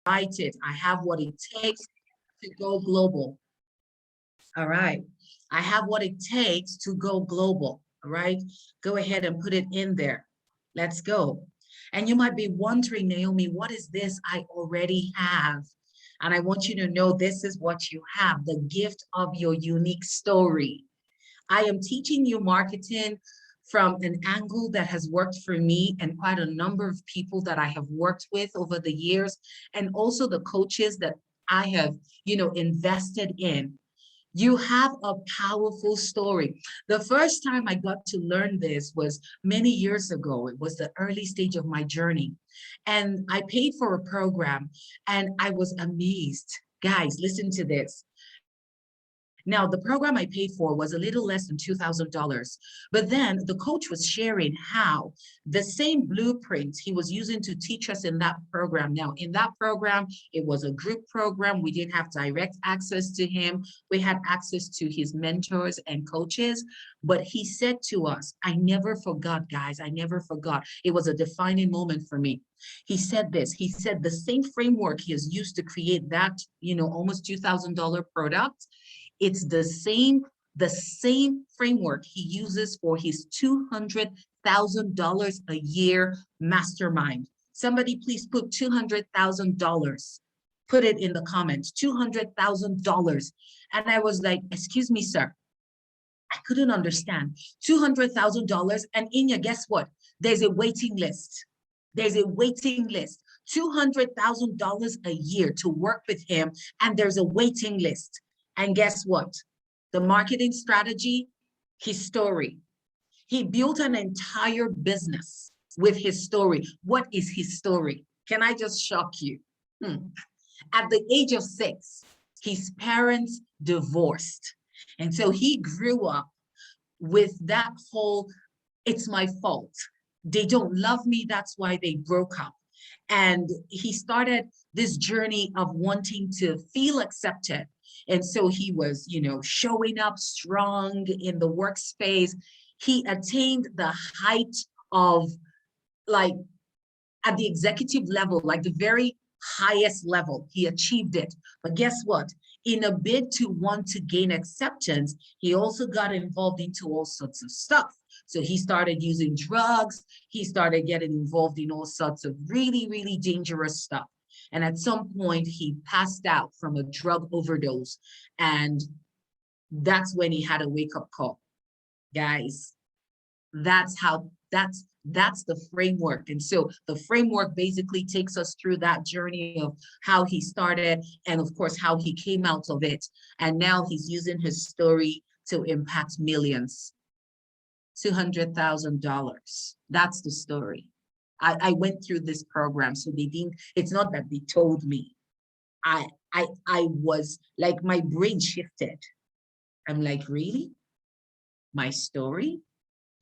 Write it. I have what it takes to go global. All right. I have what it takes to go global. All right. Go ahead and put it in there. Let's go. And you might be wondering, Naomi, what is this I already have? And I want you to know this is what you have, the gift of your unique story. I am teaching you marketing from an angle that has worked for me and quite a number of people that I have worked with over the years, and also the coaches that I have, invested in. You have a powerful story. The first time I got to learn this was many years ago. It was the early stage of my journey. And I paid for a program and I was amazed. Guys, listen to this. Now, the program I paid for was a little less than $2,000. But then the coach was sharing how the same blueprint he was using to teach us in that program. Now, in that program, it was a group program. We didn't have direct access to him. We had access to his mentors and coaches. But he said to us, I never forgot, guys, I never forgot. It was a defining moment for me. He said this, he said the same framework he has used to create that, almost $2,000 product. It's the same framework he uses for his $200,000 a year mastermind. Somebody please put $200,000. Put it in the comments, $200,000. And I was like, excuse me, sir. I couldn't understand. $200,000. And Inya, guess what? There's a waiting list. There's a waiting list. $200,000 a year to work with him. And there's a waiting list. And guess what? The marketing strategy, his story. He built an entire business with his story. What is his story? Can I just shock you? At the age of 6, his parents divorced. And so he grew up with that whole, it's my fault. They don't love me. That's why they broke up. And he started this journey of wanting to feel accepted. And so he was, showing up strong in the workspace. He attained the height of, like, at the executive level, like the very highest level. He achieved it. But guess what? In a bid to want to gain acceptance, he also got involved into all sorts of stuff. So he started using drugs. He started getting involved in all sorts of really, really dangerous stuff. And at some point, he passed out from a drug overdose. And that's when he had a wake-up call. Guys, that's the framework. And so the framework basically takes us through that journey of how he started and, of course, how he came out of it. And now he's using his story to impact millions. $200,000. That's the story. I went through this program, so it's not that they told me. I was like, my brain shifted. I'm like, really? My story?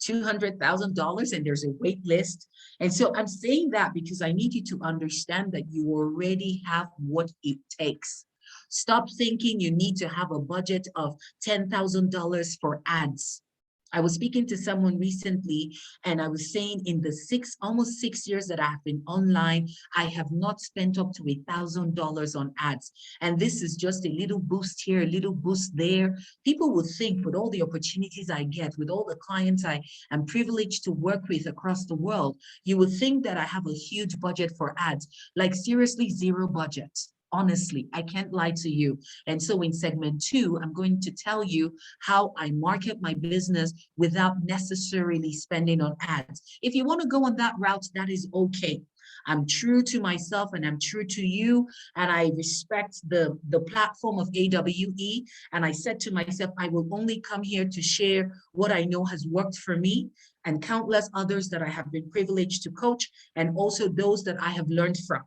$200,000 and there's a wait list. And so I'm saying that because I need you to understand that you already have what it takes. Stop thinking you need to have a budget of $10,000 for ads. I was speaking to someone recently and I was saying in the almost 6 years that I have been online, I have not spent up to $1,000 on ads. And this is just a little boost here, a little boost there. People would think with all the opportunities I get, with all the clients I am privileged to work with across the world, you would think that I have a huge budget for ads, like seriously zero budget. Honestly, I can't lie to you. And so in segment 2, I'm going to tell you how I market my business without necessarily spending on ads. If you want to go on that route, that is okay. I'm true to myself and I'm true to you. And I respect the platform of AWE. And I said to myself, I will only come here to share what I know has worked for me and countless others that I have been privileged to coach, and also those that I have learned from.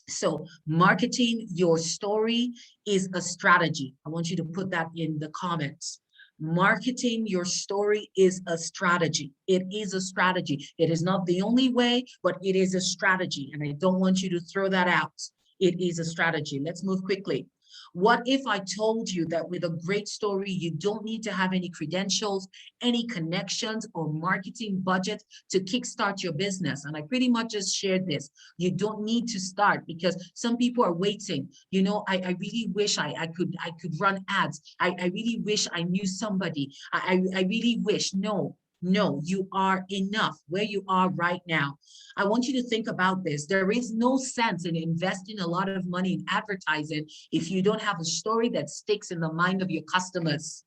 So marketing your story is a strategy. I want you to put that in the comments. Marketing your story is a strategy. It is a strategy. It is not the only way, but it is a strategy. And I don't want you to throw that out. It is a strategy. Let's move quickly. What if I told you that with a great story, you don't need to have any credentials, any connections or marketing budget to kickstart your business? And I pretty much just shared this. You don't need to start because some people are waiting. You know, I really wish I could run ads. I really wish I knew somebody. I really wish. No, no, you are enough where you are right now. I want you to think about this. There is no sense in investing a lot of money in advertising if you don't have a story that sticks in the mind of your customers.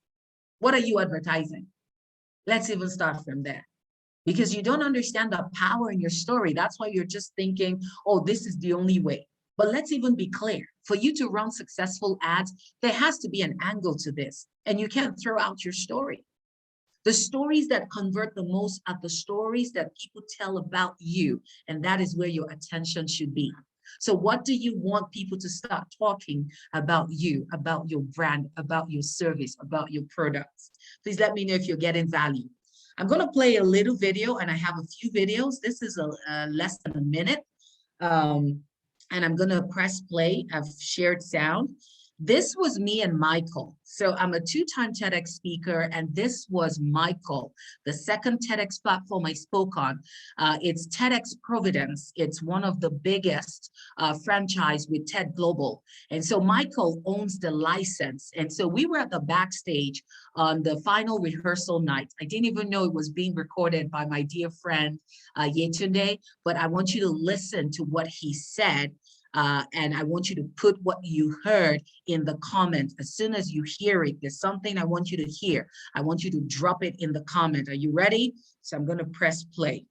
What are you advertising? Let's even start from there. Because you don't understand the power in your story. That's why you're just thinking, oh, this is the only way. But let's even be clear. For you to run successful ads, there has to be an angle to this. And you can't throw out your story. The stories that convert the most are the stories that people tell about you, and that is where your attention should be. So what do you want people to start talking about you, about your brand, about your service, about your products? Please let me know if you're getting value. I'm going to play a little video, and I have a few videos. This is less than a minute. And I'm going to press play. I've shared sound. This was me and Michael. So I'm a two-time TEDx speaker, and this was Michael, the second TEDx platform I spoke on. It's TEDx Providence. It's one of the biggest franchise with TED Global. And so Michael owns the license. And so we were at the backstage on the final rehearsal night. I didn't even know it was being recorded by my dear friend, Yetunde, but I want you to listen to what he said. And I want you to put what you heard in the comment. As soon as you hear it, there's something I want you to hear. I want you to drop it in the comment. Are you ready? So I'm going to press play.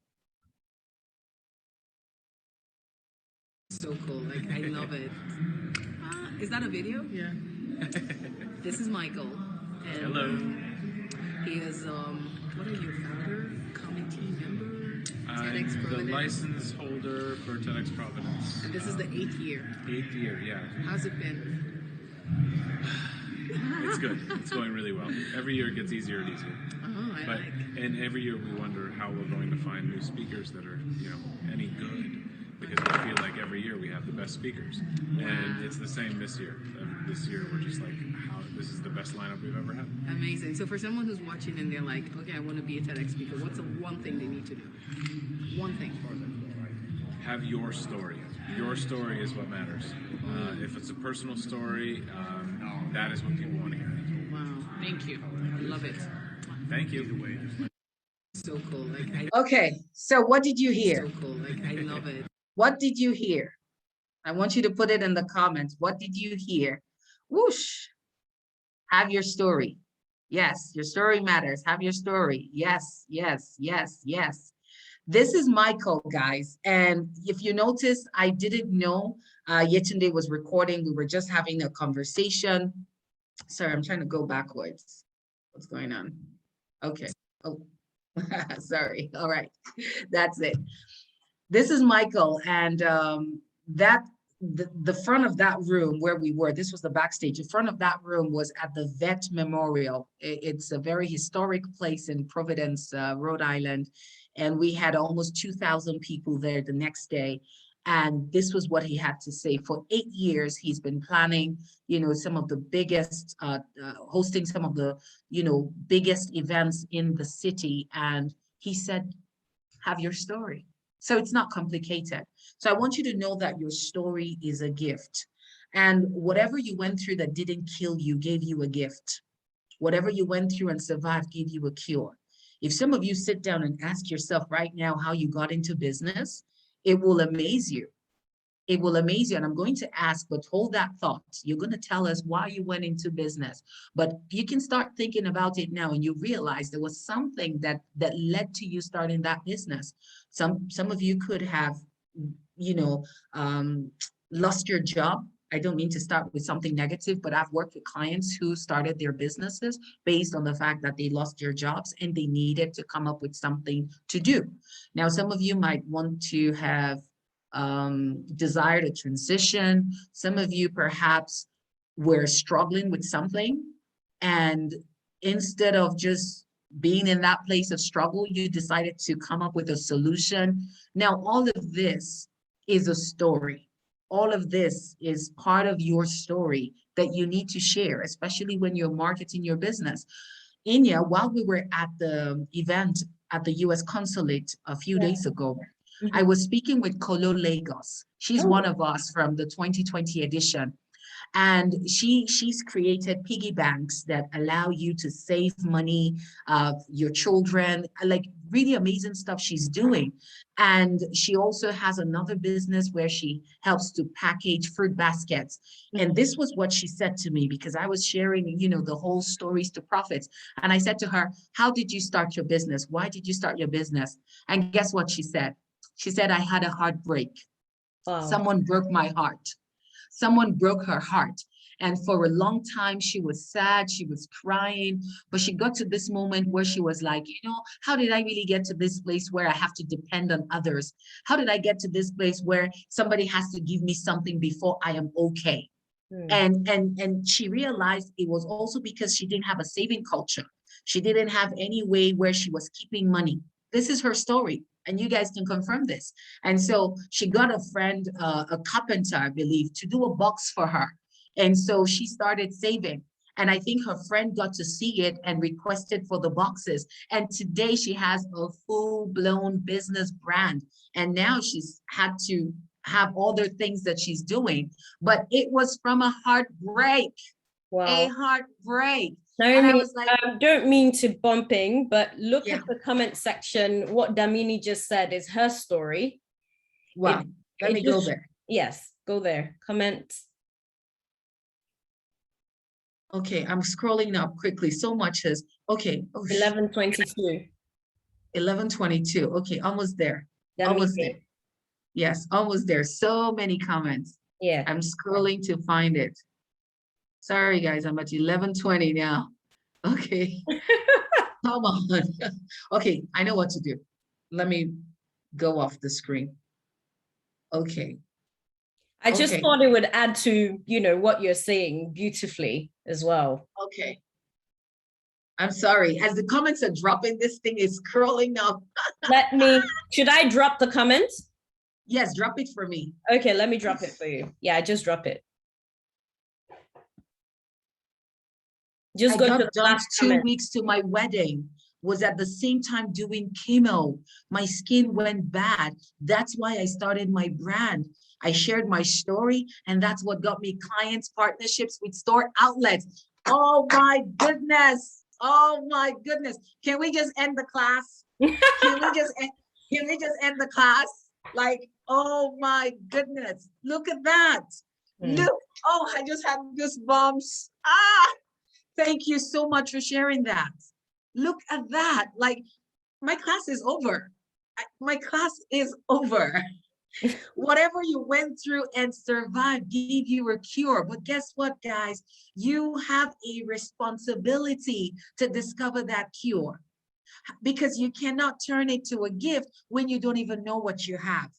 So cool. Like, I love it. Is that a video? Yeah. This is Michael. And hello. He is, what are you, founder, committee member? TEDx I'm the Providence. license holder for TEDx Providence. And this is the 8th year. 8th year, yeah. How's it been? It's good. It's going really well. Every year it gets easier and easier. Oh, And every year we wonder how we're going to find new speakers that are, any good. Because we feel like every year we have the best speakers. And it's the same this year. This year we're just like, this is the best lineup we've ever had. Amazing. So for someone who's watching and they're like, okay, I want to be a TEDx speaker, what's the one thing they need to do? One thing. Have your story. Your story is what matters. If it's a personal story, that is what people want to hear. Wow. Thank you. I love it. Thank you. So cool. Okay. So what did you hear? So cool. I love it. What did you hear? I want you to put it in the comments. What did you hear? Whoosh. Have your story. Yes, your story matters. Have your story. Yes, yes, yes, yes. This is Michael, guys. And if you notice, I didn't know Yetunde was recording. We were just having a conversation. Sorry, I'm trying to go backwards. What's going on? Okay. Oh, sorry. All right. That's it. This is Michael. And the front of that room where we were, this was the backstage. The front of that room was at the Vet Memorial. It's a very historic place in Providence, Rhode Island. And we had almost 2,000 people there the next day. And this was what he had to say. For 8 years, he's been planning, some of the biggest, hosting some of the, biggest events in the city. And he said, have your story. So it's not complicated. So I want you to know that your story is a gift. And whatever you went through that didn't kill you gave you a gift. Whatever you went through and survived gave you a cure. If some of you sit down and ask yourself right now how you got into business, it will amaze you. It will amaze you. And I'm going to ask, but hold that thought. You're going to tell us why you went into business. But you can start thinking about it now and you realize there was something that led to you starting that business. Some of you could have, lost your job. I don't mean to start with something negative, but I've worked with clients who started their businesses based on the fact that they lost their jobs and they needed to come up with something to do. Now, some of you might want to have desired a transition. Some of you perhaps were struggling with something, and instead of just being in that place of struggle, you decided to come up with a solution. Now, all of this is a story. All of this is part of your story that you need to share, especially when you're marketing your business. Inya, while we were at the event at the US consulate a few Yeah. days ago, I Mhm. was speaking with Kolo Lagos. She's one Oh, of us from the 2020 edition. And she's created piggy banks that allow you to save money, your children, like really amazing stuff she's doing. And she also has another business where she helps to package fruit baskets. And mhm. this was what she said to me, because I was sharing, the whole stories to profits. And I said to her, how did you start your business? Why did you start your business? And guess what she said? She said, I had a heartbreak. Wow. Someone broke my heart. Someone broke her heart. And for a long time, she was sad, she was crying, but she got to this moment where she was like, how did I really get to this place where I have to depend on others? How did I get to this place where somebody has to give me something before I am okay? Hmm. And she realized it was also because she didn't have a saving culture. She didn't have any way where she was keeping money. This is her story, and you guys can confirm this. And so she got a friend, a carpenter, I believe, to do a box for her. And so she started saving. And I think her friend got to see it and requested for the boxes. And today she has a full-blown business brand. And now she's had to have other things that she's doing, but it was from a heartbreak, a Wow. heartbreak. And I Naomi, was like, don't mean to bumping, but look yeah, at the comment section. What Damini just said is her story. wow, let It me go just, there. yes, go there. Comment. Okay, I'm scrolling up quickly. So much has, okay, 11:22. 11:22. Okay, almost there. Almost there. Damini. Yes, almost there. So many comments. Yeah. I'm scrolling to find it. Sorry, guys, I'm at 11:20 now. Okay, come on. Okay, I know what to do. Let me go off the screen. Okay, I just okay, thought it would add to, what you're saying beautifully as well. okay. I'm sorry. As the comments are dropping, this thing is scrolling up. Should I drop the comments? Yes, drop it for me. Okay, let me drop it for you. Yeah, I just drop it. Just I go to got the dumped last 2 comment. weeks to my wedding, was at the same time doing chemo. My skin went bad. That's why I started my brand. I shared my story, and that's what got me clients, partnerships with store outlets. Oh my goodness. Oh my goodness. Can we just end the class? Can we just end the class? Like, oh my goodness. Look at that. Look. Oh, I just had goosebumps. Ah, thank you so much for sharing that. Look at that. Like, my class is over. My class is over. Whatever you went through and survived gave you a cure. But guess what, guys? You have a responsibility to discover that cure, because you cannot turn it to a gift when you don't even know what you have.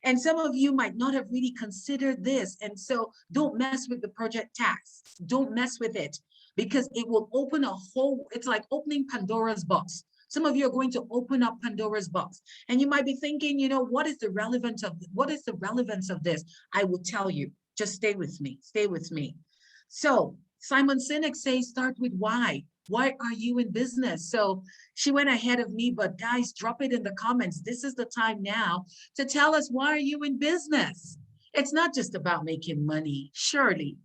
And some of you might not have really considered this. And so don't mess with the project tax. Don't mess with it, because it will open a whole, it's like opening Pandora's box. Some of you are going to open up Pandora's box, and you might be thinking, what is the relevance of this? I will tell you. Just stay with me. Stay with me. So Simon Sinek says, start with why. Why are you in business? So she went ahead of me, but guys, drop it in the comments. This is the time now to tell us, why are you in business? It's not just about making money. Surely,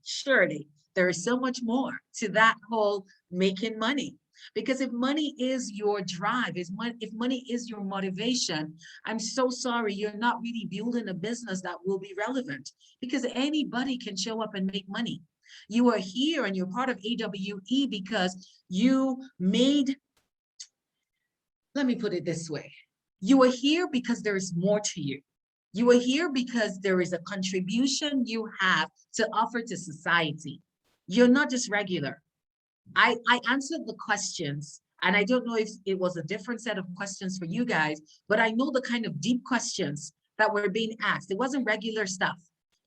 there is so much more to that whole making money. Because if money is your drive, if money is your motivation, I'm so sorry, you're not really building a business that will be relevant, because anybody can show up and make money. You are here and you're part of AWE because you made, let me put it this way. You are here because there is more to you. You are here because there is a contribution you have to offer to society. You're not just regular. I answered the questions, and I don't know if it was a different set of questions for you guys, but I know the kind of deep questions that were being asked. It wasn't regular stuff.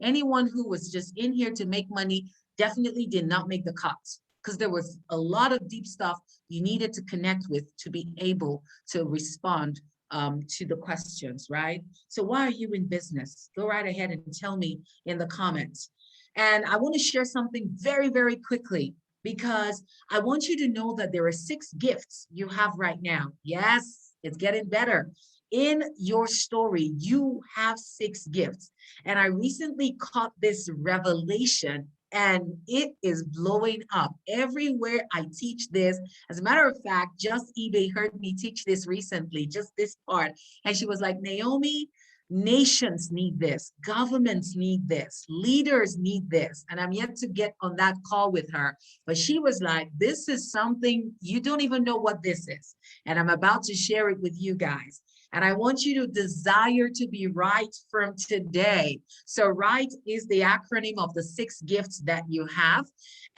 Anyone who was just in here to make money definitely did not make the cut, because there was a lot of deep stuff you needed to connect with to be able to respond to the questions, right? So why are you in business? Go right ahead and tell me in the comments. And I want to share something very, very quickly because I want you to know that there are 6 gifts you have right now. Yes, it's getting better. In your story, you have 6 gifts. And I recently caught this revelation and it is blowing up everywhere I teach this. As a matter of fact, Just eBay heard me teach this recently, just this part. And she was like, Naomi, nations need this, governments need this, leaders need this. And I'm yet to get on that call with her. But she was like, this is something you don't even know what this is. And I'm about to share it with you guys. And I want you to desire to be right from today. So right is the acronym of the 6 gifts that you have.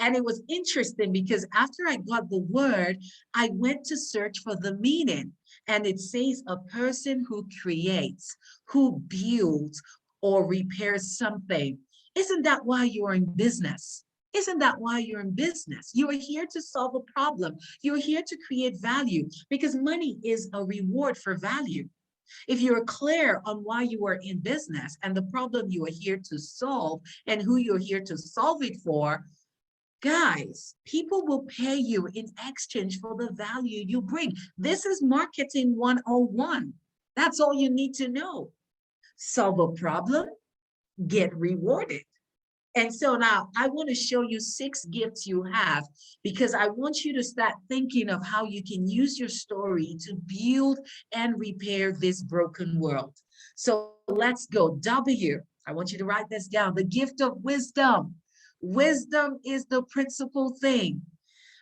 And it was interesting because after I got the word, I went to search for the meaning. And it says a person who creates, who builds or repairs something. Isn't that why you're in business? Isn't that why you're in business? You are here to solve a problem. You're here to create value because money is a reward for value. If you're clear on why you are in business and the problem you are here to solve and who you're here to solve it for, guys, people will pay you in exchange for the value you bring. This is marketing 101. That's all you need to know. Solve a problem, get rewarded. And so now I want to show you 6 gifts you have because I want you to start thinking of how you can use your story to build and repair this broken world. So let's go. W, I want you to write this down. The gift of wisdom. Wisdom is the principal thing.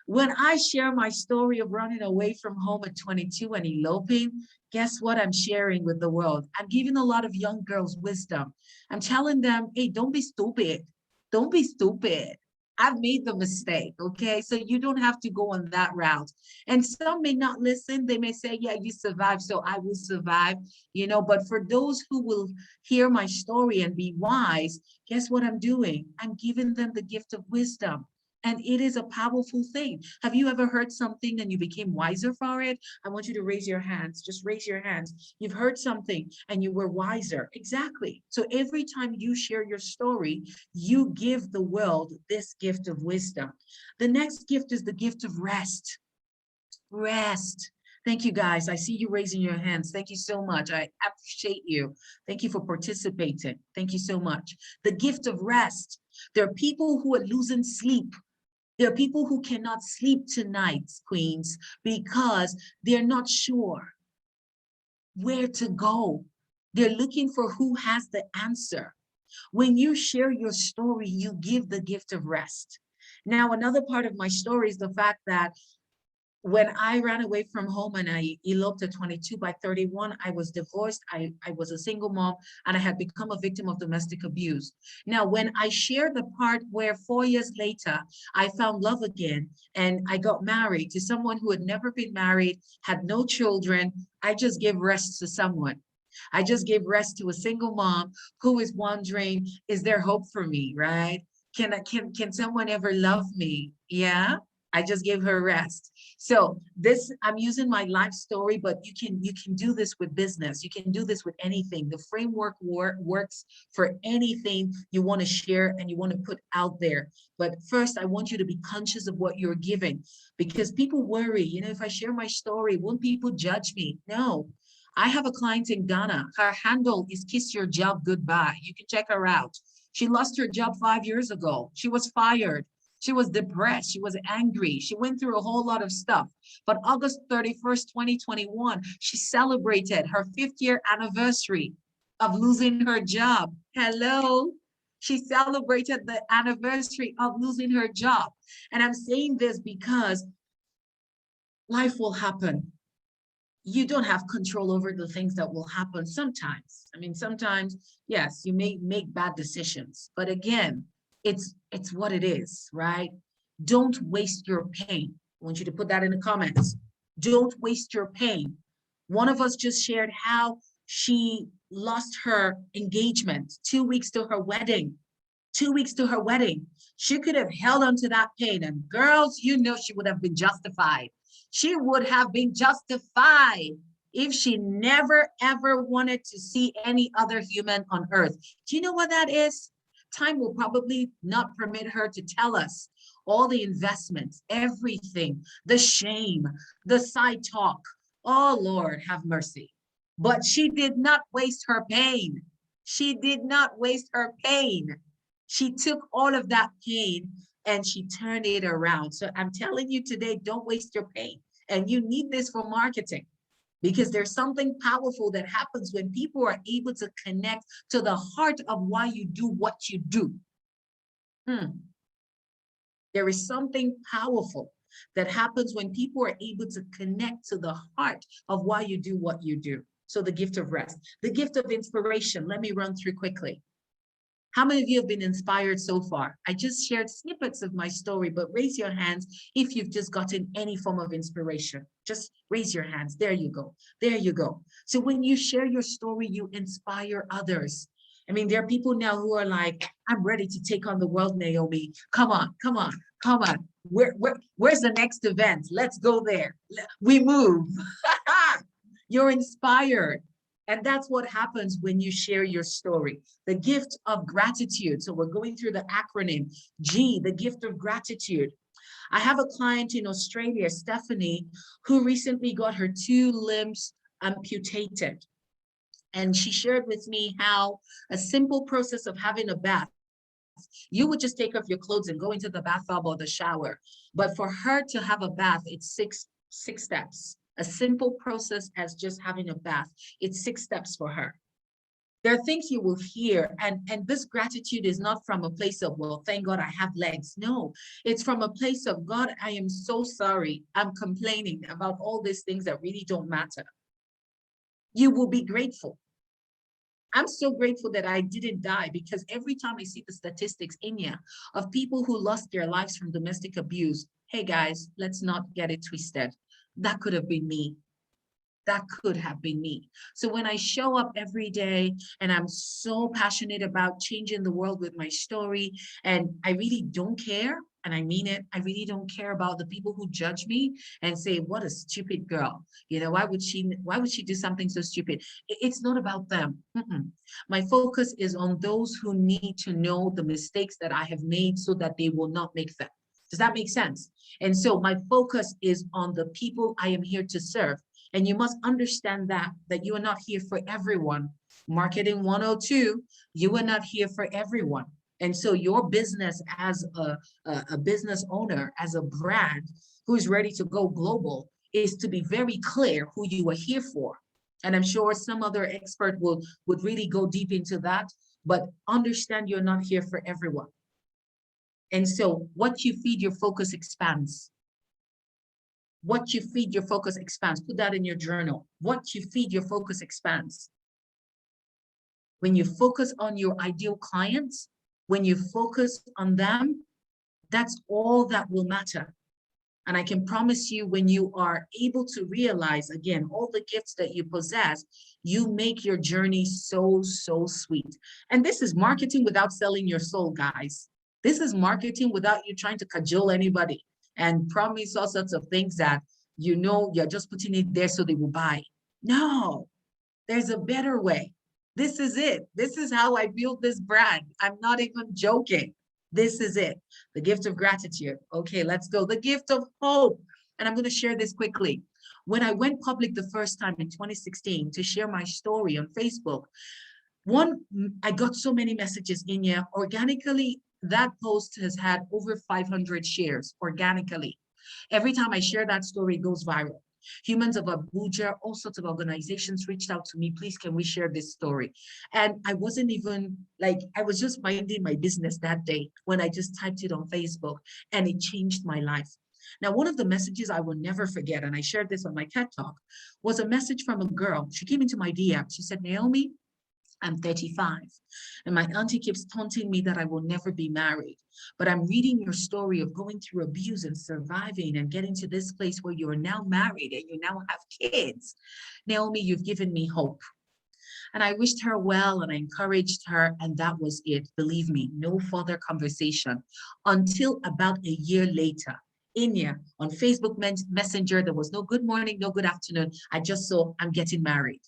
When I share my story of running away from home at 22 and eloping, guess what I'm sharing with the world? I'm giving a lot of young girls wisdom. I'm telling them, hey, don't be stupid. Don't be stupid. I've made the mistake, okay? So you don't have to go on that route. And some may not listen. They may say, yeah, you survived, so I will survive, but for those who will hear my story and be wise, guess what I'm doing? I'm giving them the gift of wisdom. And it is a powerful thing. Have you ever heard something and you became wiser for it? I want you to raise your hands. Just raise your hands. You've heard something and you were wiser. Exactly. So every time you share your story, you give the world this gift of wisdom. The next gift is the gift of rest. Rest. Thank you, guys. I see you raising your hands. Thank you so much. I appreciate you. Thank you for participating. Thank you so much. The gift of rest. There are people who are losing sleep. There are people who cannot sleep tonight, queens, because they're not sure where to go. They're looking for who has the answer. When you share your story, you give the gift of rest. Now, another part of my story is the fact that when I ran away from home and I eloped at 22, by 31, I was divorced. I was a single mom and I had become a victim of domestic abuse. Now, when I shared the part where 4 years later, I found love again and I got married to someone who had never been married, had no children, I just gave rest to someone. I just gave rest to a single mom who is wondering, is there hope for me, right? Can someone ever love me? Yeah, I just gave her rest. So this, I'm using my life story, but you can do this with business. You can do this with anything. The framework works for anything you want to share and you want to put out there. But first, I want you to be conscious of what you're giving because people worry, if I share my story, won't people judge me? No. I have a client in Ghana. Her handle is Kiss Your Job Goodbye. You can check her out. She lost her job 5 years ago. She was fired. She was depressed. She was angry. She went through a whole lot of stuff. But August 31st, 2021, she celebrated her 5th year anniversary of losing her job. Hello. She celebrated the anniversary of losing her job. And I'm saying this because life will happen. You don't have control over the things that will happen sometimes. I mean, sometimes, yes, you may make bad decisions, but again, it's what it is, right? Don't waste your pain. I want you to put that in the comments. Don't waste your pain. One of us just shared how she lost her engagement 2 weeks to her wedding. 2 weeks to her wedding. She could have held on to that pain, and girls, she would have been justified. She would have been justified if she never, ever wanted to see any other human on earth. Do you know what that is? Time will probably not permit her to tell us all the investments, everything, the shame, the side talk. Oh, Lord, have mercy. But she did not waste her pain. She did not waste her pain. She took all of that pain and she turned it around. So I'm telling you today, don't waste your pain. And you need this for marketing, because there's something powerful that happens when people are able to connect to the heart of why you do what you do. There is something powerful that happens when people are able to connect to the heart of why you do what you do. So the gift of rest, the gift of inspiration. Let me run through quickly. How many of you have been inspired so far? I just shared snippets of my story, but raise your hands if you've just gotten any form of inspiration. Just raise your hands. There you go. There you go. So when you share your story, you inspire others. I mean, there are people now who are like, I'm ready to take on the world, Naomi. Come on, come on, come on. Where's the next event? Let's go there. We move. You're inspired. And that's what happens when you share your story. The gift of gratitude. So we're going through the acronym G, the gift of gratitude. I have a client in Australia, Stephanie, who recently got her 2 limbs amputated. And she shared with me how a simple process of having a bath, you would just take off your clothes and go into the bathtub or the shower. But for her to have a bath, it's six steps. A simple process as just having a bath. It's 6 steps for her. There are things you will hear, and this gratitude is not from a place of, well, thank God I have legs. No, it's from a place of, God, I am so sorry. I'm complaining about all these things that really don't matter. You will be grateful. I'm so grateful that I didn't die, because every time I see the statistics in here of people who lost their lives from domestic abuse, hey guys, let's not get it twisted. That could have been me. That could have been me. So when I show up every day and I'm so passionate about changing the world with my story, and I really don't care, and I mean it, I really don't care about the people who judge me and say, what a stupid girl. You know, why would she do something so stupid? It's not about them. My focus is on those who need to know the mistakes that I have made so that they will not make them. Does that make sense? And so my focus is on the people I am here to serve. And you must understand that you are not here for everyone. Marketing 102, you are not here for everyone. And so your business as a business owner, as a brand who's ready to go global, is to be very clear who you are here for. And I'm sure some other expert would really go deep into that, but understand you're not here for everyone. And so what you feed, your focus expands. What you feed, your focus expands. Put that in your journal. What you feed, your focus expands. When you focus on your ideal clients, when you focus on them, that's all that will matter. And I can promise you, when you are able to realize, again, all the gifts that you possess, you make your journey so, so sweet. And this is marketing without selling your soul, guys. This is marketing without you trying to cajole anybody and promise all sorts of things that you know you're just putting it there so they will buy. No, there's a better way. This is it. This is how I built this brand. I'm not even joking. This is it. The gift of gratitude. Okay, let's go. The gift of hope. And I'm going to share this quickly. When I went public the first time in 2016 to share my story on Facebook, I got so many messages in here organically. That post has had over 500 shares organically. Every time I share that story, it goes viral. Humans of Abuja, all sorts of organizations reached out to me, please, can we share this story? And I wasn't even like, I was just minding my business that day when I just typed it on Facebook, and it changed my life. Now, one of the messages I will never forget, and I shared this on my TED Talk, was a message from a girl. She came into my DM. She said, Naomi, I'm 35, and my auntie keeps taunting me that I will never be married. But I'm reading your story of going through abuse and surviving and getting to this place where you are now married and you now have kids. Naomi, you've given me hope. And I wished her well and I encouraged her, and that was it. Believe me, no further conversation until about a year later. In here on Facebook Messenger, there was no good morning, no good afternoon. I just saw I'm getting married.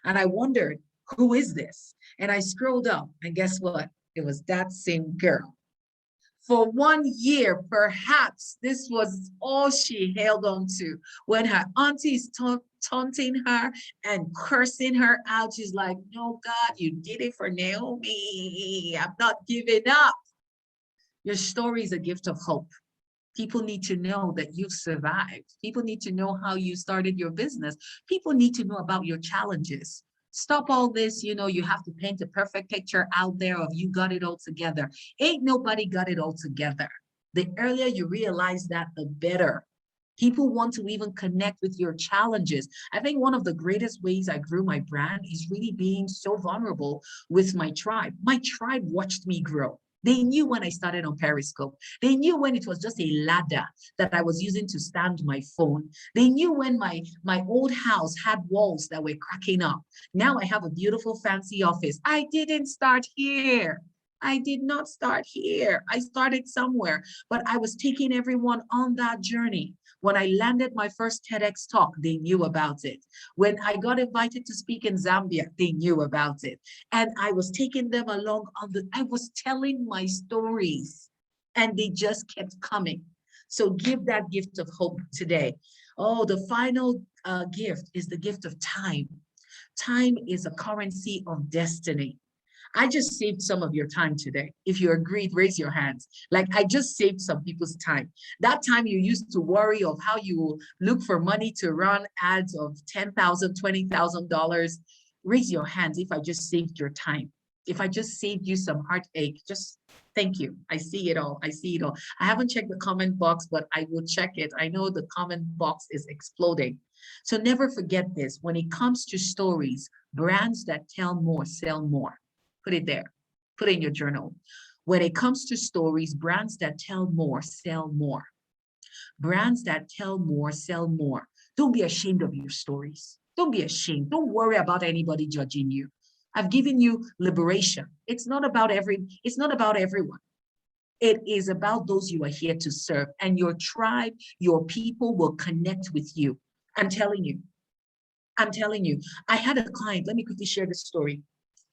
And I wondered, who is this? And I scrolled up, and guess what? It was that same girl. For 1 year, perhaps this was all she held on to. When her auntie is taunting her and cursing her out, she's like, no, God, you did it for Naomi. I'm not giving up. Your story is a gift of hope. People need to know that you've survived. People need to know how you started your business. People need to know about your challenges. Stop all this, you have to paint a perfect picture out there of you got it all together. Ain't nobody got it all together. The earlier you realize that, the better. People want to even connect with your challenges. I think one of the greatest ways I grew my brand is really being so vulnerable with my tribe. My tribe watched me grow. They knew when I started on Periscope. They knew when it was just a ladder that I was using to stand my phone. They knew when my old house had walls that were cracking up. Now I have a beautiful fancy office. I didn't start here. I did not start here. I started somewhere, but I was taking everyone on that journey. When I landed my first TEDx talk, they knew about it. When I got invited to speak in Zambia, they knew about it. And I was taking them along I was telling my stories, and they just kept coming. So give that gift of hope today. Oh, the final gift is the gift of time. Time is a currency of destiny. I just saved some of your time today. If you agreed, raise your hands. Like, I just saved some people's time. That time you used to worry of how you look for money to run ads of $10,000, $20,000. Raise your hands if I just saved your time. If I just saved you some heartache, just thank you. I see it all. I see it all. I haven't checked the comment box, but I will check it. I know the comment box is exploding. So never forget this. When it comes to stories, brands that tell more sell more. Put it there. Put it in your journal. When it comes to stories, brands that tell more sell more. Brands that tell more sell more. Don't be ashamed of your stories. Don't be ashamed. Don't worry about anybody judging you. I've given you liberation. It's not about everyone. It is about those you are here to serve, and your tribe, your people will connect with you. I'm telling you. I had a client. Let me quickly share this story.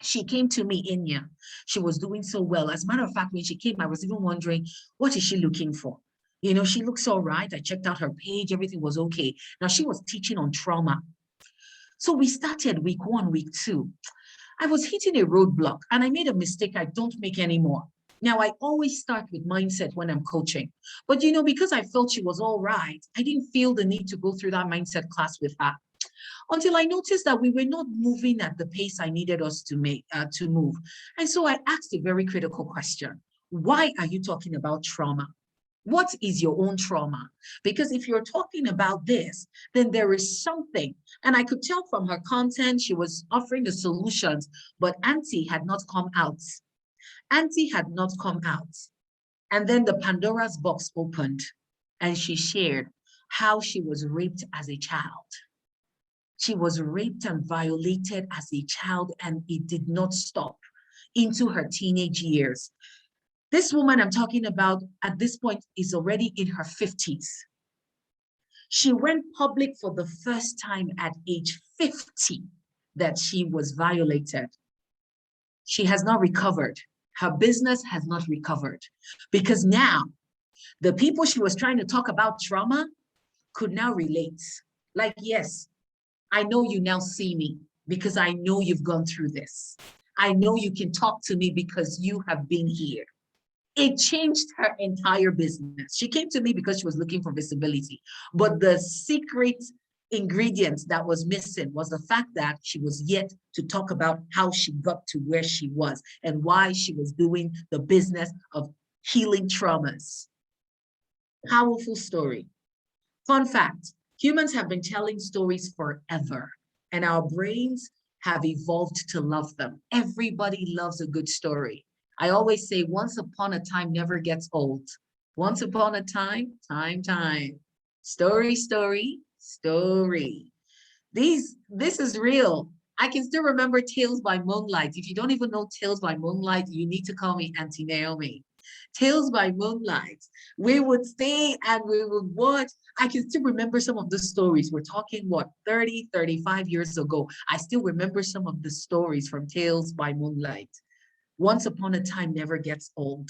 She came to me, Inya. She was doing so well. As a matter of fact, when she came, I was even wondering, what is she looking for? She looks all right. I checked out her page. Everything was okay. Now, she was teaching on trauma. So we started week 1, week 2. I was hitting a roadblock, and I made a mistake I don't make anymore. Now, I always start with mindset when I'm coaching. But, because I felt she was all right, I didn't feel the need to go through that mindset class with her, until I noticed that we were not moving at the pace I needed us to move. And so I asked a very critical question. Why are you talking about trauma? What is your own trauma? Because if you're talking about this, then there is something. And I could tell from her content, she was offering the solutions, but Auntie had not come out. Auntie had not come out. And then the Pandora's box opened, and she shared how she was raped as a child. She was raped and violated as a child, and it did not stop into her teenage years. This woman I'm talking about at this point is already in her 50s. She went public for the first time at age 50 that she was violated. She has not recovered. Her business has not recovered, because now the people she was trying to talk about trauma could now relate. Like, yes, I know you now see me because I know you've gone through this. I know you can talk to me because you have been here. It changed her entire business. She came to me because she was looking for visibility. But the secret ingredient that was missing was the fact that she was yet to talk about how she got to where she was and why she was doing the business of healing traumas. Powerful story. Fun fact, humans have been telling stories forever, and our brains have evolved to love them. Everybody loves a good story. I always say, once upon a time never gets old. Once upon a time, time. Story, story, story. This is real. I can still remember Tales by Moonlight. If you don't even know Tales by Moonlight, you need to call me Auntie Naomi. Tales by Moonlight. We would stay and we would watch. I can still remember some of the stories. We're talking, 30, 35 years ago. I still remember some of the stories from Tales by Moonlight. Once upon a time never gets old.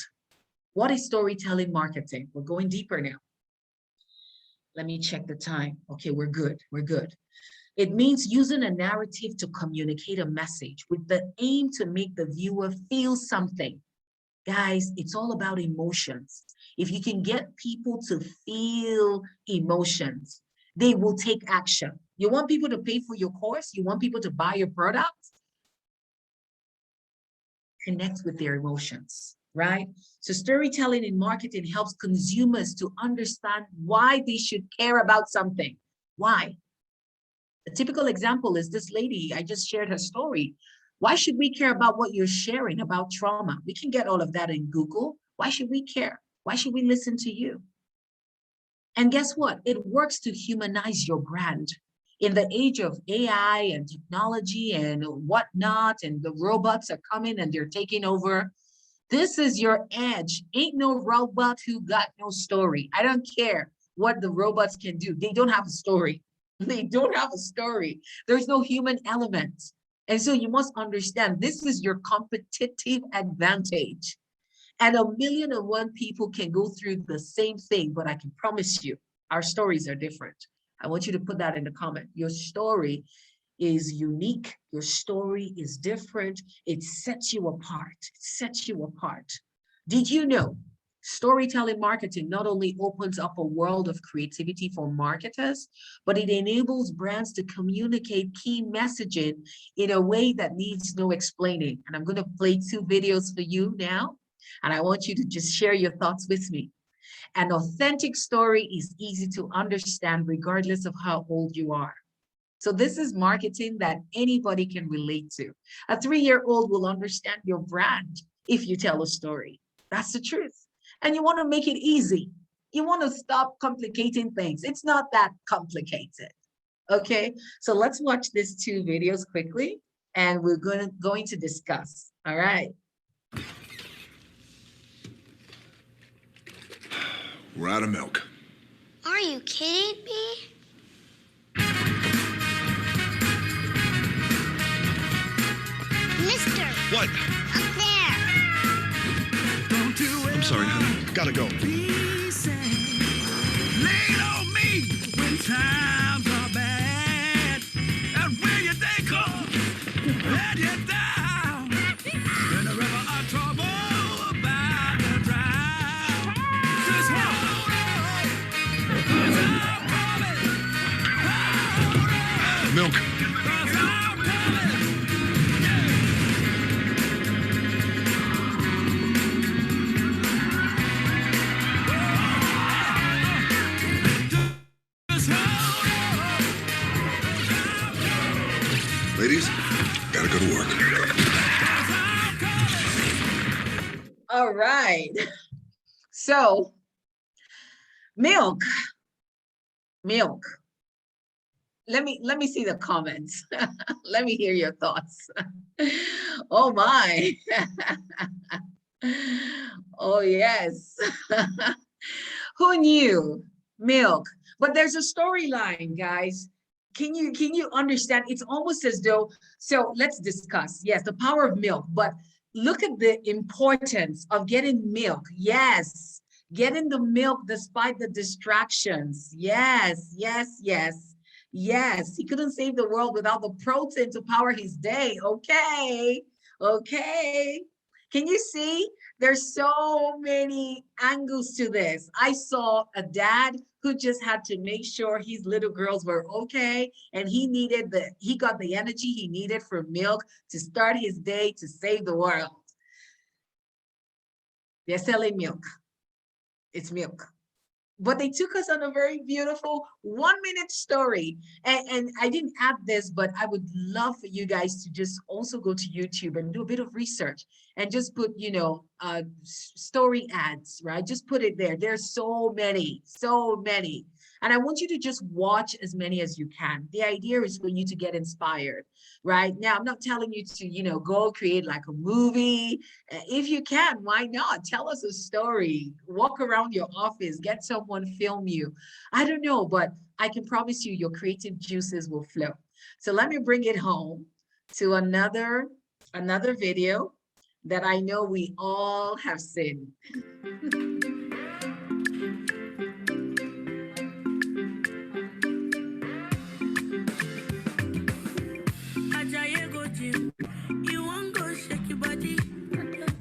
What is storytelling marketing? We're going deeper now. Let me check the time. Okay, we're good. We're good. It means using a narrative to communicate a message with the aim to make the viewer feel something. Guys, it's all about emotions. If you can get people to feel emotions, they will take action. You want people to pay for your course? You want people to buy your product? Connect with their emotions, right? So storytelling in marketing helps consumers to understand why they should care about something. Why? A typical example is this lady, I just shared her story. Why should we care about what you're sharing about trauma? We can get all of that in Google. Why should we care? Why should we listen to you? And guess what? It works to humanize your brand. In the age of AI and technology and whatnot, and the robots are coming and they're taking over, this is your edge. Ain't no robot who got no story. I don't care what the robots can do. They don't have a story. They don't have a story. There's no human element. And so you must understand this is your competitive advantage. And 1,000,001 people can go through the same thing, but I can promise you, our stories are different. I want you to put that in the comment. Your story is unique. Your story is different. It sets you apart. It sets you apart. Did you know storytelling marketing not only opens up a world of creativity for marketers, but it enables brands to communicate key messaging in a way that needs no explaining. And I'm going to play 2 videos for you now. And I want you to just share your thoughts with me. An authentic story is easy to understand regardless of how old you are. So this is marketing that anybody can relate to. A 3-year-old will understand your brand if you tell a story. That's the truth. And you want to make it easy. You want to stop complicating things. It's not that complicated. Okay, so let's watch these 2 videos quickly and we're going to discuss. All right. We're out of milk. Are you kidding me? Mister, What? up there. I'm sorry, honey. Gotta go. Lean on me when times are bad. And when your day comes, let you down. In the river of trouble, about to drown. Just hold on, 'cause I'm coming. Hold on, Milk. 'cause I'm coming. Just hold on. Ladies, gotta go to work. All right. So, milk. Let me see the comments. Let me hear your thoughts. Oh my. Oh yes. Who knew? Milk. But there's a storyline, guys. Can you understand? It's almost as though, so let's discuss. Yes, the power of milk, but look at the importance of getting milk. Yes, getting the milk despite the distractions. Yes, yes, yes, yes. He couldn't save the world without the protein to power his day. Okay, okay. Can you see? There's so many angles to this. I saw a dad who just had to make sure his little girls were okay, and he got the energy he needed for milk to start his day to save the world. They're selling milk. It's milk. But they took us on a very beautiful 1-minute story. And I didn't add this, but I would love for you guys to just also go to YouTube and do a bit of research and just put, story ads, right? Just put it there. There's so many, so many. And I want you to just watch as many as you can. The idea is for you to get inspired, right? Now, I'm not telling you to, go create like a movie. If you can, why not? Tell us a story. Walk around your office, get someone film you. I don't know, but I can promise you your creative juices will flow. So let me bring it home to another video. that I know we all have seen. Ajayi go gym, you want go shake your body.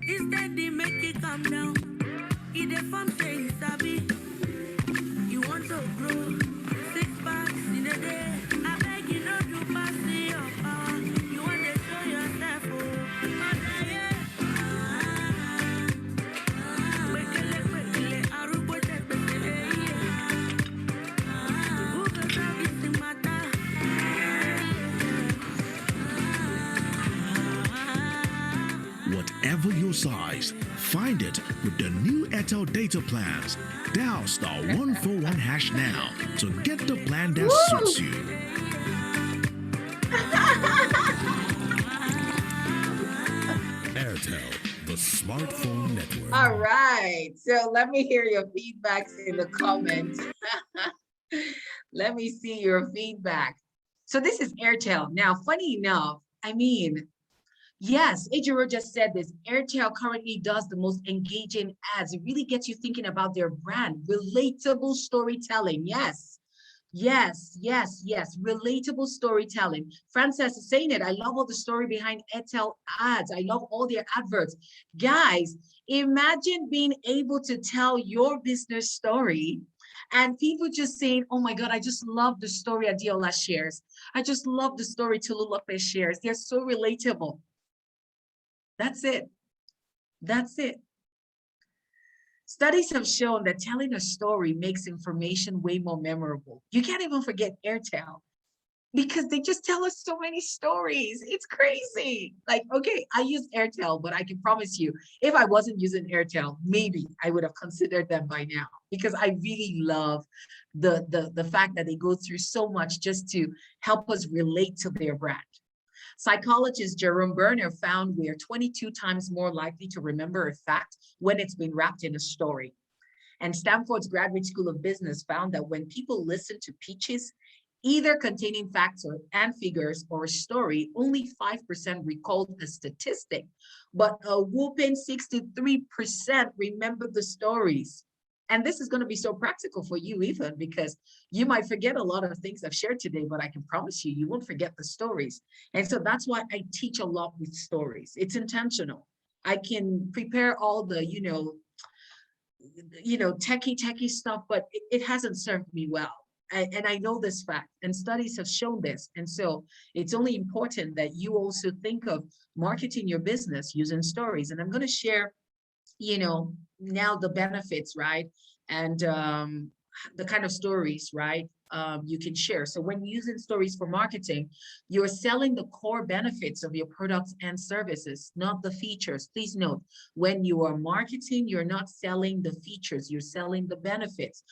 Instead they make it calm down. It dey form say you sabi. You want to grow 6 packs in a day. I beg you no do pass your power. You want to show yourself, oh. Ajayi, wekele, arugbo tepese, who go service the matter? Whatever your size, find it with the new Airtel data plans. Dial *141# now to get the plan that suits you. Airtel, the smartphone network. All right, so let me hear your feedbacks in the comments. Let me see your feedback. So this is Airtel. Now, funny enough, I mean, yes, Ejiro just said this. Airtel currently does the most engaging ads. It really gets you thinking about their brand. Relatable storytelling. Yes. Yes, yes, yes. Relatable storytelling. Frances is saying it. I love all the story behind Airtel ads. I love all their adverts. Guys, imagine being able to tell your business story and people just saying, oh my God, I just love the story Adiola shares. I just love the story Tolulope shares. They're so relatable. That's it. That's it. Studies have shown that telling a story makes information way more memorable. You can't even forget Airtel because they just tell us so many stories. It's crazy. Like, okay, I use Airtel, but I can promise you, if I wasn't using Airtel, maybe I would have considered them by now because I really love the fact that they go through so much just to help us relate to their brand. Psychologist Jerome Berner found we are 22 times more likely to remember a fact when it's been wrapped in a story. And Stanford's Graduate School of Business found that when people listen to pitches, either containing facts and figures or a story, only 5% recalled the statistic, but a whooping 63% remember the stories. And this is going to be so practical for you even because you might forget a lot of things I've shared today, but I can promise you, you won't forget the stories. And so that's why I teach a lot with stories. It's intentional. I can prepare all the, techie stuff, but it hasn't served me well. And I know this fact and studies have shown this. And so it's only important that you also think of marketing your business using stories. And I'm going to share now the benefits, right? And the kind of stories, right? You can share. So when using stories for marketing, you're selling the core benefits of your products and services, not the features. Please note, when you are marketing, you're not selling the features, you're selling the benefits.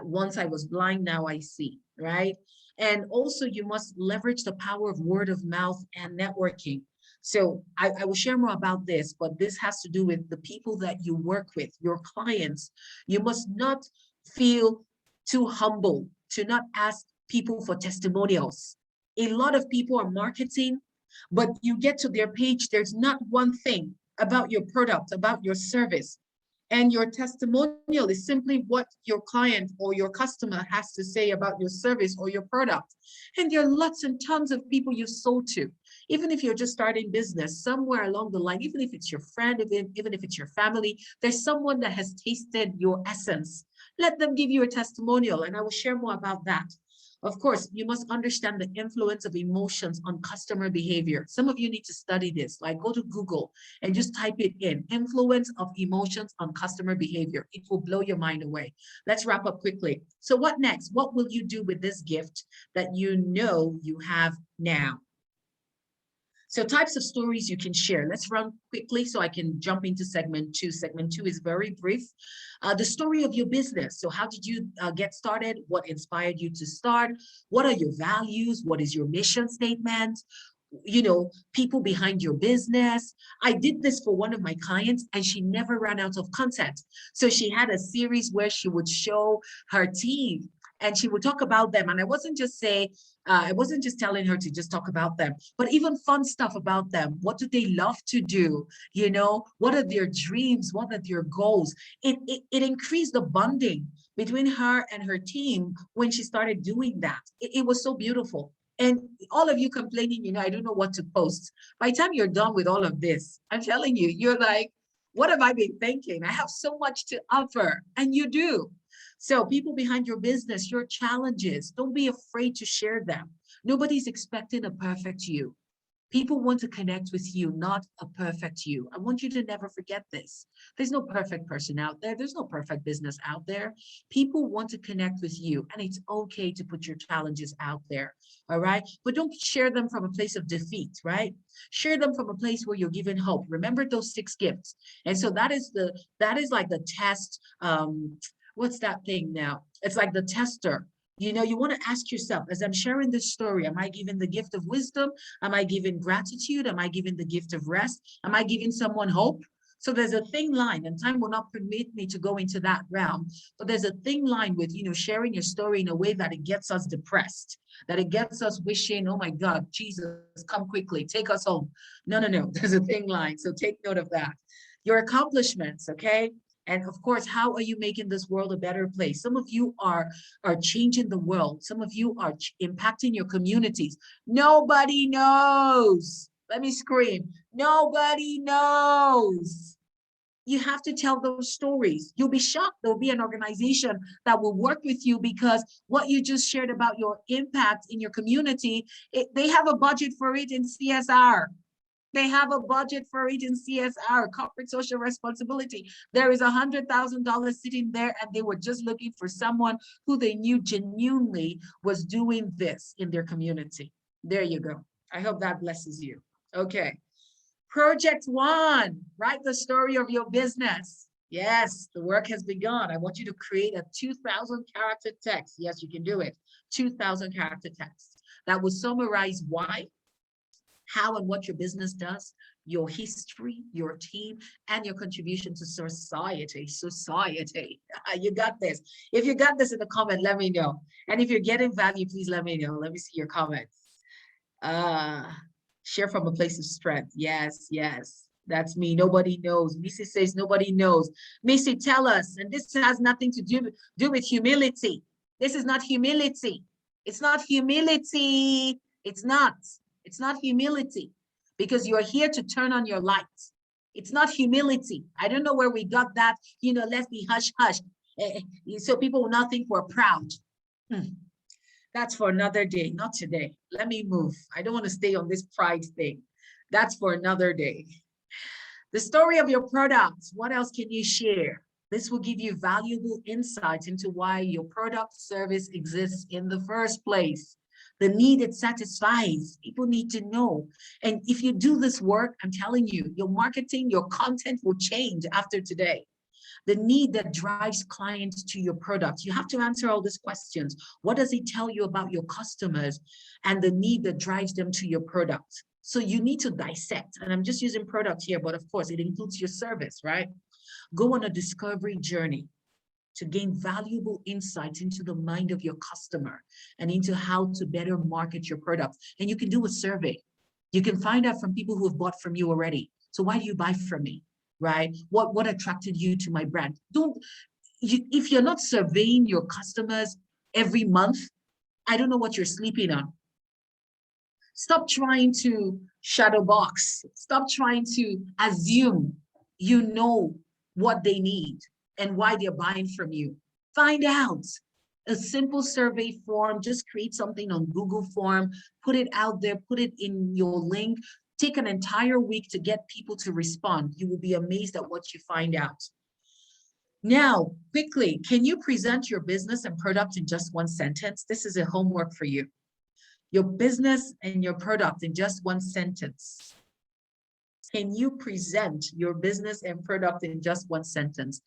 Once I was blind, now I see, right? And also you must leverage the power of word of mouth and networking. So I will share more about this, but this has to do with the people that you work with, your clients. You must not feel too humble to not ask people for testimonials. A lot of people are marketing, but you get to their page, there's not one thing about your product, about your service. And your testimonial is simply what your client or your customer has to say about your service or your product. And there are lots and tons of people you've sold to. Even if you're just starting business, somewhere along the line, even if it's your friend, even if it's your family, there's someone that has tasted your essence. Let them give you a testimonial, and I will share more about that. Of course, you must understand the influence of emotions on customer behavior. Some of you need to study this, like go to Google and just type it in, influence of emotions on customer behavior. It will blow your mind away. Let's wrap up quickly. So what next? What will you do with this gift that you know you have now? So types of stories you can share. Let's run quickly so I can jump into segment 2. Segment 2 is very brief. The story of your business. So how did you get started? What inspired you to start? What are your values? What is your mission statement? People behind your business. I did this for one of my clients and she never ran out of content. So she had a series where she would show her team And she would talk about them. And I wasn't just telling her to just talk about them, but even fun stuff about them. What do they love to do? You know, what are their dreams? What are their goals? It increased the bonding between her and her team when she started doing that. It was so beautiful. And all of you complaining, you know, I don't know what to post. By the time you're done with all of this, I'm telling you, you're like, what have I been thinking? I have so much to offer, and you do. So people behind your business, your challenges, don't be afraid to share them. Nobody's expecting a perfect you. People want to connect with you, not a perfect you. I want you to never forget this. There's no perfect person out there. There's no perfect business out there. People want to connect with you, and it's okay to put your challenges out there. All right. But don't share them from a place of defeat, right? Share them from a place where you're given hope. Remember those 6 gifts. And so that is like the test. What's that thing now? It's like the tester. You know, you want to ask yourself, as I'm sharing this story, am I giving the gift of wisdom? Am I giving gratitude? Am I giving the gift of rest? Am I giving someone hope? So there's a thin line, and time will not permit me to go into that realm. But there's a thin line with, you know, sharing your story in a way that it gets us depressed, that it gets us wishing, oh my God, Jesus, come quickly, take us home. No. There's a thin line. So take note of that. Your accomplishments, okay? And of course, how are you making this world a better place? Some of you are changing the world. Some of you are impacting your communities. Nobody knows. Let me scream. Nobody knows. You have to tell those stories. You'll be shocked. There'll be an organization that will work with you because what you just shared about your impact in your community, they have a budget for it in CSR. They have a budget for it in CSR, corporate social responsibility. There is $100,000 sitting there, and they were just looking for someone who they knew genuinely was doing this in their community. There you go. I hope that blesses you. Okay. Project 1, write the story of your business. Yes, the work has begun. I want you to create a 2,000 character text. Yes, you can do it. 2,000 character text that will summarize why, how and what your business does, your history, your team, and your contribution to society. You got this. If you got this in the comment, let me know. And if you're getting value, please let me know. Let me see your comments. Share from a place of strength. Yes. That's me. Nobody knows. Missy says nobody knows. Missy, tell us. And this has nothing to do with humility. This is not humility. It's not humility. It's not humility, because you are here to turn on your lights. It's not humility. I don't know where we got that, you know, let's be hush hush. So people will not think we're proud. That's for another day, not today. Let me move. I don't want to stay on this pride thing. That's for another day. The story of your products. What else can you share? This will give you valuable insights into why your product service exists in the first place. The need it satisfies. People need to know. And if you do this work, I'm telling you, your marketing, your content will change after today. The need that drives clients to your product. You have to answer all these questions. What does it tell you about your customers? And the need that drives them to your product. So you need to dissect. And I'm just using product here, but of course it includes your service, right? Go on a discovery journey to gain valuable insights into the mind of your customer and into how to better market your product. And you can do a survey. You can find out from people who have bought from you already. So why do you buy from me, right? What attracted you to my brand? If you're not surveying your customers every month, I don't know what you're sleeping on. Stop trying to shadow box. Stop trying to assume you know what they need and why they're buying from you. Find out. A simple survey form, just create something on Google form, put it out there, put it in your link, take an entire week to get people to respond. You will be amazed at what you find out. Now, quickly, can you present your business and product in just one sentence? This is a homework for you. Your business and your product in just one sentence. Can you present your business and product in just one sentence?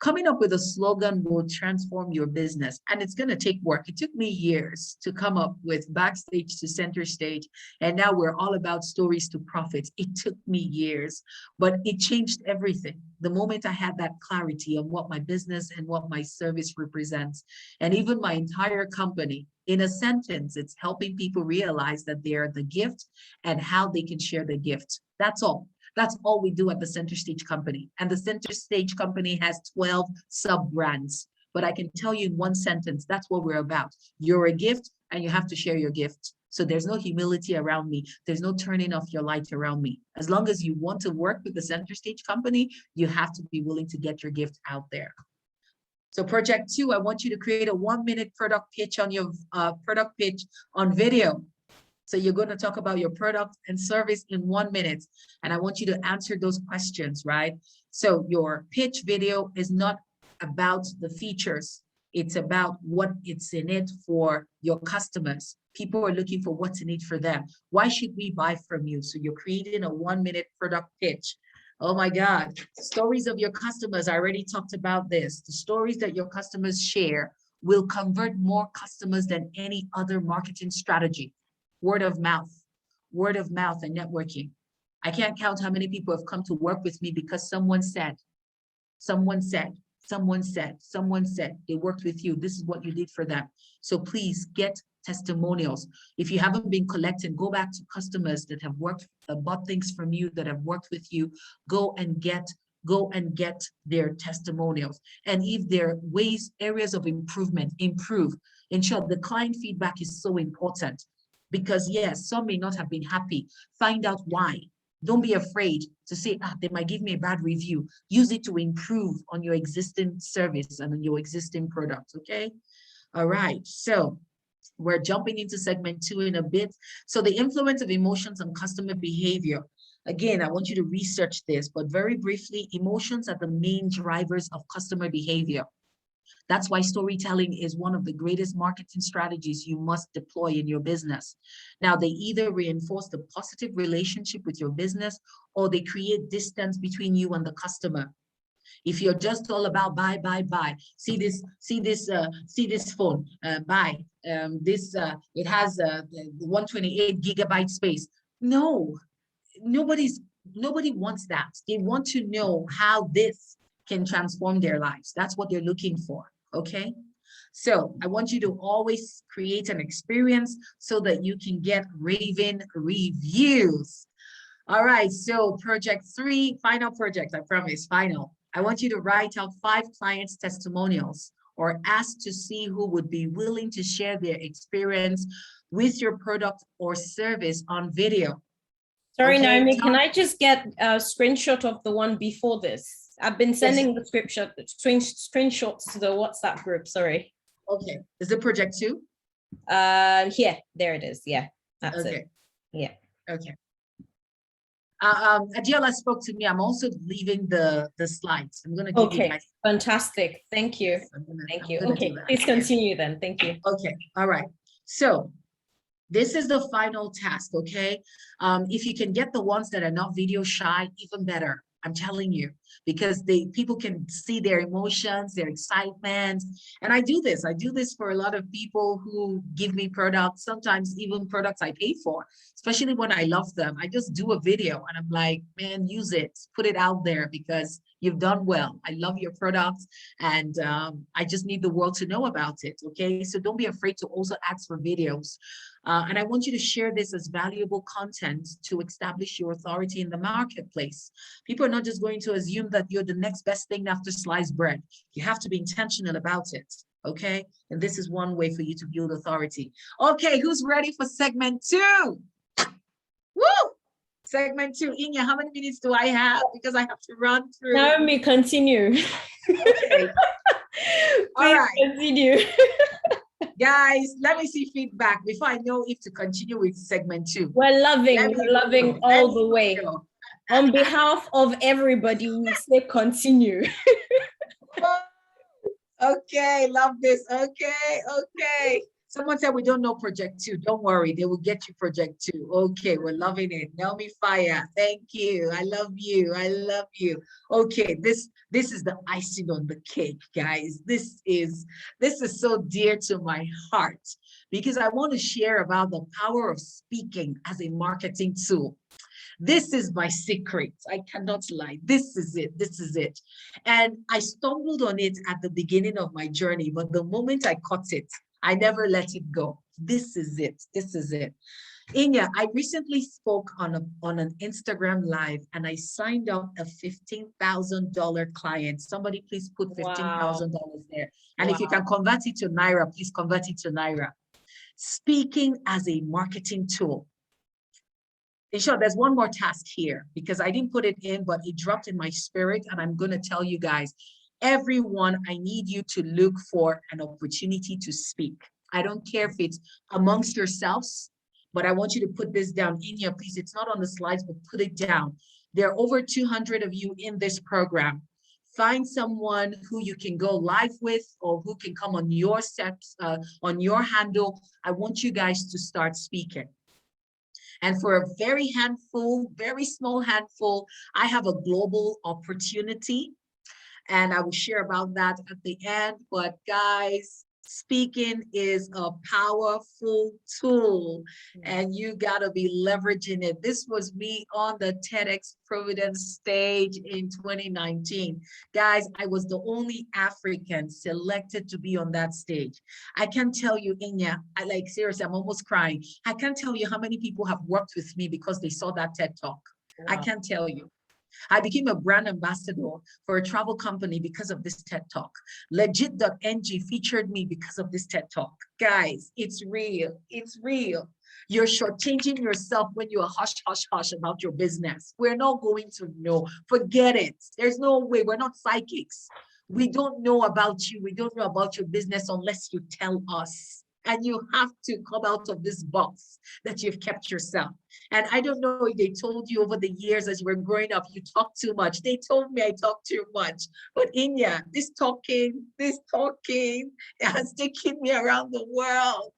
Coming up with a slogan will transform your business, and it's going to take work. It took me years to come up with backstage to center stage, and now we're all about stories to profits. It took me years, but it changed everything. The moment I had that clarity on what my business and what my service represents, and even my entire company, in a sentence, it's helping people realize that they are the gift and how they can share the gift. That's all. That's all we do at the Center Stage Company. And the Center Stage Company has 12 sub-brands. But I can tell you in one sentence, that's what we're about. You're a gift and you have to share your gift. So there's no humility around me. There's no turning off your light around me. As long as you want to work with the Center Stage Company, you have to be willing to get your gift out there. So project 2, I want you to create a 1-minute product pitch on your product pitch on video. So you're going to talk about your product and service in 1 minute. And I want you to answer those questions, right? So your pitch video is not about the features. It's about what it's in it for your customers. People are looking for what's in it for them. Why should we buy from you? So you're creating a 1-minute product pitch. Oh my God, stories of your customers. I already talked about this. The stories that your customers share will convert more customers than any other marketing strategy. Word of mouth and networking. I can't count how many people have come to work with me because someone said, they worked with you. This is what you did for them. So please get testimonials. If you haven't been collecting, go back to customers that have worked, bought things from you, that have worked with you, go and get their testimonials. And if there are ways, areas of improvement, improve. In short, the client feedback is so important. Because yes, some may not have been happy. Find out why. Don't be afraid to say, they might give me a bad review. Use it to improve on your existing service and on your existing product, okay? All right, so we're jumping into segment 2 in a bit. So the influence of emotions on customer behavior. Again, I want you to research this, but very briefly, emotions are the main drivers of customer behavior. That's why storytelling is one of the greatest marketing strategies you must deploy in your business. Now, they either reinforce the positive relationship with your business or they create distance between you and the customer. If you're just all about buy, see this phone, buy, it has 128 gigabyte space. No, nobody wants that. They want to know how this can transform their lives. That's what they're looking for, okay? So I want you to always create an experience so that you can get raving reviews. All right, so project 3, final project, I promise, final. I want you to write out 5 clients' testimonials or ask to see who would be willing to share their experience with your product or service on video. Sorry, Okay, Naomi, can I just get a screenshot of the one before this? I've been sending the screenshots to the WhatsApp group, sorry. Okay, is it project 2? Here, there it is, yeah, that's Okay. it, yeah. Okay. Adiola spoke to me. I'm also leaving the slides. I'm going to give you Okay, guys. Thank you. Thank you. Okay, please continue then. Thank you. Okay, all right. So this is the final task, okay? If you can get the ones that are not video shy, even better. I'm telling you, because people can see their emotions, their excitement. And I do this for a lot of people who give me products, sometimes even products I pay for, especially when I love them. I just do a video and I'm like, man, use it, put it out there because you've done well. I love your products and I just need the world to know about it, okay? So don't be afraid to also ask for videos. And I want you to share this as valuable content to establish your authority in the marketplace. People are not just going to assume that you're the next best thing after sliced bread. You have to be intentional about it, okay? And this is one way for you to build authority. Okay, who's ready for segment 2? Woo! Segment 2. Inya, how many minutes do I have? Because I have to run through. Naomi, continue. Okay. All right. Continue. Guys, let me see feedback before I know if to continue with segment 2. We're loving all the way. Go. On behalf of everybody, we say continue. Okay, love this. Okay. Someone said we don't know project 2. Don't worry, they will get you project 2. Okay, we're loving it. Naomi Fire, thank you. I love you. I love you. Okay, this is the icing on the cake, guys. This is so dear to my heart because I want to share about the power of speaking as a marketing tool. This is my secret. I cannot lie. This is it. This is it. And I stumbled on it at the beginning of my journey, but the moment I caught it, I never let it go. This is it. This is it. Inya, I recently spoke on an Instagram live and I signed up a $15,000 client. Somebody please put $15,000 there. And if you can convert it to Naira, please convert it to Naira. Speaking as a marketing tool. In short, there's one more task here because I didn't put it in, but it dropped in my spirit. And I'm going to tell you guys, everyone, I need you to look for an opportunity to speak. I don't care if it's amongst yourselves, but I want you to put this down in here, please. It's not on the slides, but put it down. There are over 200 of you in this program. Find someone who you can go live with or who can come on your steps, on your handle. I want you guys to start speaking. And for a very small handful, I have a global opportunity. And I will share about that at the end. But guys, speaking is a powerful tool and you gotta be leveraging it. This was me on the TEDx Providence stage in 2019. Guys, I was the only African selected to be on that stage. I can't tell you, Inya, seriously, I'm almost crying. I can't tell you how many people have worked with me because they saw that TED Talk. Wow. I can't tell you. I became a brand ambassador for a travel company because of this TED Talk. Legit.ng featured me because of this TED Talk. Guys, it's real. It's real. You're shortchanging yourself when you're hush, hush, hush about your business. We're not going to know. Forget it. There's no way. We're not psychics. We don't know about you. We don't know about your business unless you tell us. And you have to come out of this box that you've kept yourself. And I don't know if they told you over the years as you were growing up, you talk too much. They told me I talk too much. But Inya, this talking has taken me around the world.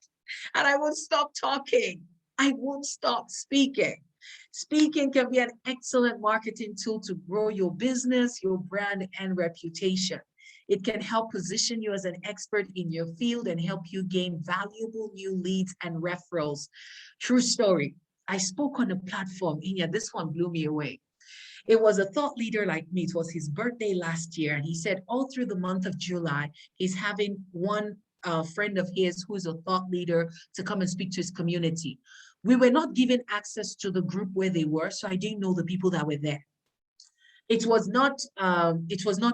And I won't stop talking. I won't stop speaking. Speaking can be an excellent marketing tool to grow your business, your brand, and reputation. It can help position you as an expert in your field and help you gain valuable new leads and referrals. True story. I spoke on a platform, Inya, this one blew me away. It was a thought leader like me. It was his birthday last year. And he said all through the month of July, he's having one friend of his who's a thought leader to come and speak to his community. We were not given access to the group where they were, so I didn't know the people that were there. It was not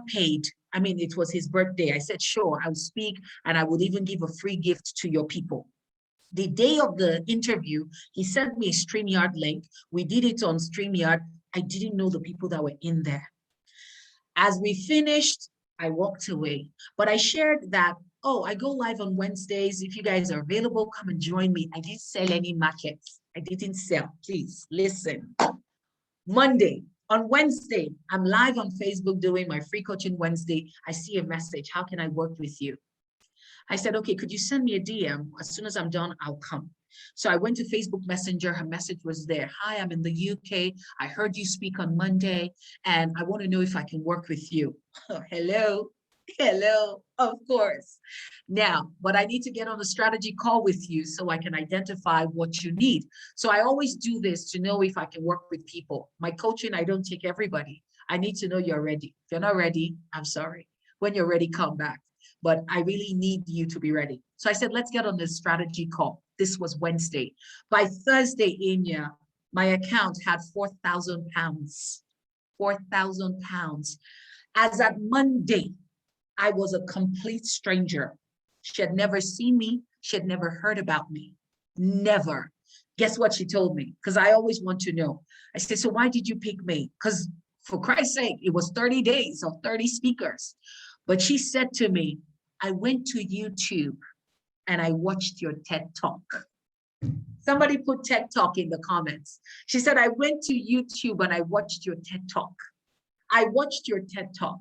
paid. I mean, it was his birthday. I said, sure, I'll speak and I would even give a free gift to your people. The day of the interview, he sent me a StreamYard link. We did it on StreamYard. I didn't know the people that were in there. As we finished, I walked away, but I shared that, oh, I go live on Wednesdays. If you guys are available, come and join me. I didn't sell any markets. I didn't sell. Please listen. Monday, on Wednesday, I'm live on Facebook doing my free coaching Wednesday. I see a message. How can I work with you? I said, okay, could you send me a DM? As soon as I'm done, I'll come. So I went to Facebook Messenger. Her message was there. Hi, I'm in the UK. I heard you speak on Monday, and I want to know if I can work with you. Hello. Hello, of course. Now, but I need to get on a strategy call with you so I can identify what you need. So I always do this to know if I can work with people. My coaching, I don't take everybody. I need to know you're ready. If you're not ready, I'm sorry. When you're ready, come back. But I really need you to be ready. So I said, let's get on this strategy call. This was Wednesday. By Thursday, Inya, my account had 4,000 pounds. 4,000 pounds. As at Monday, I was a complete stranger. She had never seen me. She had never heard about me. Never. Guess what she told me? Because I always want to know. I said, so why did you pick me? Because for Christ's sake, it was 30 days of 30 speakers. But she said to me, I went to YouTube and I watched your TED Talk. Somebody put TED Talk in the comments. She said, I went to YouTube and I watched your TED Talk. I watched your TED Talk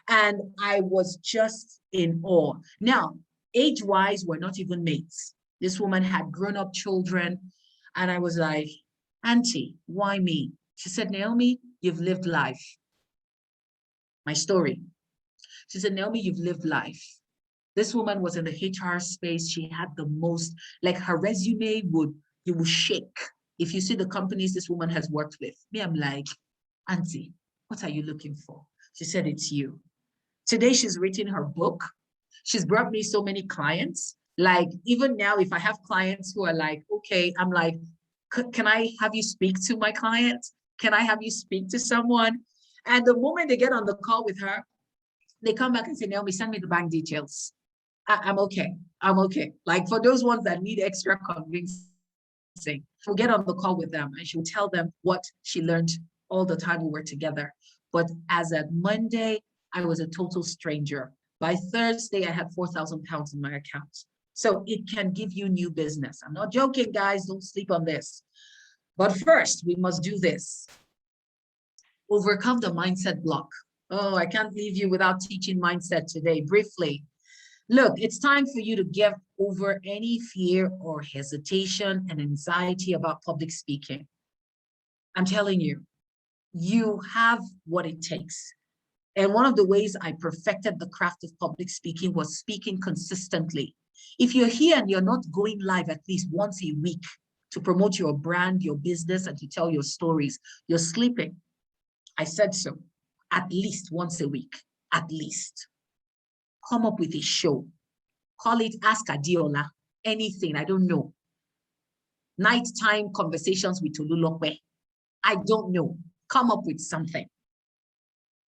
and I was just in awe. Now, age-wise, we're not even mates. This woman had grown-up children. And I was like, Auntie, why me? She said, Naomi, you've lived life. My story. She said, Naomi, you've lived life. This woman was in the HR space. She had the most, like her resume you would shake. If you see the companies this woman has worked with. Me, I'm like, Auntie, what are you looking for? She said, it's you. Today, she's written her book. She's brought me so many clients. Like, even now, if I have clients who are like, okay, I'm like, can I have you speak to my client? Can I have you speak to someone? And the moment they get on the call with her, they come back and say, Naomi, send me the bank details. I'm okay. I'm okay. Like for those ones that need extra convincing, she'll get on the call with them and she'll tell them what she learned all the time we were together. But as at Monday, I was a total stranger. By Thursday, I had 4,000 pounds in my account. So it can give you new business. I'm not joking, guys. Don't sleep on this. But first, we must do this. Overcome the mindset block. Oh, I can't leave you without teaching mindset today. Briefly, look, it's time for you to get over any fear or hesitation and anxiety about public speaking. I'm telling you, you have what it takes. And one of the ways I perfected the craft of public speaking was speaking consistently. If you're here and you're not going live at least once a week to promote your brand, your business, and to tell your stories, you're sleeping. I said so. At least once a week, at least. Come up with a show. Call it Ask Adiola, anything, I don't know. Nighttime conversations with Tolulope. I don't know. Come up with something.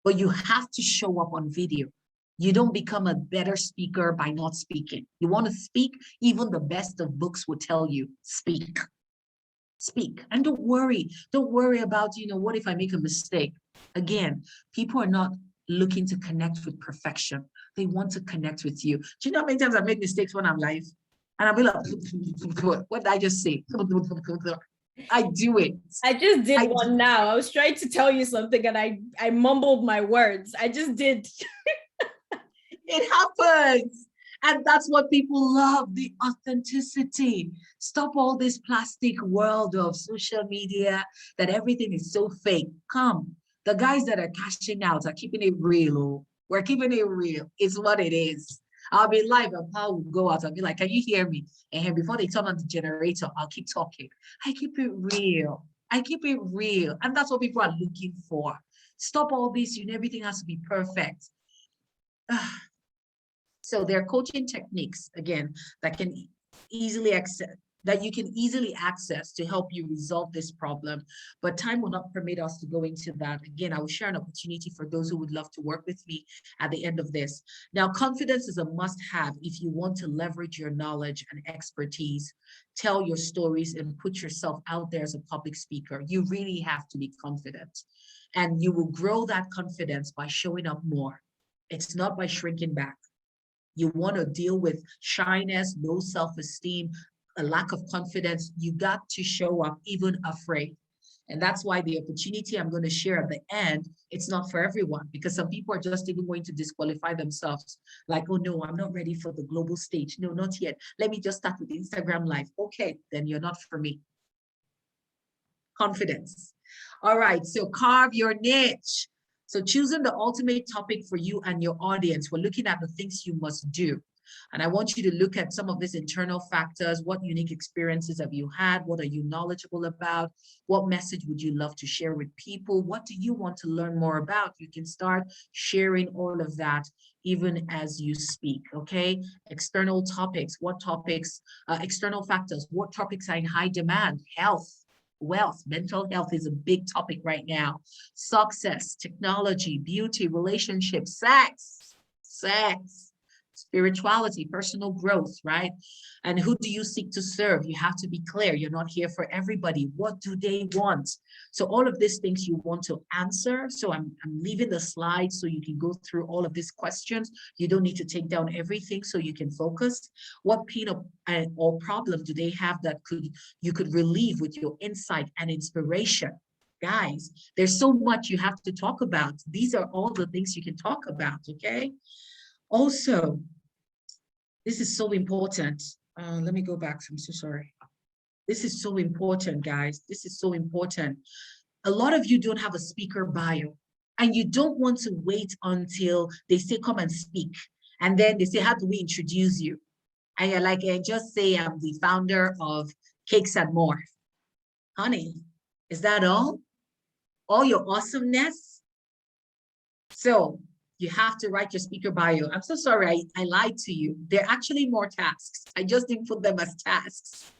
But you have to show up on video. You don't become a better speaker by not speaking. You want to speak, even the best of books will tell you, speak. Speak. And don't worry about, what if I make a mistake? Again, people are not looking to connect with perfection. They want to connect with you. Do you know how many times I make mistakes when I'm live? And I'll be like, what did I just say? I do it. I just did one now. I was trying to tell you something and I mumbled my words. I just did. It happens. And that's what people love, the authenticity. Stop all this plastic world of social media that everything is so fake. Come. The guys that are cashing out are keeping it real. Oh. We're keeping it real. It's what it is. I'll be live and Paul will go out and be like, can you hear me? And before they turn on the generator, I'll keep talking. I keep it real. I keep it real. And that's what people are looking for. Stop all this, everything has to be perfect. So there are coaching techniques, again, that you can easily access to help you resolve this problem, but time will not permit us to go into that. Again, I will share an opportunity for those who would love to work with me at the end of this. Now, confidence is a must-have if you want to leverage your knowledge and expertise, tell your stories, and put yourself out there as a public speaker. You really have to be confident, and you will grow that confidence by showing up more. It's not by shrinking back. You want to deal with shyness, low self-esteem, a lack of confidence. You got to show up even afraid. And that's why the opportunity I'm going to share at the end, it's not for everyone, because some people are just even going to disqualify themselves. Like, oh no, I'm not ready for the global stage. No, not yet. Let me just start with Instagram Live. Okay, then you're not for me. Confidence. All right, so carve your niche. So choosing the ultimate topic for you and your audience, we're looking at the things you must do. And I want you to look at some of these internal factors. What unique experiences have you had? What are you knowledgeable about? What message would you love to share with people? What do you want to learn more about? You can start sharing all of that even as you speak, okay? External topics, what topics, external factors, what topics are in high demand? Health. Wealth, mental health is a big topic right now. Success, technology, beauty, relationships, sex, spirituality, personal growth, right? And who do you seek to serve? You have to be clear. You're not here for everybody. What do they want? So all of these things you want to answer. So I'm leaving the slides so you can go through all of these questions. You don't need to take down everything so you can focus. What pain or problem do they have that you could relieve with your insight and inspiration? Guys, there's so much you have to talk about. These are all the things you can talk about, okay? Also, this is so important. Let me go back. I'm so sorry. This is so important, guys. This is so important. A lot of you don't have a speaker bio, and you don't want to wait until they say, come and speak. And then they say, how do we introduce you? And you're like, just say I'm the founder of Cakes and More. Honey, is that all? All your awesomeness? So you have to write your speaker bio. I'm so sorry, I lied to you. There are actually more tasks. I just didn't put them as tasks,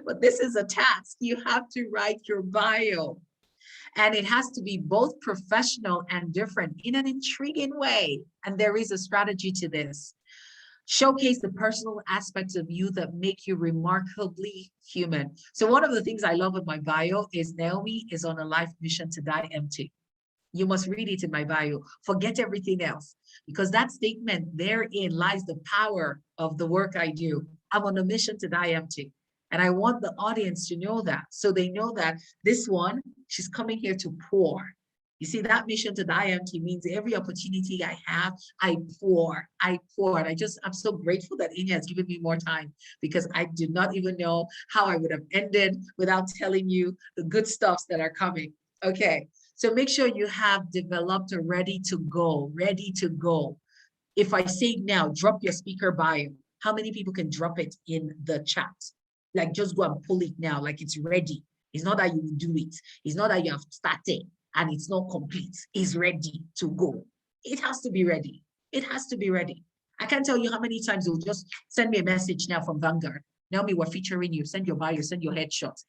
but this is a task. You have to write your bio. And it has to be both professional and different in an intriguing way. And there is a strategy to this. Showcase the personal aspects of you that make you remarkably human. So one of the things I love with my bio is Naomi is on a life mission to die empty. You must read it in my bio. Forget everything else, because that statement, therein lies the power of the work I do. I'm on a mission to die empty. And I want the audience to know that. So they know that this one, she's coming here to pour. You see, that mission to die empty means every opportunity I have, I pour. And I'm so grateful that Inya has given me more time, because I did not even know how I would have ended without telling you the good stuffs that are coming. Okay, so make sure you have developed a ready to go. If I say now, drop your speaker bio, how many people can drop it in the chat? Like, just go and pull it now, like it's ready. It's not that you will do it. It's not that you have started and it's not complete. It's ready to go. It has to be ready. It has to be ready. I can't tell you how many times they'll just send me a message now from Vanguard. Naomi, we're featuring you. Send your bio, send your headshots,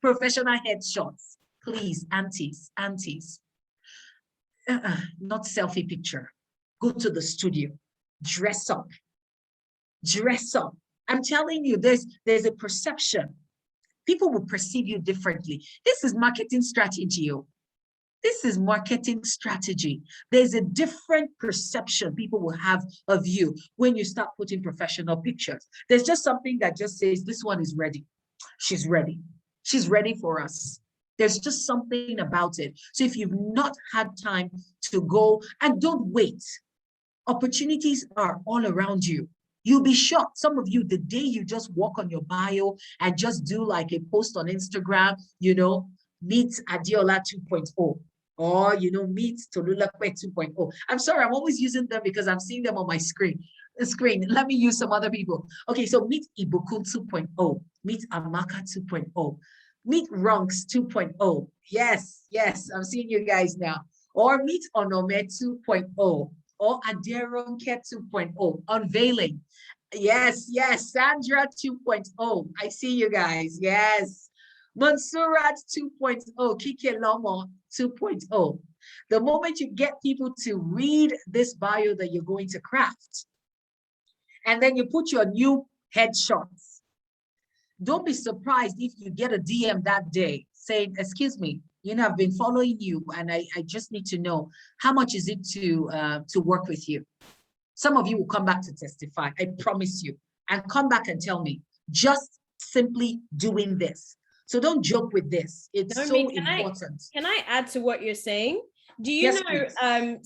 professional headshots. Please, aunties. Not selfie picture. Go to the studio, dress up. I'm telling you, there's a perception. People will perceive you differently. This is marketing strategy. This is marketing strategy. There's a different perception people will have of you when you start putting professional pictures. There's just something that just says, this one is ready. She's ready. She's ready for us. There's just something about it. So if you've not had time to go, and don't wait. Opportunities are all around you. You'll be shocked. Some of you, the day you just walk on your bio and just do like a post on Instagram, meet Adiola 2.0, or, meet Tolulakwe 2.0. I'm sorry, I'm always using them because I'm seeing them on my screen. Let me use some other people. Okay, so meet Ibukun 2.0, meet Amaka 2.0, meet Runks 2.0. Yes, I'm seeing you guys now. Or meet Onome 2.0. Or Aderonke 2.0, unveiling. Yes, Sandra 2.0. I see you guys. Yes. Mansurat 2.0, Kike Lomo 2.0. The moment you get people to read this bio that you're going to craft, and then you put your new headshots, don't be surprised if you get a DM that day saying, excuse me, I've been following you and I just need to know, how much is it to work with you? Some of you will come back to testify, I promise you, and come back and tell me, just simply doing this. So don't joke with this. It's so important. Can I add to what you're saying? Do you Yes, know,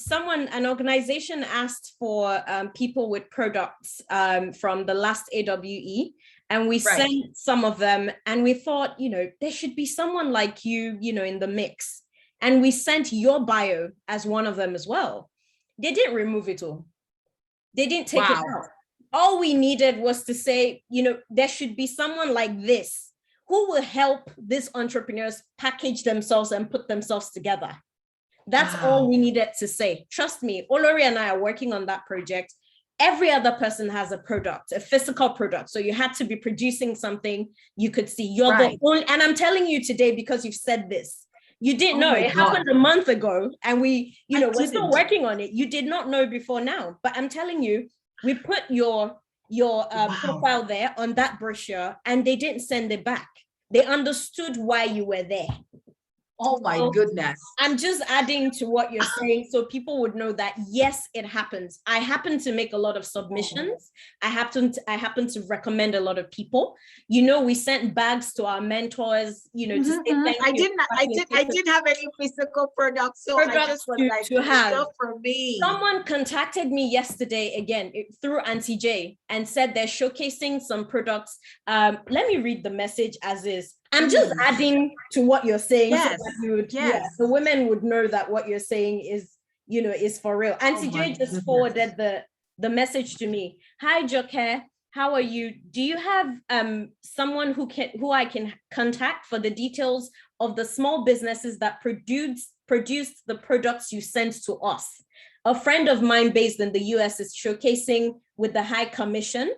an organization asked for people with products from the last AWE, and we sent some of them, and we thought, there should be someone like you, in the mix. And we sent your bio as one of them as well. They didn't remove it all. They didn't take it out. All we needed was to say, there should be someone like this who will help these entrepreneurs package themselves and put themselves together. That's all we needed to say. Trust me, Olori and I are working on that project. Every other person has a product, a physical product. So you had to be producing something you could see. You're the only, and I'm telling you today because you've said this. You didn't know. It happened a month ago, and we're still working on it. You did not know before now, but I'm telling you, we put your profile there on that brochure, and they didn't send it back. They understood why you were there. Oh my So, goodness. I'm just adding to what you're saying so people would know that yes, it happens. I happen to make a lot of submissions. I happen to recommend a lot of people. You know, we sent bags to our mentors, you know, to say thank you. I didn't have any physical products, so I just was like, to have. stuff for me. Someone contacted me yesterday again through Auntie J and said they're showcasing some products. Let me read the message as is. I'm just adding to what you're saying. Yes. So that you would, Yes. the women would know that what you're saying is, you know, is for real. Auntie J just forwarded the message to me. Hi, Joke. How are you? Do you have someone who I can contact for the details of the small businesses that produced the products you sent to us? A friend of mine based in the US is showcasing with the High Commission,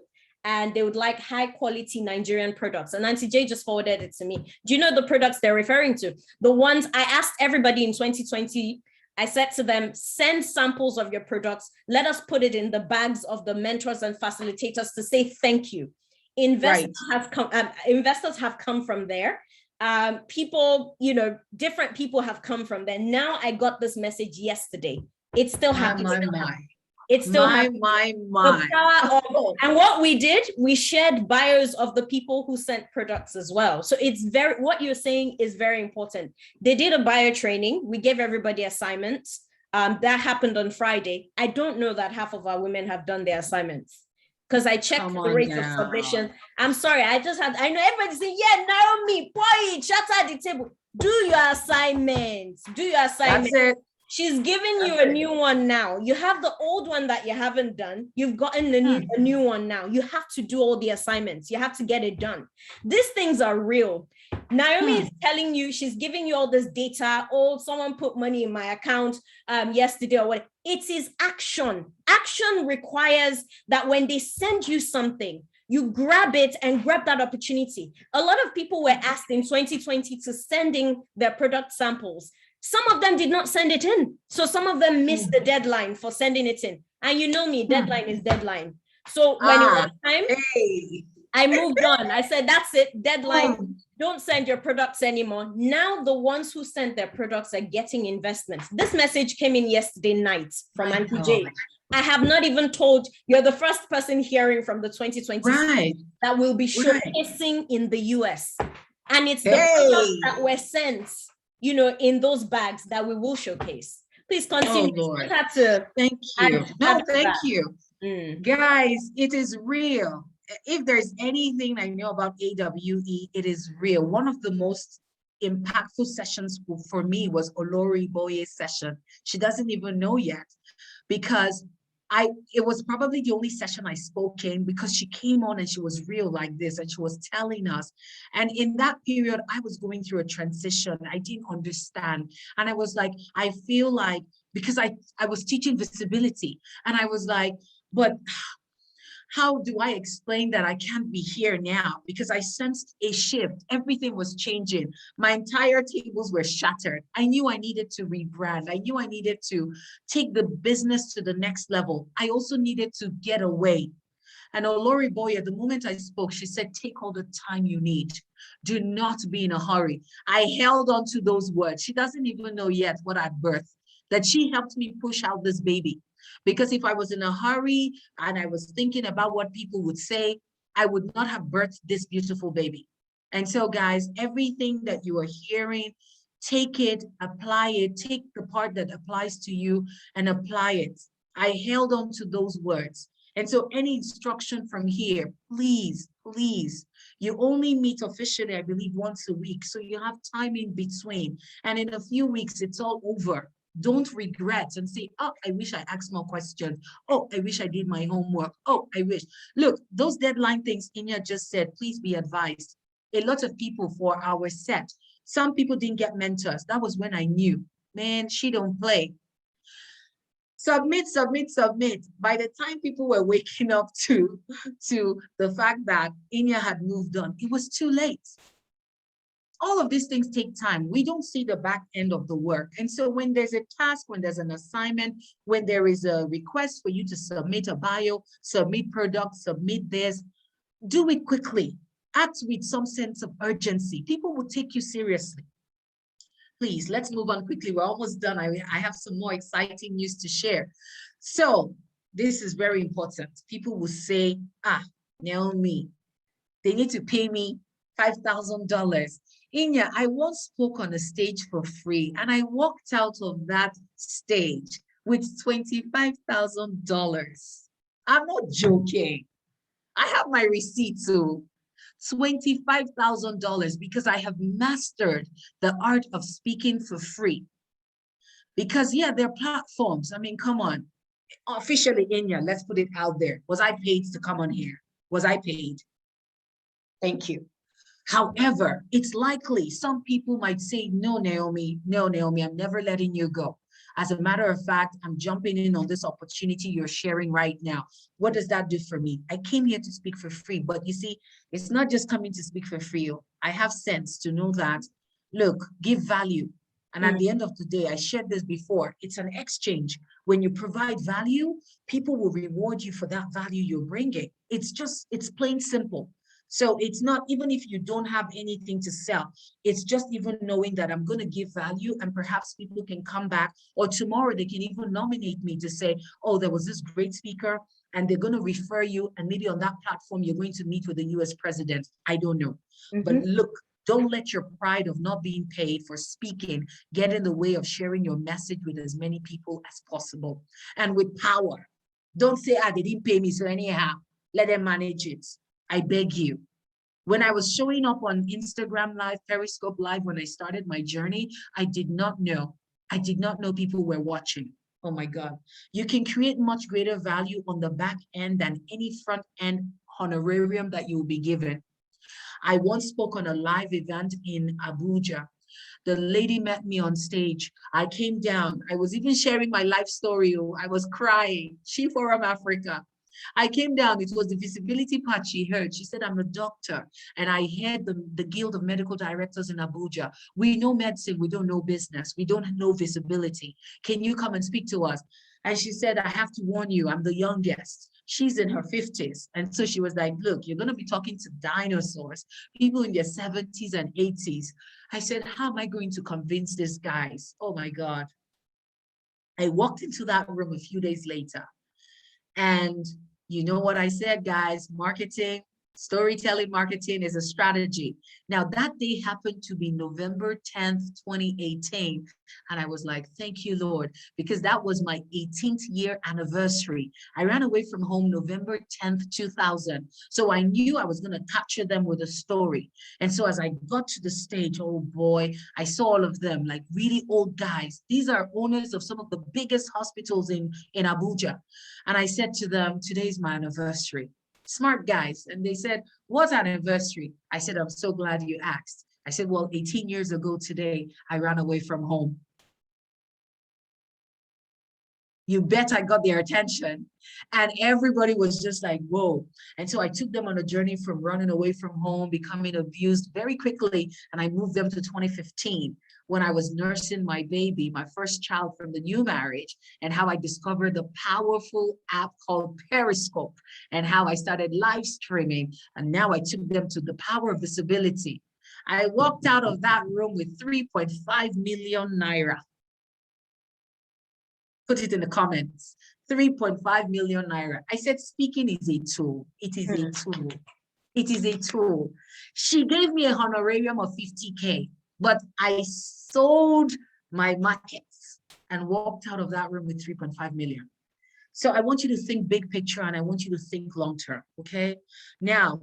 and they would like high quality Nigerian products. And Auntie J just forwarded it to me. Do you know the products they're referring to? The ones I asked everybody in 2020, I said to them, send samples of your products. Let us put it in the bags of the mentors and facilitators to say thank you. Investors have come from there. People, you know, different people have come from there. Now I got this message yesterday. It's still happening. It's still happening. And what we did, we shared bios of the people who sent products as well. So it's what you're saying is very important. They did a bio training. We gave everybody assignments. That happened on Friday. I don't know that half of our women have done their assignments because I checked the rate of submission. I'm sorry. I know everybody saying, yeah, Naomi, boy, shut at the table. Do your assignments. Do your assignments. That's it. She's giving you a new one now. You have the old one that you haven't done. You've gotten a new one now. You have to do all the assignments. You have to get it done. These things are real. Naomi is telling you, she's giving you all this data. Oh, someone put money in my account yesterday or what. It is action. Action requires that when they send you something, you grab it and grab that opportunity. A lot of people were asked in 2020 to send in their product samples. Some of them did not send it in. So some of them missed the deadline for sending it in. And you know me, deadline is deadline. So when it was time, I moved on. I said, that's it, deadline. Don't send your products anymore. Now the ones who sent their products are getting investments. This message came in yesterday night from Auntie J. I have not even told, you're the first person hearing from the 2020 that will be showcasing in the US. And it's the products that were sent, you know, in those bags that we will showcase. Please continue. Oh, Lord. Thank you. Thank you. Guys, it is real. If there's anything I know about AWE, it is real. One of the most impactful sessions for me was Olori Boye's session. She doesn't even know yet because it was probably the only session I spoke in because she came on and she was real like this and she was telling us. And in that period, I was going through a transition. I didn't understand. And I was like, I feel like, because I was teaching visibility and I was like, but how do I explain that I can't be here now? Because I sensed a shift. Everything was changing. My entire tables were shattered. I knew I needed to rebrand. I knew I needed to take the business to the next level. I also needed to get away. And Olori Boye, the moment I spoke, she said, take all the time you need. Do not be in a hurry. I held on to those words. She doesn't even know yet what I birthed, that she helped me push out this baby. Because if I was in a hurry and I was thinking about what people would say, I would not have birthed this beautiful baby. And so, guys, everything that you are hearing, take it, apply it, take the part that applies to you and apply it. I held on to those words. And so any instruction from here, please, please, you only meet officially, I believe, once a week. So you have time in between. And in a few weeks, it's all over. Don't regret and say, oh, I wish I asked more questions. Oh, I wish I did my homework. Oh, I wish. Look, those deadline things Inya just said, please be advised. A lot of people for our set, some people didn't get mentors. That was when I knew, man, she don't play. Submit, submit, submit. By the time people were waking up to the fact that Inya had moved on, it was too late. All of these things take time. We don't see the back end of the work. And so when there's a task, when there's an assignment, when there is a request for you to submit a bio, submit product, submit this, do it quickly. Act with some sense of urgency. People will take you seriously. Please, let's move on quickly. We're almost done. I have some more exciting news to share. So this is very important. People will say, Naomi, they need to pay me $5,000. Inya, I once spoke on a stage for free and I walked out of that stage with $25,000. I'm not joking. I have my receipt too. $25,000 because I have mastered the art of speaking for free. Because yeah, there are platforms. I mean, come on. Officially, Inya, let's put it out there. Was I paid to come on here? Was I paid? Thank you. However, it's likely some people might say, no, Naomi, I'm never letting you go. As a matter of fact, I'm jumping in on this opportunity you're sharing right now. What does that do for me? I came here to speak for free, but you see, it's not just coming to speak for free. I have sense to know that, look, give value. And at the end of the day, I shared this before, it's an exchange. When you provide value, people will reward you for that value you're bringing. It's plain simple. So it's not, even if you don't have anything to sell, it's just even knowing that I'm going to give value and perhaps people can come back, or tomorrow they can even nominate me to say, oh, there was this great speaker and they're going to refer you. And maybe on that platform, you're going to meet with the US president. I don't know. But look, don't let your pride of not being paid for speaking get in the way of sharing your message with as many people as possible. And with power, don't say, they didn't pay me, so anyhow, let them manage it. I beg you. When I was showing up on Instagram Live, Periscope Live, when I started my journey, I did not know people were watching. Oh my God. You can create much greater value on the back end than any front end honorarium that you will be given. I once spoke on a live event in Abuja. The lady met me on stage. I came down. I was even sharing my life story. I was crying. She Forum Africa. I came down, it was the visibility part she heard. She said, I'm a doctor and I head the Guild of Medical Directors in Abuja. We know medicine, we don't know business, we don't know visibility. Can you come and speak to us? And she said, I have to warn you, I'm the youngest. She's in her 50s. And so she was like, look, you're going to be talking to dinosaurs, people in their 70s and 80s. I said, how am I going to convince these guys? Oh my God. I walked into that room a few days later. And you know what I said, guys, marketing, storytelling marketing is a strategy. Now that day happened to be November 10th, 2018. And I was like, thank you, Lord, because that was my 18th year anniversary. I ran away from home November 10th, 2000. So I knew I was going to capture them with a story. And so as I got to the stage, oh boy, I saw all of them, like really old guys. These are owners of some of the biggest hospitals in Abuja. And I said to them, today's my anniversary. Smart guys. And they said, what anniversary? I said, I'm so glad you asked. I said, well, 18 years ago today, I ran away from home. You bet I got their attention. And everybody was just like, whoa. And so I took them on a journey from running away from home, becoming abused very quickly. And I moved them to 2015 when I was nursing my baby, my first child from the new marriage, and how I discovered the powerful app called Periscope and how I started live streaming. And now I took them to the power of visibility. I walked out of that room with 3.5 million naira. Put it in the comments, 3.5 million naira. I said, speaking is a tool. It is a tool. It is a tool. She gave me a honorarium of 50K, but I sold my markets and walked out of that room with 3.5 million. So I want you to think big picture and I want you to think long-term, okay? Now,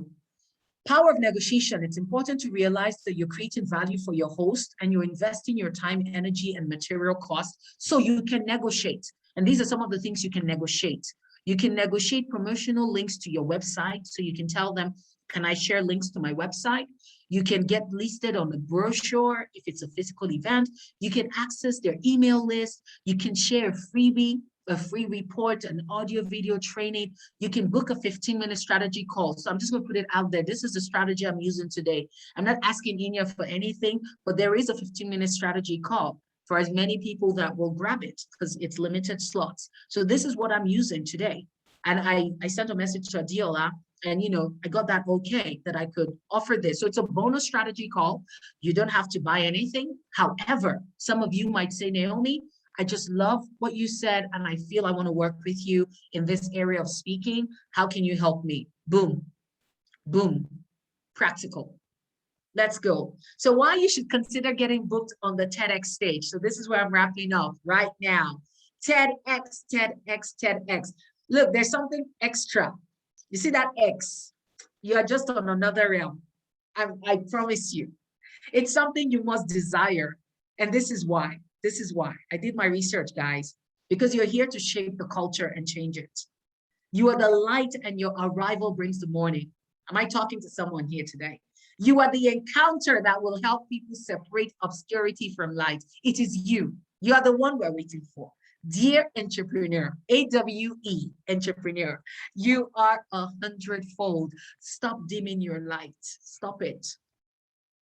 power of negotiation. It's important to realize that you're creating value for your host and you're investing your time, energy, and material costs so you can negotiate. And these are some of the things you can negotiate. You can negotiate promotional links to your website. So you can tell them, can I share links to my website? You can get listed on the brochure if it's a physical event. You can access their email list. You can share a freebie, a free report, an audio video training. You can book a 15-minute strategy call. So I'm just going to put it out there. This is the strategy I'm using today. I'm not asking Inya for anything, but there is a 15-minute strategy call for as many people that will grab it because it's limited slots. So this is what I'm using today. And I sent a message to Adiola, and I got that okay that I could offer this. So it's a bonus strategy call. You don't have to buy anything. However, some of you might say, Naomi, I just love what you said, and I feel I want to work with you in this area of speaking. How can you help me? Boom, boom, practical. Let's go. So why you should consider getting booked on the TEDx stage. So this is where I'm wrapping up right now. TEDx, TEDx, TEDx. Look, there's something extra. You see that X? You are just on another realm. I promise you. It's something you must desire. And this is why. This is why. I did my research, guys, because you're here to shape the culture and change it. You are the light, and your arrival brings the morning. Am I talking to someone here today? You are the encounter that will help people separate obscurity from light. It is you. You are the one we're waiting for. Dear entrepreneur, AWE entrepreneur, you are 100-fold. Stop dimming your light. Stop it.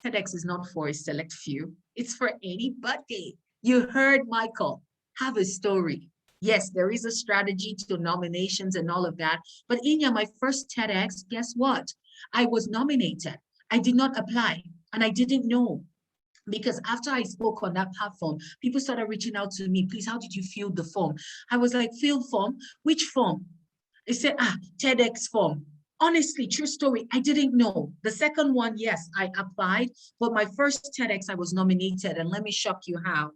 TEDx is not for a select few. It's for anybody. You heard Michael. Have a story. Yes, there is a strategy to nominations and all of that. But Inya, my first TEDx, guess what? I was nominated. I did not apply, and I didn't know. Because after I spoke on that platform, people started reaching out to me. Please, how did you fill the form? I was like, fill form? Which form? They said, TEDx form. Honestly, true story, I didn't know. The second one, yes, I applied, but my first TEDx, I was nominated, and let me shock you how.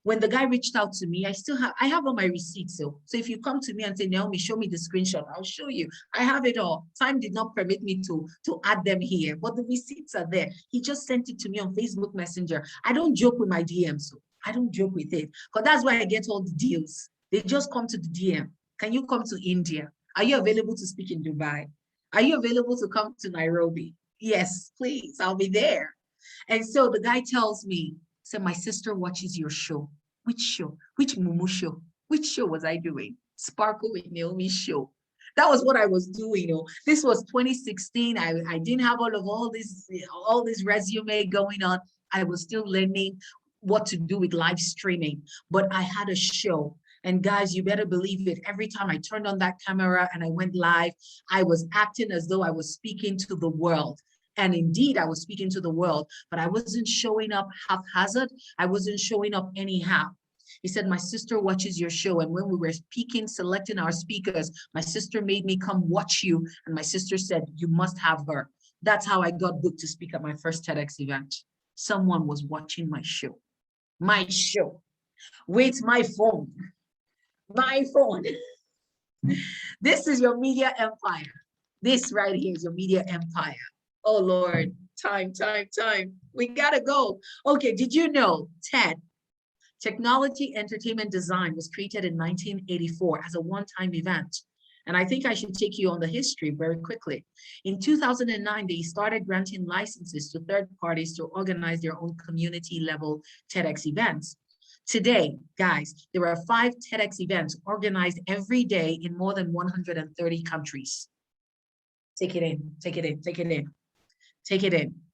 When the guy reached out to me, I have all my receipts. So if you come to me and say, Naomi, show me the screenshot, I'll show you. I have it all. Time did not permit me to add them here, but the receipts are there. He just sent it to me on Facebook Messenger. I don't joke with my DMs. So I don't joke with it, because that's where I get all the deals. They just come to the DM. Can you come to India? Are you available to speak in Dubai? Are you available to come to Nairobi? Yes, please, I'll be there. And so the guy tells me, so my sister watches your show. Which show? Which Mumu show? Which show was I doing? Sparkle with Naomi show. That was what I was doing. This was 2016. I didn't have all this resume going on. I was still learning what to do with live streaming, but I had a show. And guys, you better believe it. Every time I turned on that camera and I went live, I was acting as though I was speaking to the world. And indeed, I was speaking to the world, but I wasn't showing up haphazard. I wasn't showing up anyhow. He said, my sister watches your show. And when we were speaking, selecting our speakers, my sister made me come watch you. And my sister said, you must have her. That's how I got booked to speak at my first TEDx event. Someone was watching my show with my phone. This is your media empire. This right here is your media empire. Oh Lord, time. We gotta go. Okay, did you know TED, Technology, Entertainment, Design, was created in 1984 as a one-time event? And I think I should take you on the history very quickly. In 2009, they started granting licenses to third parties to organize their own community-level TEDx events. Today, guys, there are 5 TEDx events organized every day in more than 130 countries. Take it in. Take it in.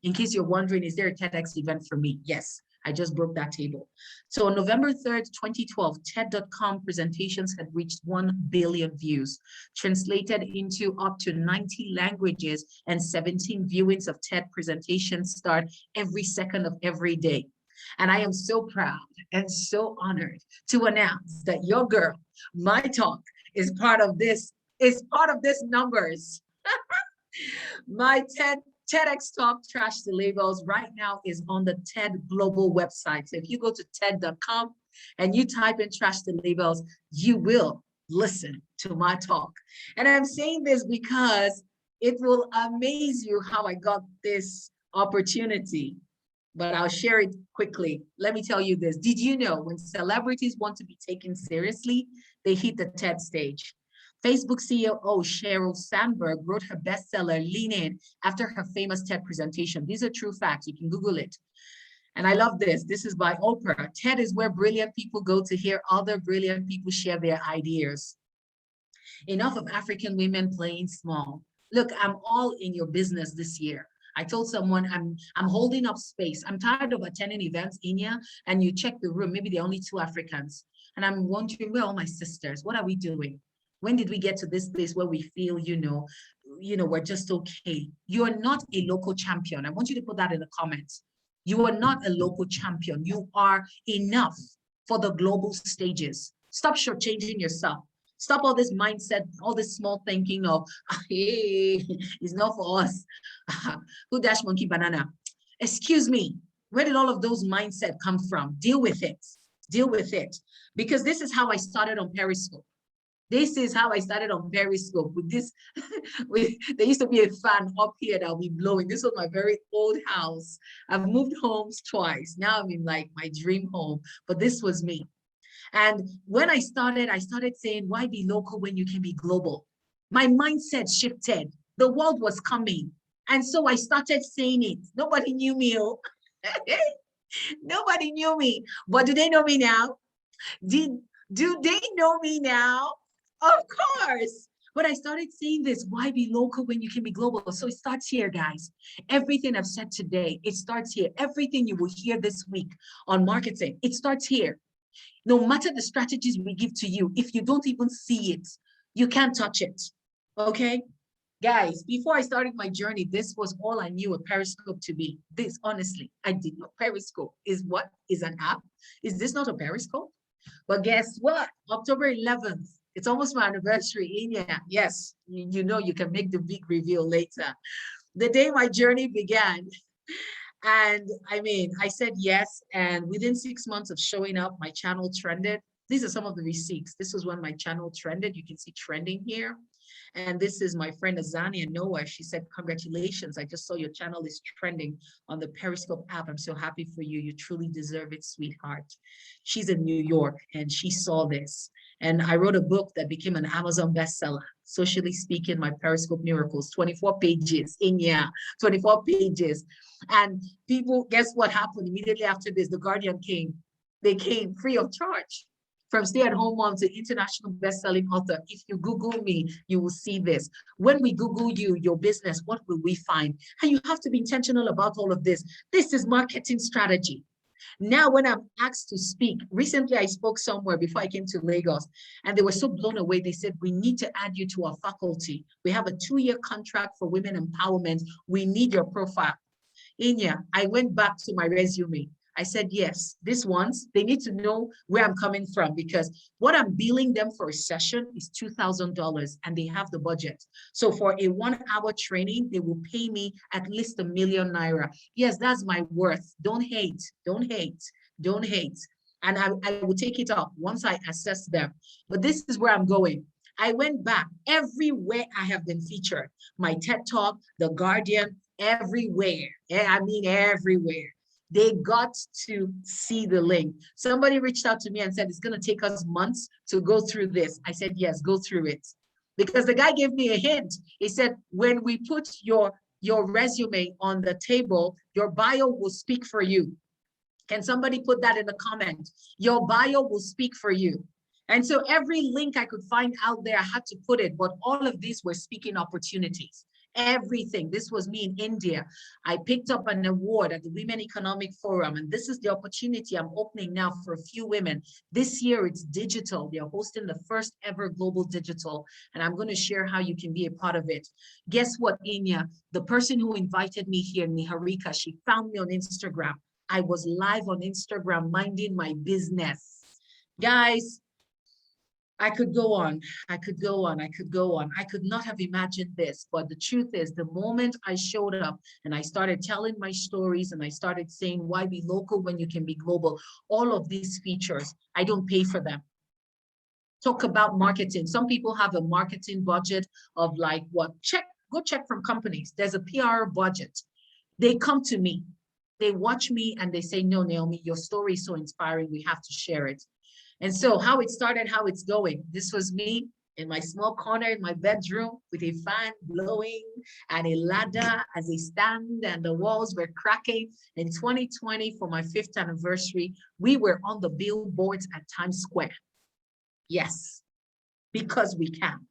In case you're wondering, is there a TEDx event for me? Yes, I just broke that table. So on November 3rd, 2012, TED.com presentations had reached 1 billion views, translated into up to 90 languages, and 17 viewings of TED presentations start every second of every day. And I am so proud and so honored to announce that your girl, my talk, is part of this numbers. My TEDx talk, Trash the Labels, right now is on the TED Global website. So if you go to TED.com and you type in Trash the Labels, you will listen to my talk. And I'm saying this because it will amaze you how I got this opportunity, but I'll share it quickly. Let me tell you this. Did you know when celebrities want to be taken seriously, they hit the TED stage? Facebook CEO Sheryl Sandberg wrote her bestseller, Lean In, after her famous TED presentation. These are true facts. You can Google it. And I love this. This is by Oprah. TED is where brilliant people go to hear other brilliant people share their ideas. Enough of African women playing small. Look, I'm all in your business this year. I told someone I'm holding up space. I'm tired of attending events, Inya, and you check the room, maybe there are only 2 Africans. And I'm wondering, where are all my sisters? What are we doing? When did we get to this place where we feel, we're just okay? You are not a local champion. I want you to put that in the comments. You are not a local champion. You are enough for the global stages. Stop shortchanging yourself. Stop all this mindset, all this small thinking of, hey, it's not for us. Who dash monkey banana? Excuse me. Where did all of those mindset come from? Deal with it. Deal with it. Because this is how I started on Periscope. This is how I started on Periscope with this. There used to be a fan up here that will be blowing. This was my very old house. I've moved homes twice. Now I'm in like my dream home, but this was me. And when I started saying, why be local when you can be global? My mindset shifted. The world was coming. And so I started saying it. Nobody knew me. Nobody knew me. But do they know me now? Do they know me now? Of course. But I started saying this, why be local when you can be global? So it starts here, guys. Everything I've said today, it starts here. Everything you will hear this week on marketing, it starts here. No matter the strategies we give to you, if you don't even see it, you can't touch it, okay? Guys, before I started my journey, this was all I knew a Periscope to be. This, honestly, I did not. Periscope is what? Is an app? Is this not a Periscope? But guess what? October 11th, it's almost my anniversary. Inya, yes, you know you can make the big reveal later. The day my journey began. And I mean, I said yes. And within 6 months of showing up, my channel trended. These are some of the receipts. This was when my channel trended. You can see trending here. And this is my friend Azania Noah. She said, congratulations. I just saw your channel is trending on the Periscope app. I'm so happy for you. You truly deserve it, sweetheart. She's in New York and she saw this. And I wrote a book that became an Amazon bestseller. Socially Speaking, My Periscope Miracles, 24 pages in here, 24 pages. And people, guess what happened immediately after this? The Guardian came. They came free of charge. From stay-at-home mom to international best-selling author. If you Google me, you will see this. When we Google you, your business, what will we find? And you have to be intentional about all of this. This is marketing strategy. Now, when I'm asked to speak, recently I spoke somewhere before I came to Lagos, and they were so blown away. They said, we need to add you to our faculty. We have a 2-year contract for women empowerment. We need your profile. Inya, I went back to my resume. I said, yes, these ones, they need to know where I'm coming from because what I'm billing them for a session is $2,000 and they have the budget. So for a 1-hour training, they will pay me at least ₦1 million. Yes, that's my worth. Don't hate, don't hate, don't hate. And I will take it up once I assess them. But this is where I'm going. I went back everywhere I have been featured. My TED Talk, The Guardian, everywhere. I mean, everywhere. They got to see the link. Somebody reached out to me and said, it's going to take us months to go through this. I said, yes, go through it. Because the guy gave me a hint. He said, when we put your resume on the table, your bio will speak for you. Can somebody put that in the comment? Your bio will speak for you. And so every link I could find out there, I had to put it, but all of these were speaking opportunities. Everything. This was me in India. I picked up an award at the Women Economic Forum, and this is the opportunity I'm opening now for a few women. This year it's digital. They're hosting the first ever global digital, and I'm going to share how you can be a part of it. Guess what, Inya? The person who invited me here, Niharika, she found me on Instagram. I was live on Instagram minding my business. Guys, I could go on, I could go on, I could go on. I could not have imagined this, but the truth is the moment I showed up and I started telling my stories and I started saying, why be local when you can be global? All of these features, I don't pay for them. Talk about marketing. Some people have a marketing budget of like what? Go check from companies. There's a PR budget. They come to me, they watch me and they say, no, Naomi, your story is so inspiring. We have to share it. And so how it started, how it's going. This was me in my small corner in my bedroom with a fan blowing and a ladder as a stand, and the walls were cracking. In 2020, for my 5th anniversary, we were on the billboards at Times Square. Yes, because we can.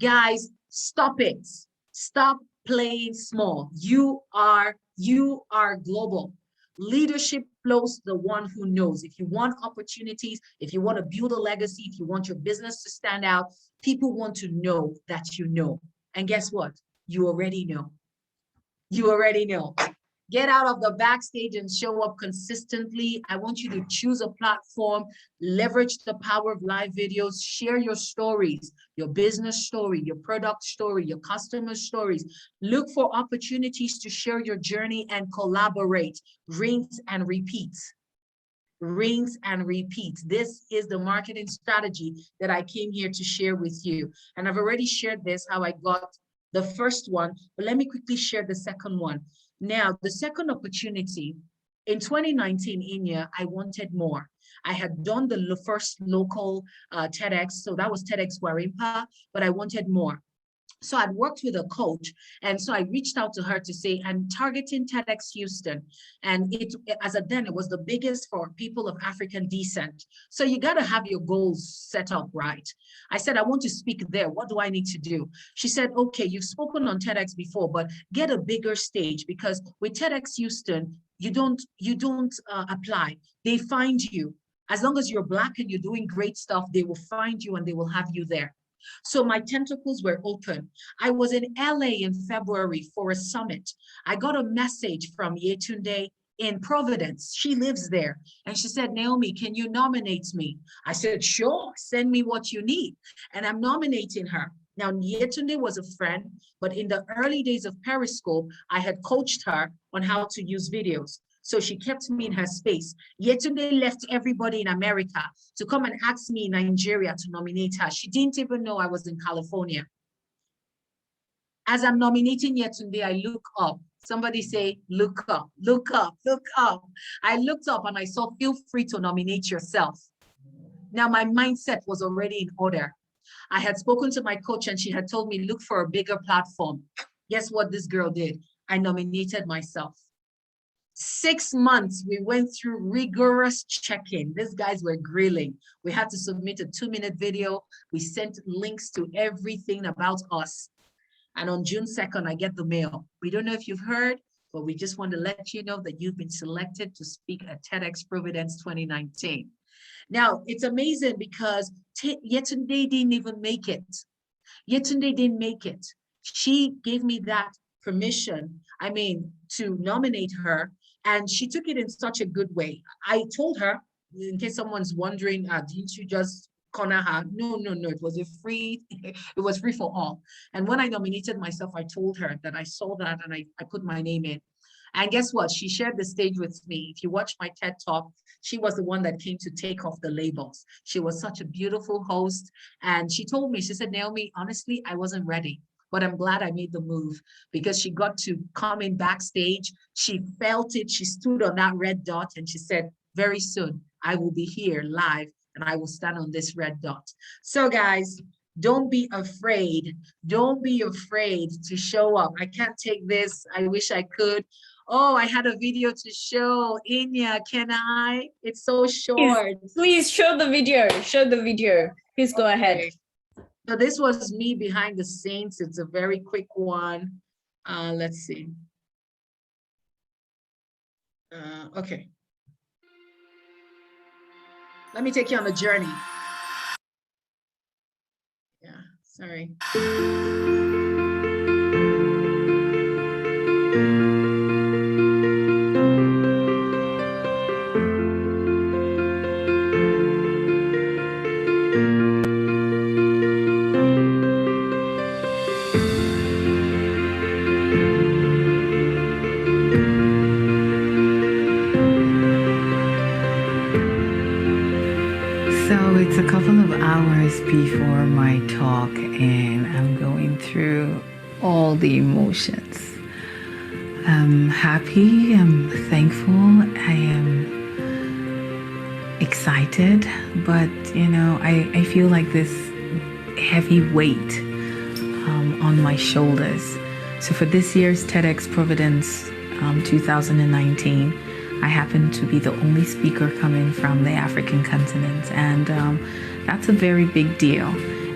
Guys, stop it. Stop playing small. You are global. Leadership flows to the one who knows. If you want opportunities, if you want to build a legacy, if you want your business to stand out, people want to know that you know. And guess what? You already know. You already know. Get out of the backstage and show up consistently. I want you to choose a platform, leverage the power of live videos, share your stories, your business story, your product story, your customer stories. Look for opportunities to share your journey and collaborate. Rinse and repeat. Rinse and repeat. This is the marketing strategy that I came here to share with you. And I've already shared this, how I got the first one, but let me quickly share the second one. Now, the second opportunity, in 2019, Inya, I wanted more. I had done the first local TEDx, so that was TEDx Warimpa, but I wanted more. So I'd worked with a coach, and so I reached out to her to say, I'm targeting TEDx Houston, and then it was the biggest for people of African descent. So you got to have your goals set up right. I said, I want to speak there. What do I need to do? She said, okay, you've spoken on TEDx before, but get a bigger stage, because with TEDx Houston, you don't apply. They find you. As long as you're Black and you're doing great stuff, they will find you and they will have you there. So my tentacles were open. I was in LA in February for a summit. I got a message from Yetunde in Providence. She lives there. And she said, Naomi, can you nominate me? I said, sure, send me what you need. And I'm nominating her. Now, Yetunde was a friend, but in the early days of Periscope, I had coached her on how to use videos. So she kept me in her space. Yetunde left everybody in America to come and ask me in Nigeria to nominate her. She didn't even know I was in California. As I'm nominating Yetunde, I look up. Somebody say, look up, look up, look up. I looked up and I saw, feel free to nominate yourself. Now my mindset was already in order. I had spoken to my coach and she had told me, look for a bigger platform. Guess what this girl did? I nominated myself. 6 months, we went through rigorous checking. These guys were grilling. We had to submit a 2-minute video. We sent links to everything about us. And on June 2nd, I get the mail. We don't know if you've heard, but we just want to let you know that you've been selected to speak at TEDx Providence 2019. Now, it's amazing because Yetunde didn't even make it. Yetunde didn't make it. She gave me that permission, to nominate her. And she took it in such a good way. I told her, in case someone's wondering, didn't you just corner her? No, it was it was free for all. And when I nominated myself, I told her that I saw that and I put my name in. And guess what? She shared the stage with me. If you watch my TED Talk, she was the one that came to take off the labels. She was such a beautiful host. And she told me, she said, Naomi, honestly, I wasn't ready. But I'm glad I made the move, because she got to come in backstage. She felt it. She stood on that red dot and she said, very soon I will be here live and I will stand on this red dot. So guys, don't be afraid. Don't be afraid to show up. I can't take this. I wish I could. Oh, I had a video to show. Inya, can I? It's so short. Please show the video. Show the video. Please go ahead. So this was me behind the scenes. It's a very quick one. Let's see. Okay. Let me take you on a journey. Yeah, sorry. It's a couple of hours before my talk and I'm going through all the emotions. I'm happy, I'm thankful, I am excited, but I feel like this heavy weight on my shoulders. So for this year's TEDx Providence 2019, I happen to be the only speaker coming from the African continent, and that's a very big deal,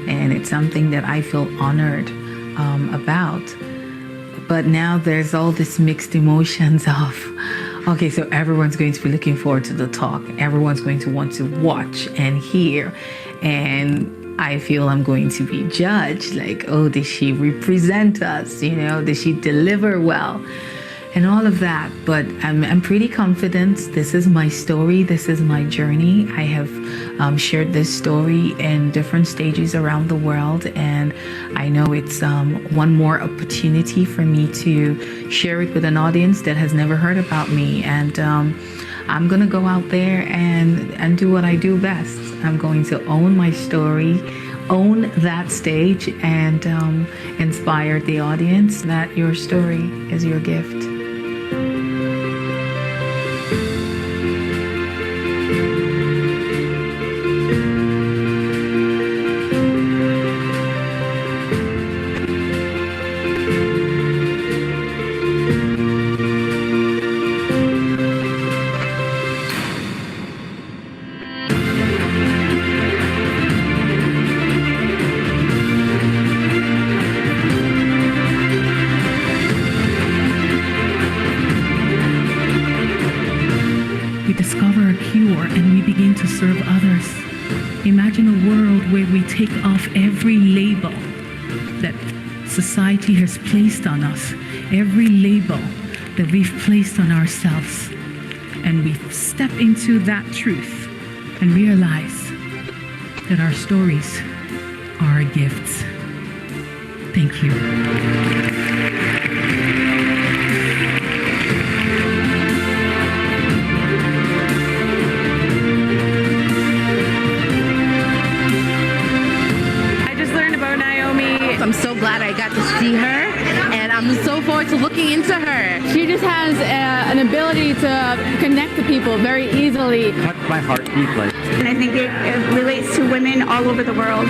and it's something that I feel honored about. But now there's all this mixed emotions of, Okay, so everyone's going to be looking forward to the talk. Everyone's going to want to watch and hear. And I feel I'm going to be judged. Like, oh, did she represent us? You know, did she deliver well? And all of that. But I'm pretty confident. This is my story. This is my journey. I have shared this story in different stages around the world. And I know it's one more opportunity for me to share it with an audience that has never heard about me. And I'm going to go out there and do what I do best. I'm going to own my story, own that stage, and inspire the audience that your story is your gift. We discover a cure and we begin to serve others. Imagine a world where we take off every label that society has placed on us, every label that we've placed on ourselves, and we step into that truth and realize that our stories are our gifts. Thank you. I'm so glad I got to see her, and I'm so forward to looking into her. She just has an ability to connect to people very easily. Touch my heart deeply. And I think it relates to women all over the world.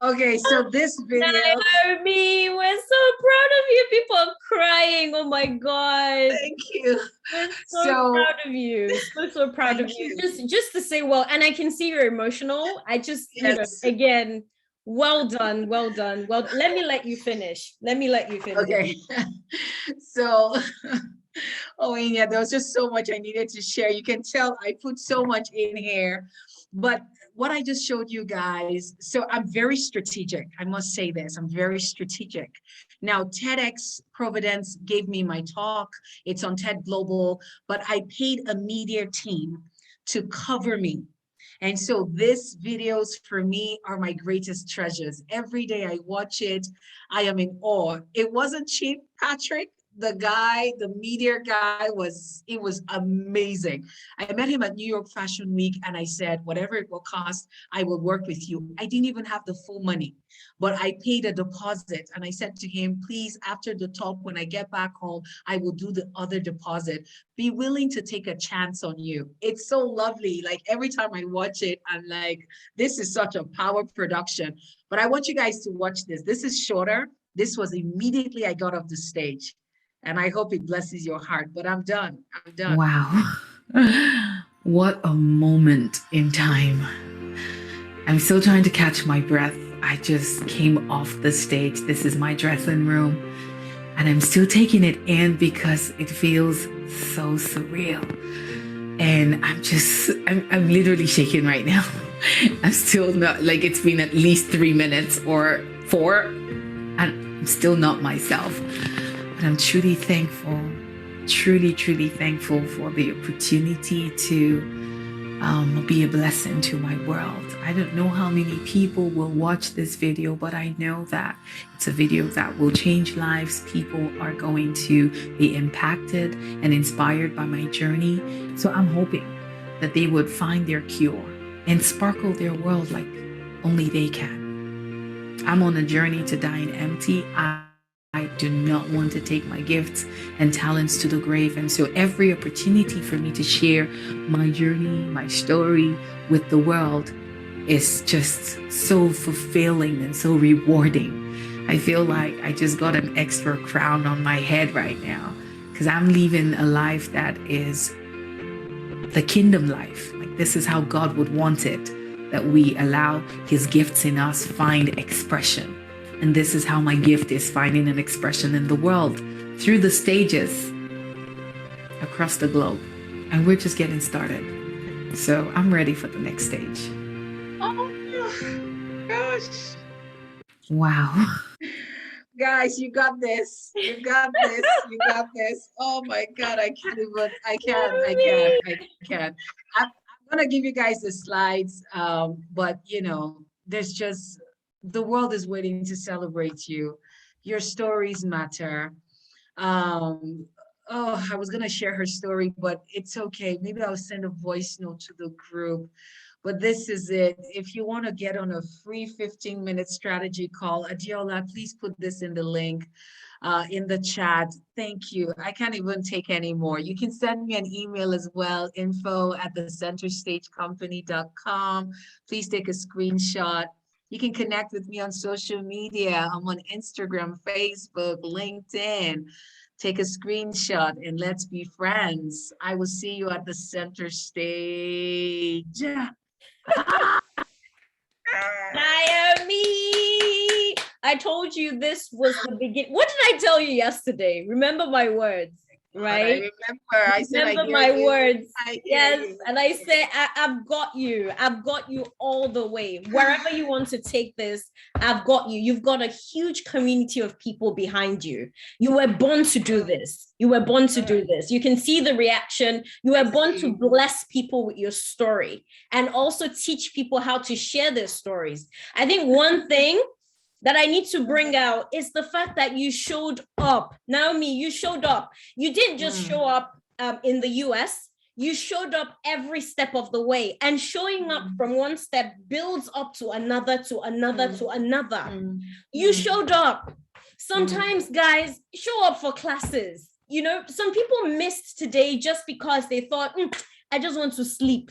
Okay, so this video. Naomi, we're so proud of you. People are crying. Oh my God. Thank you. We're so proud of you. So proud of you. Just to say, well, and I can see you're emotional. I just, Yes. again, well done, well done. Well, let me let you finish. Okay. So, oh, yeah, there was just so much I needed to share. You can tell I put so much in here, but what I just showed you guys, so I'm very strategic. I must say this, I'm very strategic. Now, TEDx Providence gave me my talk. It's on TED Global, but I paid a media team to cover me. And so these videos for me are my greatest treasures. Every day I watch it, I am in awe. It wasn't cheap, Patrick. The media guy was amazing. I met him at New York Fashion Week and I said, whatever it will cost, I will work with you. I didn't even have the full money, but I paid a deposit. And I said to him, please, after the talk, when I get back home, I will do the other deposit. Be willing to take a chance on you. It's so lovely. Like every time I watch it, I'm like, this is such a power production. But I want you guys to watch this. This is shorter. This was immediately I got off the stage. And I hope it blesses your heart, but I'm done. Wow. What a moment in time. I'm still trying to catch my breath. I just came off the stage. This is my dressing room. And I'm still taking it in because it feels so surreal. And I'm literally shaking right now. I'm still not, like it's been at least 3 minutes or 4, and I'm still not myself. But I'm truly thankful, truly thankful for the opportunity to be a blessing to my world. I don't know how many people will watch this video, but I know that it's a video that will change lives. People are going to be impacted and inspired by my journey. So I'm hoping that they would find their cure and sparkle their world like only they can. I'm on a journey to dying empty. I do not want to take my gifts and talents to the grave. And so every opportunity for me to share my journey, my story with the world is just so fulfilling and so rewarding. I feel like I just got an extra crown on my head right now because I'm living a life that is the kingdom life. Like this is how God would want it, that we allow his gifts in us find expression. And this is how my gift is finding an expression in the world through the stages across the globe. And we're just getting started. So I'm ready for the next stage. Oh gosh. Wow. Guys, you got this. You got this. You got this. Oh my God, I can't even. I can't. I'm gonna give you guys the slides, but you know, there's just the world is waiting to celebrate you. Your stories matter. Um, oh, I was gonna share her story, but it's okay. Maybe I'll send a voice note to the group. But this is it. If you want to get on a free 15-minute strategy call, Adiola, please put this in the link in the chat. Thank you. I can't even take any more. You can send me an email as well, info@thecenterstagecompany.com. Please take a screenshot. You can connect with me on social media. I'm on Instagram, Facebook, LinkedIn. Take a screenshot and let's be friends. I will see you at the center stage. Naomi, I told you this was the beginning. What did I tell you yesterday? Remember my words, right? I remember. I said, remember my words. Yes, and I say, I've got you. I've got you all the way. Wherever you want to take this, I've got you. You've got a huge community of people behind you. You were born to do this. You were born to do this. You can see the reaction. You were born to bless people with your story and also teach people how to share their stories. I think one thing that I need to bring out is the fact that you showed up. Naomi, you showed up. You didn't just show up in the US. You showed up every step of the way, and showing up from one step builds up to another, to another, to another. You showed up. Sometimes, guys, show up for classes. You know, some people missed today just because they thought, I just want to sleep.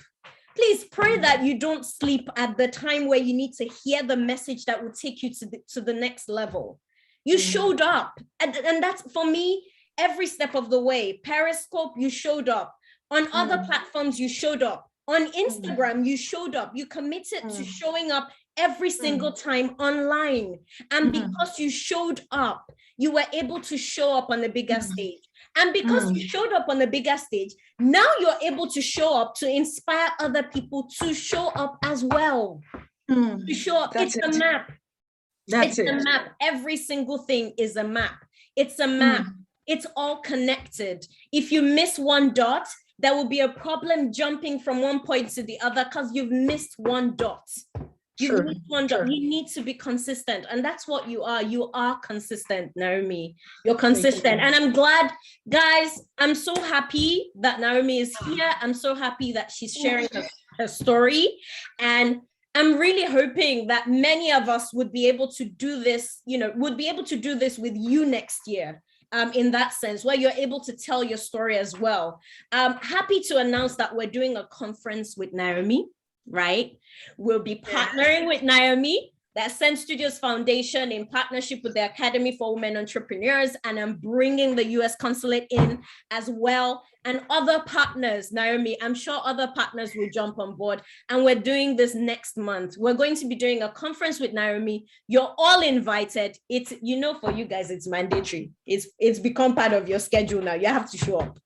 Please pray that you don't sleep at the time where you need to hear the message that will take you to the next level. You showed up. And that's, for me, every step of the way. Periscope, you showed up. On other platforms, you showed up. On Instagram, you showed up. You committed to showing up every single time online. And because you showed up, you were able to show up on the bigger stage. And because you showed up on the bigger stage, now you're able to show up to inspire other people to show up as well. To show up. It's a map. It's a map. Every single thing is a map. It's a map. It's all connected. If you miss one dot, there will be a problem jumping from one point to the other because you've missed one dot. You need to be consistent, and that's what you are. You are consistent, Naomi. You're consistent, and I'm glad, guys. I'm so happy that Naomi is here. I'm so happy that she's sharing her story, and I'm really hoping that many of us would be able to do this. You know, would be able to do this with you next year. In that sense, where you're able to tell your story as well. Happy to announce that we're doing a conference with Naomi. Right? We'll be partnering with Naomi, the Ascend Studios Foundation, in partnership with the Academy for Women Entrepreneurs, and I'm bringing the US Consulate in as well, and other partners. Naomi, I'm sure other partners will jump on board, and we're doing this next month. We're going to be doing a conference with Naomi. You're all invited. It's, you know, for you guys, it's mandatory. It's become part of your schedule now. You have to show up.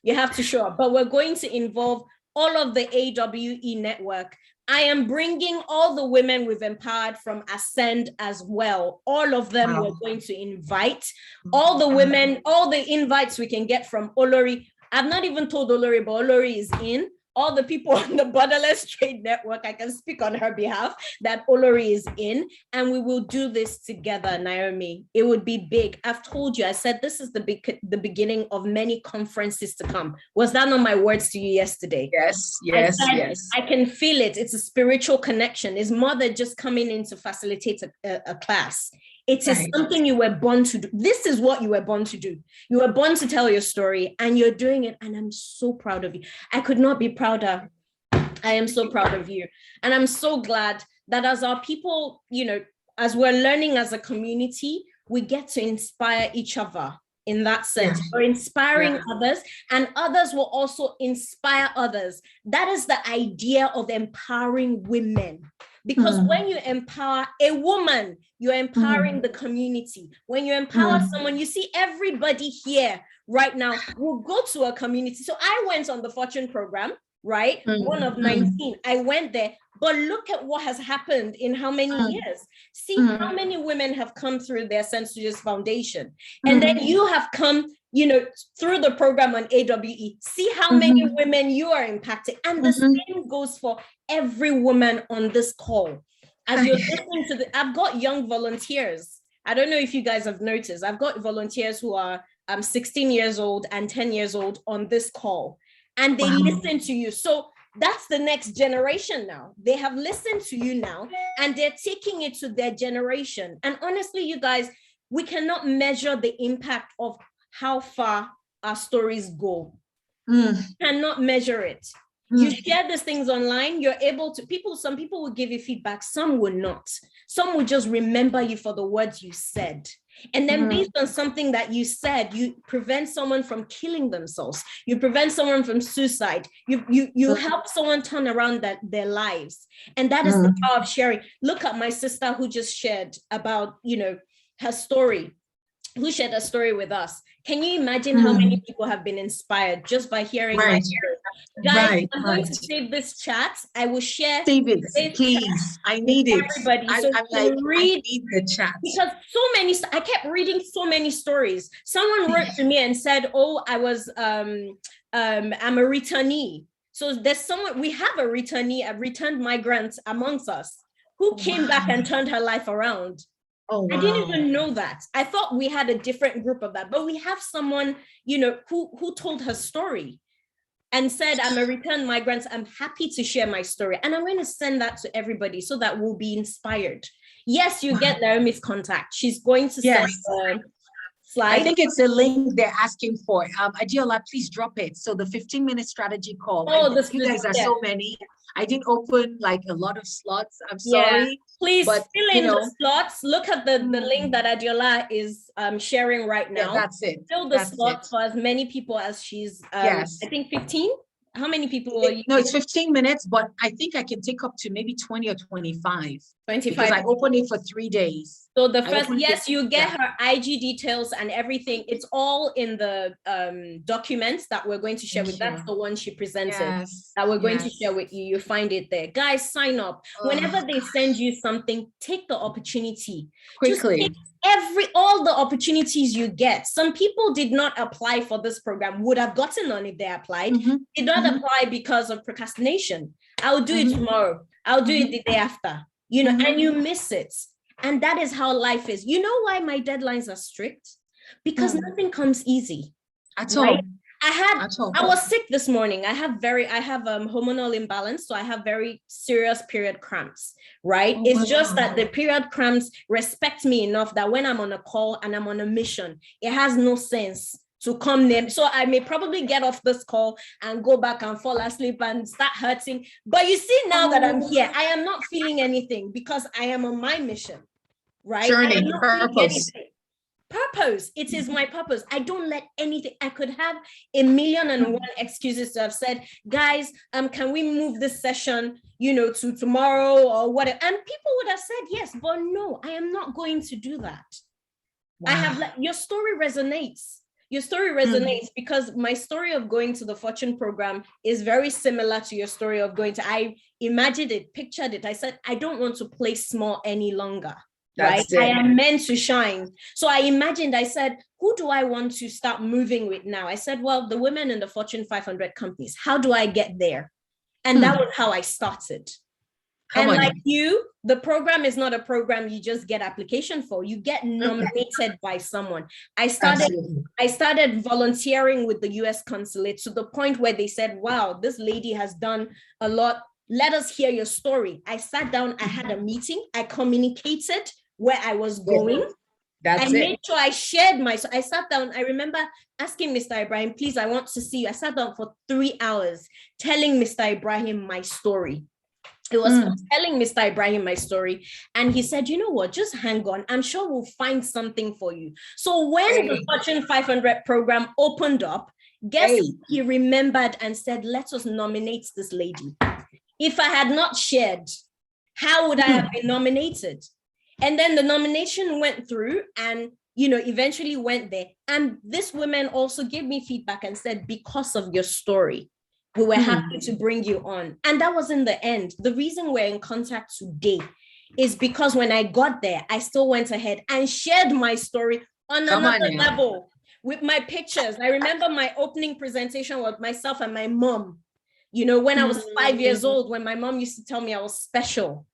You have to show up, but we're going to involve all of the AWE network. I am bringing all the women we've empowered from Ascend as well. All of them we're going to invite. All the women, all the invites we can get from Olori. I've not even told Olori, but Olori is in. All the people on the Borderless Trade Network, I can speak on her behalf, that Olori is in, and we will do this together, Naomi. It would be big. I've told you, I said this is the beginning of many conferences to come. Was that not my words to you yesterday? Yes. I can feel it. It's a spiritual connection. It's more than just coming in to facilitate a class. It is something you were born to do. This is what you were born to do. You were born to tell your story, and you're doing it. And I'm so proud of you. I could not be prouder. I am so proud of you. And I'm so glad that as our people, you know, as we're learning as a community, we get to inspire each other in that sense. We're inspiring others, and others will also inspire others. That is the idea of empowering women. Because when you empower a woman, you're empowering the community. When you empower someone, you see everybody here right now will go to a community. So I went on the Fortune program, right? One of 19. I went there, but look at what has happened in how many years. See how many women have come through their St. Julius Foundation. And then you have come, you know, through the program on AWE. See how many women you are impacting. And the same goes for every woman on this call. As you're listening to I've got young volunteers. I don't know if you guys have noticed. I've got volunteers who are 16 years old and 10 years old on this call. And they listen to you. So that's the next generation now. They have listened to you now, and they're taking it to their generation. And honestly, you guys, we cannot measure the impact of how far our stories go. Cannot measure it. You share these things online, you're able to, some people will give you feedback, some will not. Some will just remember you for the words you said. And then based on something that you said, you prevent someone from killing themselves. You prevent someone from suicide. You help someone turn around their lives. And that is the power of sharing. Look at my sister who just shared about, you know, her story, who shared a story with us. Can you imagine how many people have been inspired just by hearing my story? Guys, I'm going to save this chat. I will share. Save it, please. I need it. Everybody, I need the chat. Because so many, I kept reading so many stories. Someone wrote to me and said, oh, I was, I'm a returnee. So there's someone, we have a returned migrant amongst us who came back and turned her life around. Oh, wow. I didn't even know that. I thought we had a different group of that, but we have someone, you know, who told her story and said, I'm a returned migrant. I'm happy to share my story. And I'm going to send that to everybody so that we'll be inspired. Yes, you get Naomi's contact. She's going to send the slide. I think it's a link they're asking for. Adiola, please drop it. So the 15-minute strategy call. Oh, you guys are so many. I didn't open like a lot of slots. I'm sorry. Please fill in the slots. Look at the link that Adiola is sharing right now. Yeah, that's it. Fill the slots for as many people as she's, I think 15. How many people are you? No, it's 15 minutes, but I think I can take up to maybe 20 or 25. 25. Because I opened it for 3 days. So the first, yes, you get her IG details and everything. It's all in the documents that we're going to share with. That's the one she presented that we're going to share with you. You find it there. Guys, sign up. Whenever they send you something, take the opportunity. Quickly. All the opportunities you get. Some people did not apply for this program, would have gotten on if they applied. Did not apply because of procrastination. I'll do it tomorrow. I'll do it the day after, you know, and you miss it. And that is how life is. You know why my deadlines are strict? Because nothing comes easy. At all. I was sick this morning. I have hormonal imbalance. So I have very serious period cramps, right? It's just that the period cramps respect me enough that when I'm on a call and I'm on a mission, it has no sense to come near. So I may probably get off this call and go back and fall asleep and start hurting. But you see, now that I'm here, I am not feeling anything because I am on my mission, right? Journey, purpose. Purpose. It is my purpose. I don't let anything. I could have 1,000,001 excuses to have said, guys, can we move this session, you know, to tomorrow or whatever? And people would have said yes, but no, I am not going to do that. I have your story resonates. Your story resonates because my story of going to the Fortune program is very similar to your story of going to, I imagined it, pictured it. I said, I don't want to play small any longer. Right? I am meant to shine. So I imagined, I said, who do I want to start moving with now? I said, well, the women in the Fortune 500 companies, how do I get there? And that was how I started. Like you, the program is not a program you just get application for. You get nominated by someone. I started volunteering with the US consulate to the point where they said, wow, this lady has done a lot. Let us hear your story. I sat down, I had a meeting, I communicated where I was going. I made sure I shared I sat down, I remember asking Mr. Ibrahim, please, I want to see you. I sat down for 3 hours telling Mr. Ibrahim my story. It was telling Mr. Ibrahim my story. And he said, you know what, just hang on. I'm sure we'll find something for you. So when the Fortune 500 program opened up, he remembered and said, let us nominate this lady. If I had not shared How would I have been nominated? And then the nomination went through and, eventually went there. And this woman also gave me feedback and said, because of your story, we were happy to bring you on. And that was in the end. The reason we're in contact today is because when I got there, I still went ahead and shared my story on another level with my pictures. I remember my opening presentation with myself and my mom, when I was 5 years old, when my mom used to tell me I was special,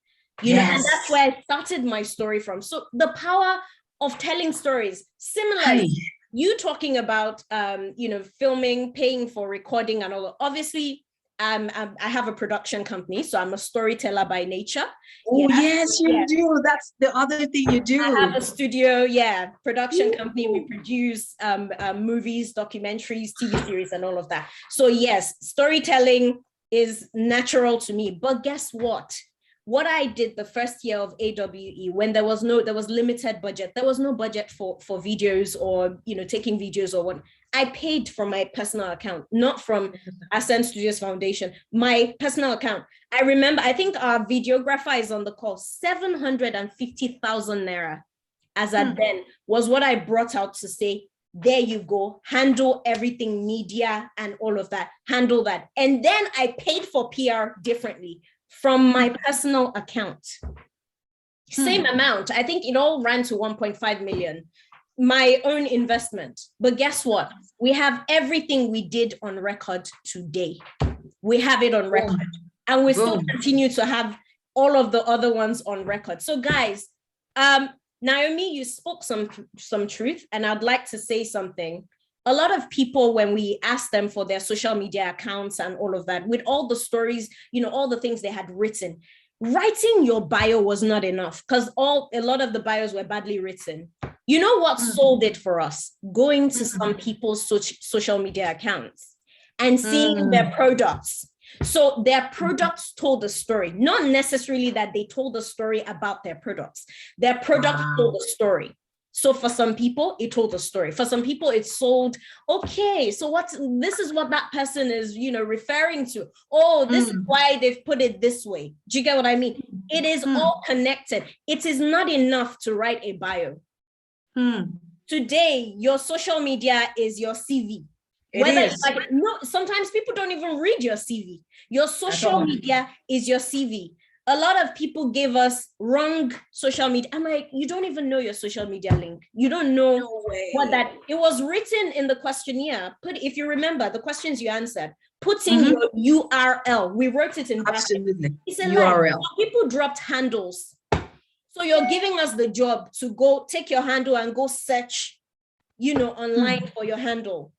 and that's where I started my story from. So the power of telling stories. Similarly, you talking about, filming, paying for recording and all. Obviously, I have a production company, so I'm a storyteller by nature. Oh, yes, you do. That's the other thing you do. I have a studio, production company. We produce movies, documentaries, TV series, and all of that. So yes, storytelling is natural to me. But guess what? What I did the first year of AWE, when there was limited budget, there was no budget for videos or, taking videos or what. I paid from my personal account, not from Ascent Studios Foundation, my personal account. I remember, I think our videographer is on the call, 750,000 Naira as at then was what I brought out to say, there you go, handle everything, media and all of that, handle that. And then I paid for PR differently from my personal account. Same amount. I think it all ran to 1.5 million, my own investment. But guess what? We have everything we did on record today. We have it on record. And we still continue to have all of the other ones on record. So guys, Naomi, you spoke some truth, and I'd like to say something. A lot of people, when we ask them for their social media accounts and all of that, with all the stories, all the things they had written, writing your bio was not enough because a lot of the bios were badly written. You know what sold it for us? Going to some people's social media accounts and seeing their products. So their products told a story, not necessarily that they told a story about their products. Their products told a story. So for some people, it told a story. For some people, it sold, okay, so this is what that person is, referring to. Oh, this is why they've put it this way. Do you get what I mean? It is all connected. It is not enough to write a bio. Today, your social media is your CV. Sometimes people don't even read your CV. Your social media is your CV. A lot of people gave us wrong social media. I'm like, you don't even know your social media link. You don't know what that, it was written in the questionnaire. If you remember the questions you answered, put in your URL. We wrote it in brackets. It's a URL. People dropped handles. So you're giving us the job to go take your handle and go search, online for your handle.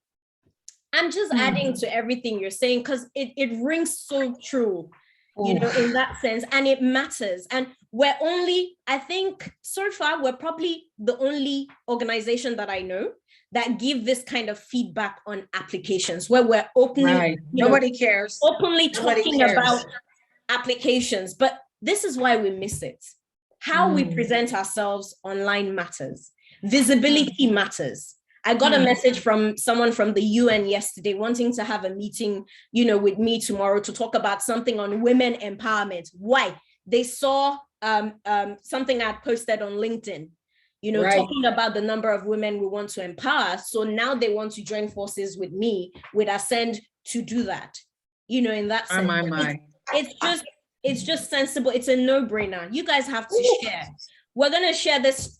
I'm just adding to everything you're saying because it rings so true. In that sense, and it matters. And I think so far, we're probably the only organization that I know that give this kind of feedback on applications where we're openly, nobody cares. Openly talking about applications. But this is why we miss it. How we present ourselves online matters. Visibility matters. I got a message from someone from the UN yesterday wanting to have a meeting, with me tomorrow to talk about something on women empowerment. Why? They saw something I had posted on LinkedIn, talking about the number of women we want to empower. So now they want to join forces with me, with Ascend, to do that. In that sense, it's just sensible. It's a no-brainer. You guys have to share. We're going to share this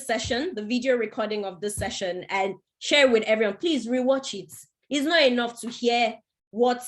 session, the video recording of this session, and share with everyone. Please rewatch it. It's not enough to hear what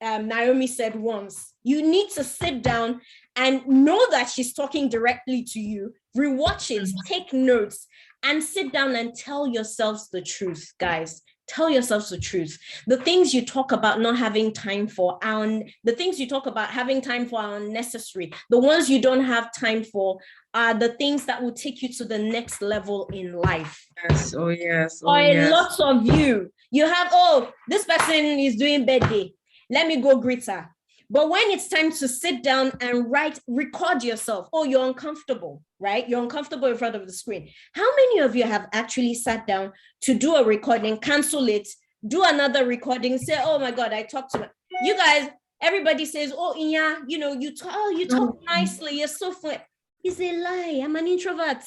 Naomi said once. You need to sit down and know that she's talking directly to you. Rewatch it, take notes, and sit down and tell yourselves the truth, guys. Tell yourselves the truth. The things you talk about not having time for, the things you talk about having time for are unnecessary. The ones you don't have time for are the things that will take you to the next level in life. Yes, Lots of you have, this person is doing birthday. Let me go greet her. But when it's time to sit down and record yourself, you're uncomfortable, right? You're uncomfortable in front of the screen. How many of you have actually sat down to do a recording, cancel it, do another recording, say, oh my God, I talked to you guys, Everybody says, oh, Inya, you talk nicely. You're so fun. It's a lie. I'm an introvert.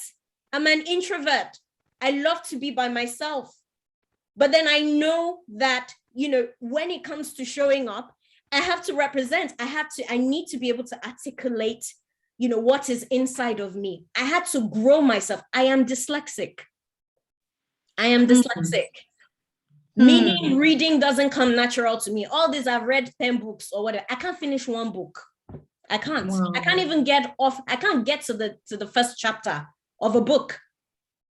I love to be by myself. But then I know that, when it comes to showing up, I have to represent. I need to be able to articulate, what is inside of me. I had to grow myself. I am dyslexic. Meaning reading doesn't come natural to me. All these, I've read 10 books or whatever. I can't finish one book. I can't. Wow. I can't even get to the first chapter of a book.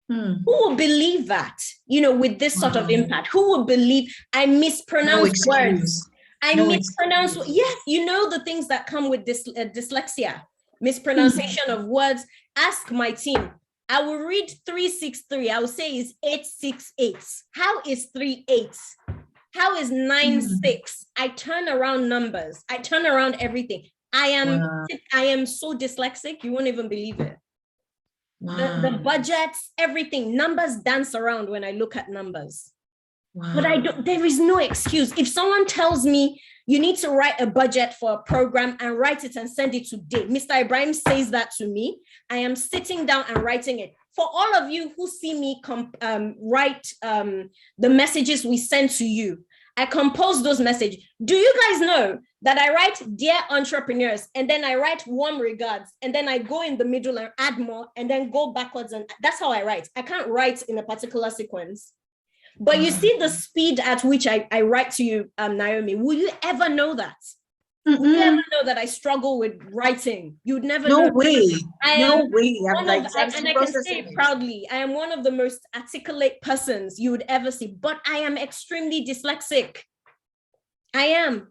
Who will believe that, with this sort of impact? Who will believe I mispronounce words? Mispronounce. Yes, the things that come with this dyslexia, mispronunciation of words. Ask my team. I will read 363. I will say is 868. How is 38? How is 96? I turn around numbers. I turn around everything. I am so dyslexic. You won't even believe it. Wow. The budgets, everything, numbers dance around when I look at numbers. Wow. But there is no excuse. If someone tells me you need to write a budget for a program and write it and send it today, Mr. Ibrahim says that to me, I am sitting down and writing it. For all of you who see me write the messages we send to you, I compose those messages. Do you guys know that I write dear entrepreneurs and then I write warm regards and then I go in the middle and add more and then go backwards, and that's how I write. I can't write in a particular sequence. But you see the speed at which I write to you, Naomi. Will you ever know that? Will you ever know that I struggle with writing? You'd never know. No way. No way. And I can say it proudly, I am one of the most articulate persons you would ever see, but I am extremely dyslexic. I am.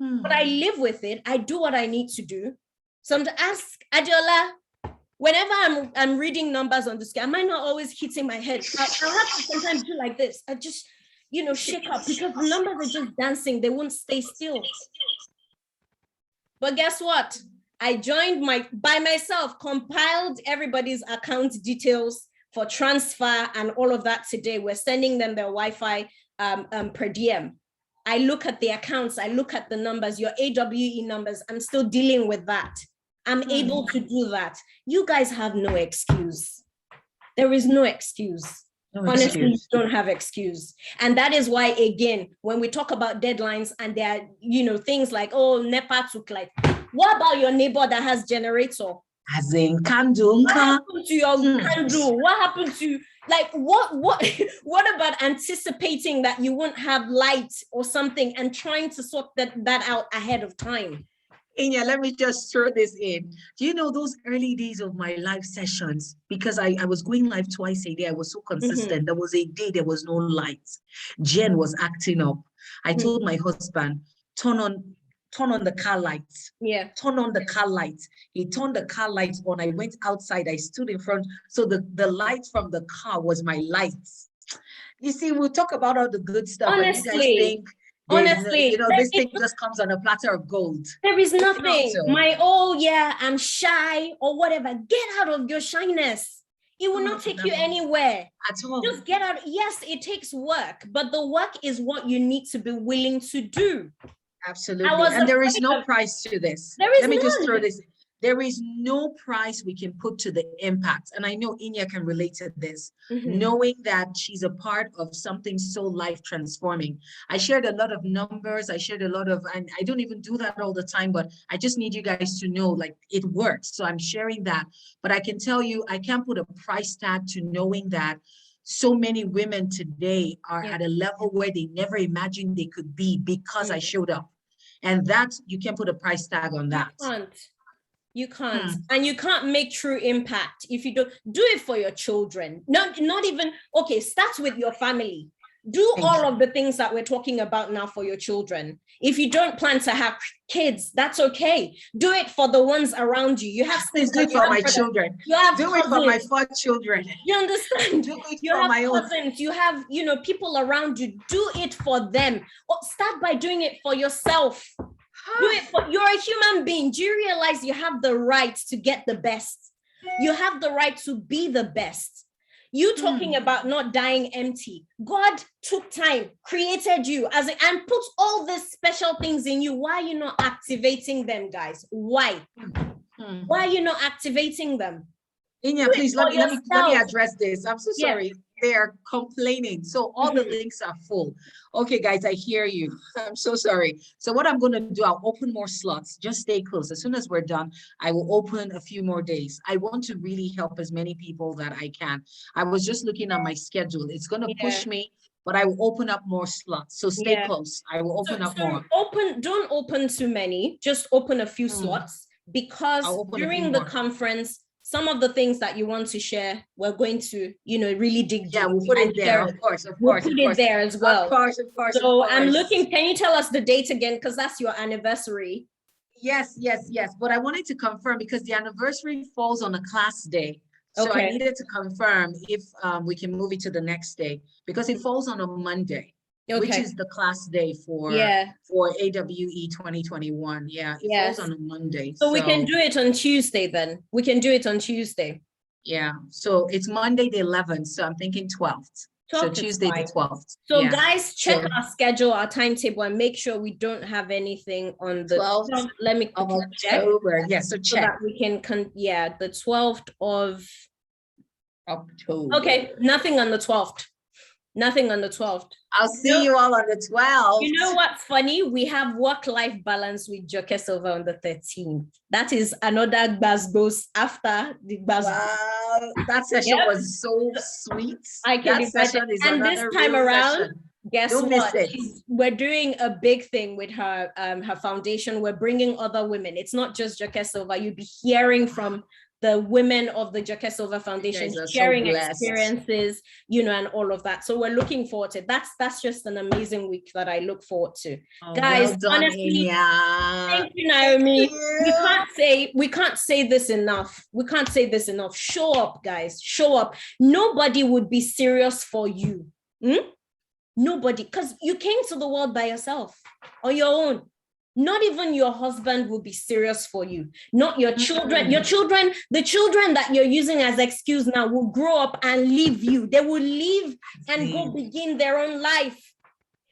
But I live with it. I do what I need to do. So I'm to ask Adiola, whenever I'm reading numbers on the scale, am I not always hitting my head? I'll have to sometimes do like this. I just, shake up because the numbers are just dancing. They won't stay still. But guess what? I joined by myself, compiled everybody's account details for transfer and all of that today. We're sending them their Wi-Fi per diem. I look at the accounts, I look at the numbers, your AWE numbers, I'm still dealing with that. I'm able to do that. You guys have no excuse. There is no excuse. Honestly, you don't have excuse. And that is why, again, when we talk about deadlines and there are, things like, oh, NEPA took like, what about your neighbor that has generator? As in candle. What happened to your candle? What happened to, what about anticipating that you won't have light or something and trying to sort that out ahead of time? Inya, let me just throw this in. Do you know those early days of my live sessions? Because I was going live twice a day. I was so consistent. There was a day there was no lights. Jen was acting up. I told my husband, turn on the car lights. Yeah. Turn on the car lights. He turned the car lights on. I went outside. I stood in front. So the light from the car was my lights. You see, we'll talk about all the good stuff. Honestly. And you guys think, honestly, this thing just comes on a platter of gold. There is nothing. I'm shy or whatever. Get out of your shyness. It will not take you anywhere. At all. Just get out. Yes, it takes work, but the work is what you need to be willing to do. Absolutely. And there is no price to this. Let me just throw this. There is no price we can put to the impact. And I know Inya can relate to this, knowing that she's a part of something so life transforming. I shared a lot of numbers. And I don't even do that all the time, but I just need you guys to know, like, it works. So I'm sharing that. But I can tell you, I can't put a price tag to knowing that so many women today are at a level where they never imagined they could be because I showed up. And that, you can't put a price tag on that. You can't. And you can't make true impact if you don't do it for your children. Not even, okay, start with your family. Do all of the things that we're talking about now for your children. If you don't plan to have kids, that's okay. Do it for the ones around you. You have to do it for my children. You have do it for my 4 children. You understand? Do it you for have my cousins. own. You have, people around you. Do it for them. Or start by doing it for yourself. Do it for, you're a human being. Do you realize you have the right to get the best? You have the right to be the best. You talking about not dying empty. God took time, created you and put all these special things in you. Why are you not activating them, guys? Why? Why are you not activating them? Inya, please let me address this. I'm so sorry. They are complaining. So all the links are full. Okay, guys, I hear you. I'm so sorry. So what I'm going to do, I'll open more slots. Just stay close. As soon as we're done, I will open a few more days. I want to really help as many people that I can. I was just looking at my schedule. It's going to push me, but I will open up more slots. So stay close. I will open up more. Don't open too many. Just open a few slots, because during the conference, some of the things that you want to share, we're going to, really dig deep. Yeah, we'll put it there, of course. We'll put it there as well. Of course. So I'm looking, can you tell us the date again? Because that's your anniversary. Yes. But I wanted to confirm because the anniversary falls on a class day. So I needed to confirm if we can move it to the next day because it falls on a Monday. Which is the class day for AWE 2021. Yeah, it falls on a Monday. So we can do it on Tuesday then. We can do it on Tuesday. Yeah, so it's Monday the 11th, so I'm thinking 12th. So Tuesday the 12th. So guys, check our schedule, our timetable, and make sure we don't have anything on the 12th. Let me check. October. Yeah, so check. So that we can, the 12th of October. Okay, nothing on the 12th. Nothing on the 12th. I'll see you all on the 12th. You know what's funny? We have work-life balance with Joke Silva on the 13th. That is another goes after the Baz. Wow, that session was so sweet. I can imagine. And this time around, guess what? We're doing a big thing with her foundation. We're bringing other women. It's not just Joke Silva. You'll be hearing from the women of the Joke Silva Foundation, sharing experiences, and all of that. So we're looking forward to it. That's just an amazing week that I look forward to. Guys, well done, honestly, thank you, Naomi. We can't say this enough. We can't say this enough. Show up, guys. Show up. Nobody would be serious for you. Nobody, because you came to the world by yourself, on your own. Not even your husband will be serious for you. Not your children. Your children, the children that you're using as excuse now will grow up and leave you. They will leave and go begin their own life.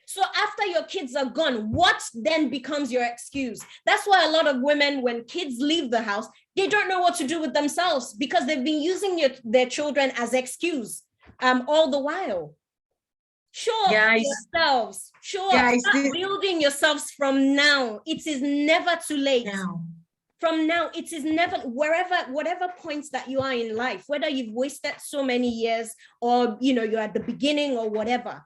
So after your kids are gone, what then becomes your excuse? That's why a lot of women, when kids leave the house, they don't know what to do with themselves because they've been using their children as excuse all the while. Show up yourselves. Show up. Start building yourselves from now. It is never too late. From now, it is never, whatever points that you are in life, whether you've wasted so many years or, you're at the beginning or whatever,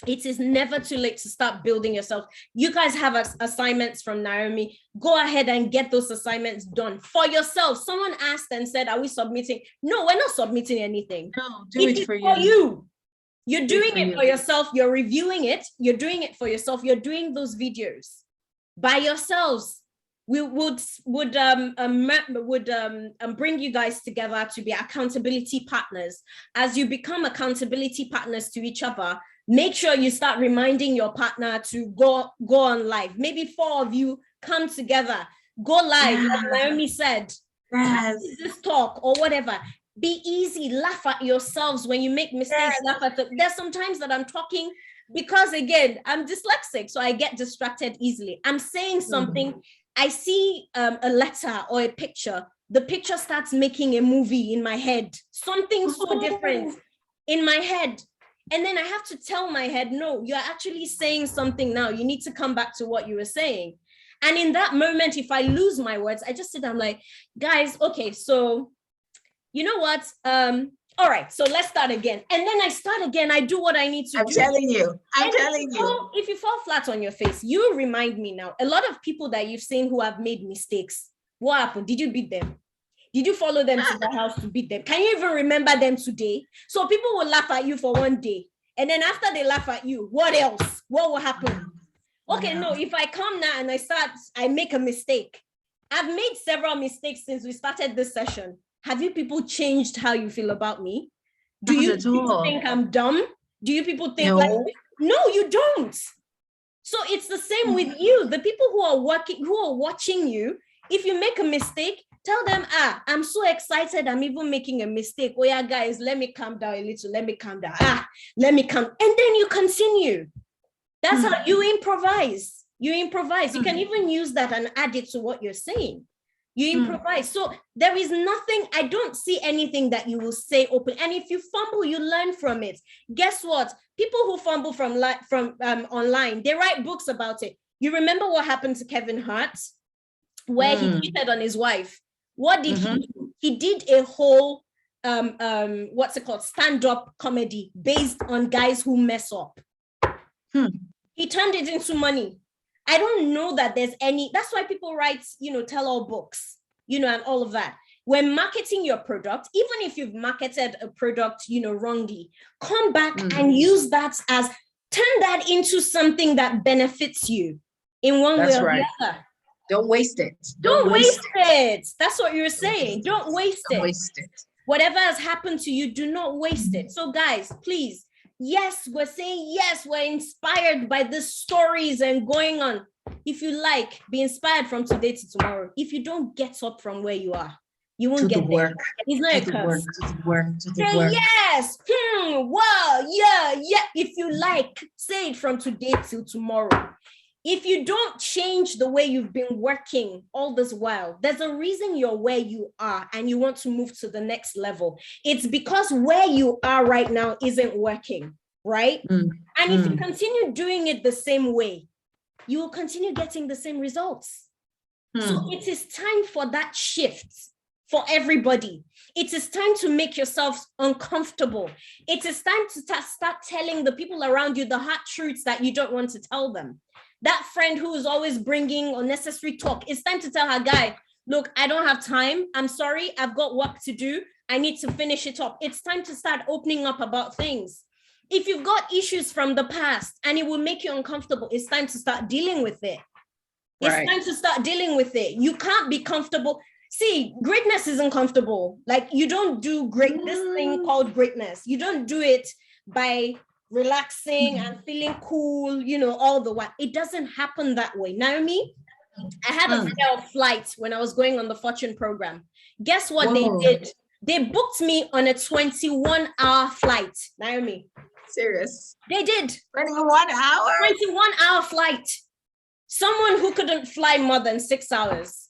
it is never too late to start building yourself. You guys have assignments from Naomi. Go ahead and get those assignments done for yourself. Someone asked and said, are we submitting? No, we're not submitting anything. No, do it for you. You're doing it for yourself. You're reviewing it. You're doing it for yourself. You're doing those videos by yourselves. We would bring you guys together to be accountability partners. As you become accountability partners to each other, make sure you start reminding your partner to go on live. Maybe 4 of you come together, go live, like Naomi said. This talk or whatever. Be easy, laugh at yourselves when you make mistakes, laugh at them. There's some times that I'm talking because, again, I'm dyslexic, so I get distracted easily. I'm saying something, I see a letter or a picture, the picture starts making a movie in my head, something so different in my head. And then I have to tell my head, no, you're actually saying something now. You need to come back to what you were saying. And in that moment, if I lose my words, I just sit down like, guys, okay, so you know what? All right, so let's start again. And then I start again. I do what I need to do. I'm telling you. If you fall flat on your face, you remind me now. A lot of people that you've seen who have made mistakes, what happened? Did you beat them? Did you follow them to the house to beat them? Can you even remember them today? So people will laugh at you for one day. And then after they laugh at you, what else? What will happen? Okay, no, if I come now and I make a mistake. I've made several mistakes since we started this session. Have you people changed how you feel about me? Do you people think I'm dumb? Do you people think no, you don't. So it's the same with you. The people who are watching you, if you make a mistake, Tell them, I'm so excited. I'm even making a mistake. Oh yeah, guys, let me calm down a little. Let me calm down. Let me calm. And then you continue. That's how you improvise. You improvise. You can even use that and add it to what you're saying. You improvise. So there is nothing, I don't see anything that you will say open. And if you fumble, you learn from it. Guess what? People who fumble from online, they write books about it. You remember what happened to Kevin Hart, where he cheated on his wife? What did he do? He did a whole, what's it called? Stand-up comedy based on guys who mess up. He turned it into money. I don't know that there's any, that's why people write, tell-all books, and all of that. When marketing your product, even if you've marketed a product, wrongly, come back and use that turn that into something that benefits you in one way or the other. Don't waste it. Don't waste it. That's what you're saying. Don't waste it. Whatever has happened to you, do not waste it. So guys, please, yes, we're saying yes, we're inspired by the stories and going on. If you like, be inspired from today to tomorrow. If you don't get up from where you are, you won't get there. It's not a curse. Say yes. Wow. Yeah. If you like, say it from today till tomorrow. If you don't change the way you've been working all this while, there's a reason you're where you are and you want to move to the next level. It's because where you are right now isn't working, right? And if you continue doing it the same way, you will continue getting the same results. So it is time for that shift for everybody. It is time to make yourselves uncomfortable. It is time to start telling the people around you the hard truths that you don't want to tell them. That friend who is always bringing unnecessary talk, it's time to tell her, guy, look, I don't have time. I'm sorry. I've got work to do. I need to finish it up. It's time to start opening up about things. If you've got issues from the past and it will make you uncomfortable, it's time to start dealing with it. It's time to start dealing with it. You can't be comfortable. See, greatness isn't comfortable. Like, you don't do this thing called greatness. You don't do it by relaxing and feeling cool, all the while. It doesn't happen that way. Naomi, I had a fear of flight when I was going on the Fortune program. Guess what they did? They booked me on a 21-hour flight. Naomi. Serious? They did. 21 hours? 21-hour flight. Someone who couldn't fly more than 6 hours.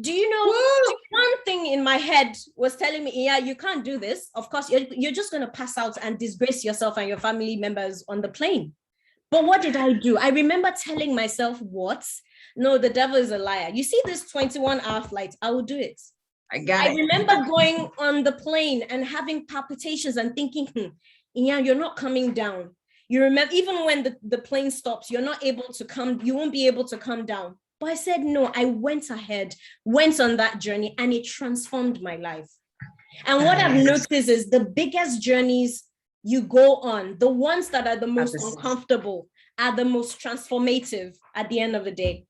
Do you know, one thing in my head was telling me, yeah, you can't do this. Of course, you're just going to pass out and disgrace yourself and your family members on the plane. But what did I do? I remember telling myself, what? No, the devil is a liar. You see this 21-hour flight, I will do it. I remember going on the plane and having palpitations and thinking, yeah, you're not coming down. You remember, even when the plane stops, you're not able to come, you won't be able to come down. But I said, no, I went ahead, went on that journey, and it transformed my life. And what I've noticed is the biggest journeys you go on, the ones that are the most uncomfortable, are the most transformative at the end of the day.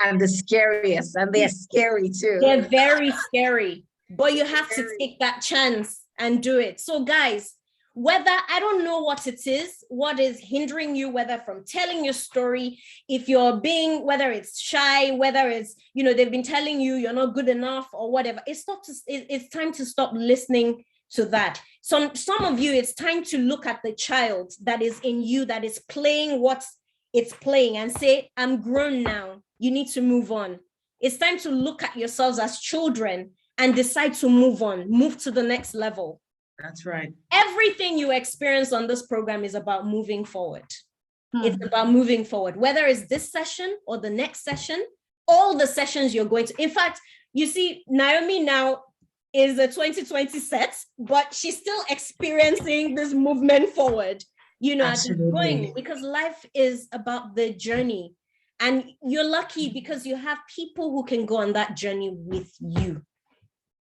And the scariest, and they're scary too. They're very scary, but you have to take that chance and do it. So guys, whether, I don't know what it is, what is hindering you, whether from telling your story, if you're being, whether it's shy, whether it's, they've been telling you you're not good enough or whatever, it's time to stop listening to that. Some of you, it's time to look at the child that is in you, that is playing what it's playing, and say, I'm grown now. You need to move on. It's time to look at yourselves as children and decide to move on, move to the next level. That's right. Everything you experience on this program is about moving forward. It's about moving forward, whether it's this session or the next session, all the sessions you're going to. In fact, you see, Naomi now is a 2020 set, but she's still experiencing this movement forward, as it's going, because life is about the journey. And you're lucky because you have people who can go on that journey with you.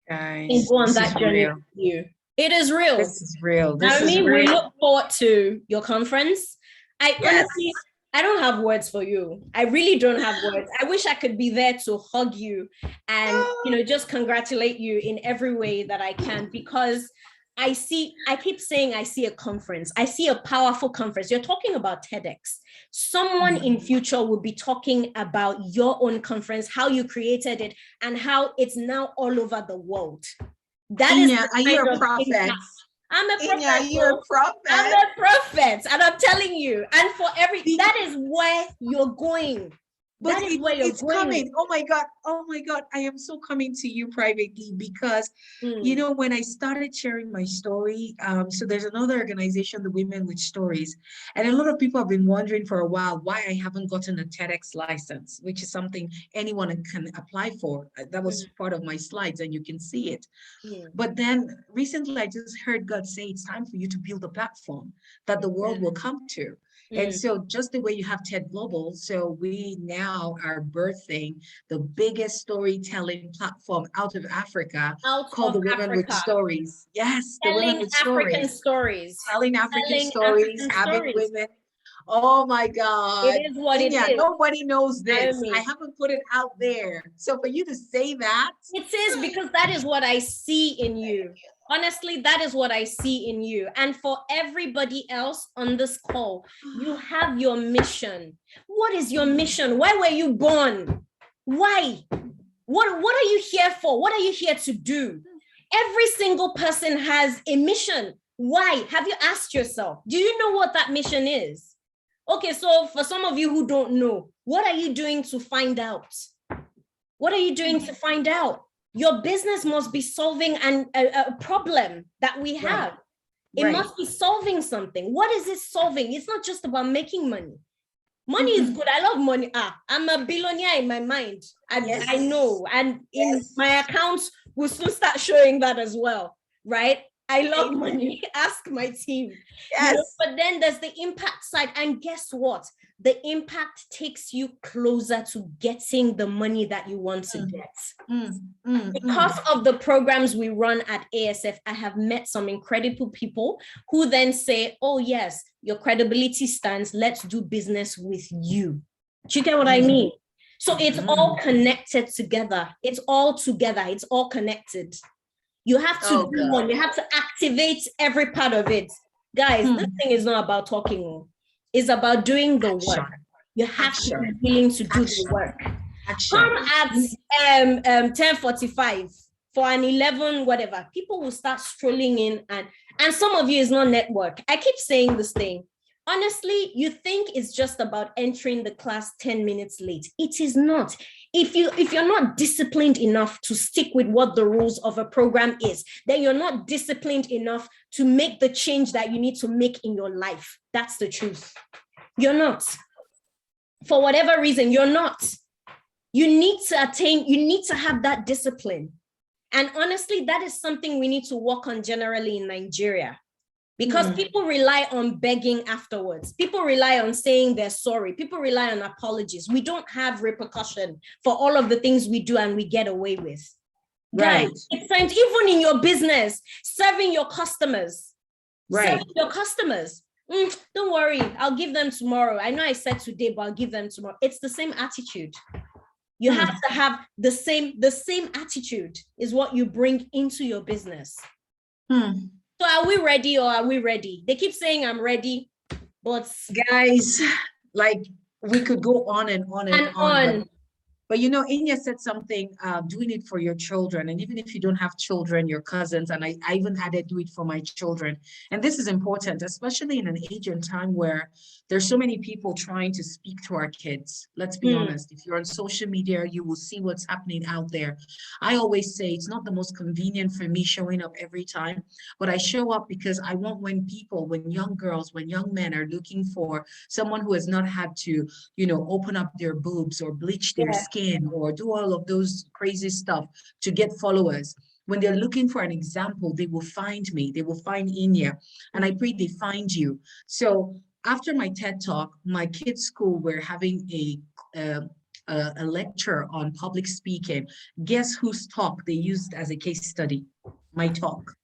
Guys, can go on that journey with you. It is real. This is real. We look forward to your conference. Honestly, I don't have words for you. I really don't have words. I wish I could be there to hug you and, just congratulate you in every way that I can, because I keep saying I see a conference. I see a powerful conference. You're talking about TEDx. Someone in future will be talking about your own conference, how you created it, and how it's now all over the world. That is are you a prophet? I'm a prophet. You're a prophet. I'm a prophet, and I'm telling you. And for that is where you're going. But that is where you're it's going. coming. Oh my God. I am so coming to you privately because, you know, when I started sharing my story, so there's another organization, the Women with Stories. And a lot of people have been wondering for a while why I haven't gotten a TEDx license, which is something anyone can apply for. That was part of my slides and you can see it. But then recently I just heard God say, it's time for you to build a platform that the world will come to. And so just the way you have TED Global, so we now are birthing the biggest storytelling platform out of Africa called the Women with Stories. Yes, the Women with Stories. Telling African stories, having women. Oh my God. It is what it is. Nobody knows this. I haven't put it out there. So for you to say that. It is because that is what I see in you. Honestly, that is what I see in you. And for everybody else on this call, you have your mission. What is your mission? Why were you born? Why? What are you here for? What are you here to do? Every single person has a mission. Why? Have you asked yourself? Do you know what that mission is? Okay, so for some of you who don't know, what are you doing to find out? What are you doing to find out? Your business must be solving a problem that we have. It must be solving something. What is it solving? It's not just about making money. Money is good. I love money. I'm a billionaire in my mind. I know. And in my accounts, we'll soon start showing that as well, right? I love money. Ask my team. Yes. You know, but then there's the impact side. And guess what? The impact takes you closer to getting the money that you want to get. Because of the programs we run at ASF, I have met some incredible people who then say, oh yes, your credibility stands. Let's do business with you. Do you get what I mean? So it's all connected together. It's all together. It's all connected. You have to do one. You have to activate every part of it. Guys, this thing is not about talking. It's about doing the work. You have to be willing to do the work. Come at 10:45 for an 11 whatever. People will start strolling in and some of you is not network. I keep saying this thing. Honestly, you think it's just about entering the class 10 minutes late. It is not. If you're not disciplined enough to stick with what the rules of a program is, then you're not disciplined enough to make the change that you need to make in your life. That's the truth. You're not. For whatever reason, you're not. You need to have that discipline. And honestly, that is something we need to work on generally in Nigeria. Because people rely on begging afterwards. People rely on saying they're sorry. People rely on apologies. We don't have repercussion for all of the things we do and we get away with. Right. Guys, it's time, even in your business, serving your customers. Right. Serving your customers. Don't worry, I'll give them tomorrow. I know I said today, but I'll give them tomorrow. It's the same attitude. You have to have the same attitude is what you bring into your business. So are we ready or are we ready? They keep saying I'm ready, but guys, like we could go on and on and on. But you know, Inya said something, doing it for your children. And even if you don't have children, your cousins, and I even added do it for my children. And this is important, especially in an age and time where there's so many people trying to speak to our kids. Let's be honest. If you're on social media, you will see what's happening out there. I always say it's not the most convenient for me showing up every time, but I show up because I want when young girls, when young men are looking for someone who has not had to, you know, open up their boobs or bleach their skin or do all of those crazy stuff to get followers. When they're looking for an example, they will find me, they will find Inya, and I pray they find you. So after my TED Talk, my kids' school were having a lecture on public speaking. Guess whose talk they used as a case study? My talk.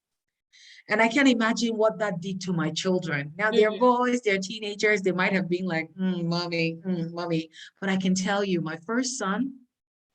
And I can't imagine what that did to my children. Now they're boys, they're teenagers. They might have been like, mommy. But I can tell you, my first son,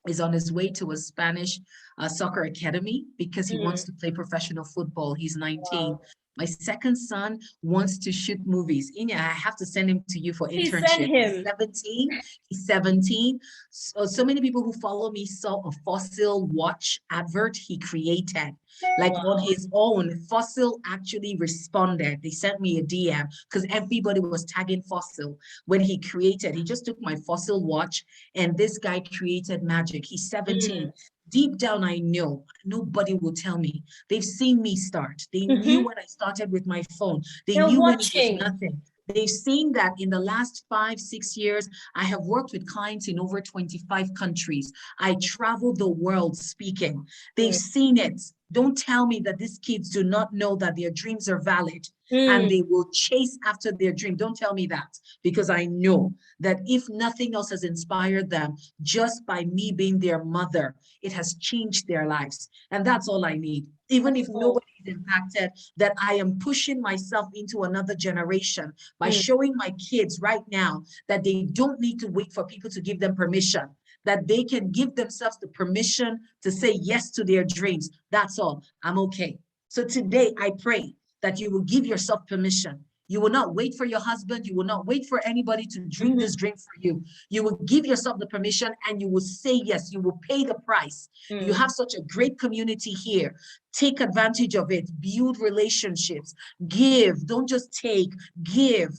is on his way to a Spanish soccer academy because he wants to play professional football. He's 19. Wow. My second son wants to shoot movies. Inya, I have to send him to you for Please internship. send him. He's 17. He's 17. So many people who follow me saw a Fossil watch advert he created. Like on his own, Fossil actually responded. They sent me a DM because everybody was tagging Fossil when he created. He just took my Fossil watch and this guy created magic. He's 17. Deep down, I know nobody will tell me. They've seen me start. They knew when I started with my phone. They They're knew watching. when it was nothing. They've seen that in the last 5-6 years, I have worked with clients in over 25 countries. I travel the world speaking. They've seen it. Don't tell me that these kids do not know that their dreams are valid and they will chase after their dream. Don't tell me that, because I know that if nothing else has inspired them, just by me being their mother, it has changed their lives. And that's all I need. Even if nobody is impacted, that I am pushing myself into another generation by showing my kids right now that they don't need to wait for people to give them permission, that they can give themselves the permission to say yes to their dreams. That's all. I'm okay. So today I pray that you will give yourself permission. You will not wait for your husband. You will not wait for anybody to dream this dream for you. You will give yourself the permission and you will say yes. You will pay the price. You have such a great community here. Take advantage of it. Build relationships. Give. Don't just take. Give.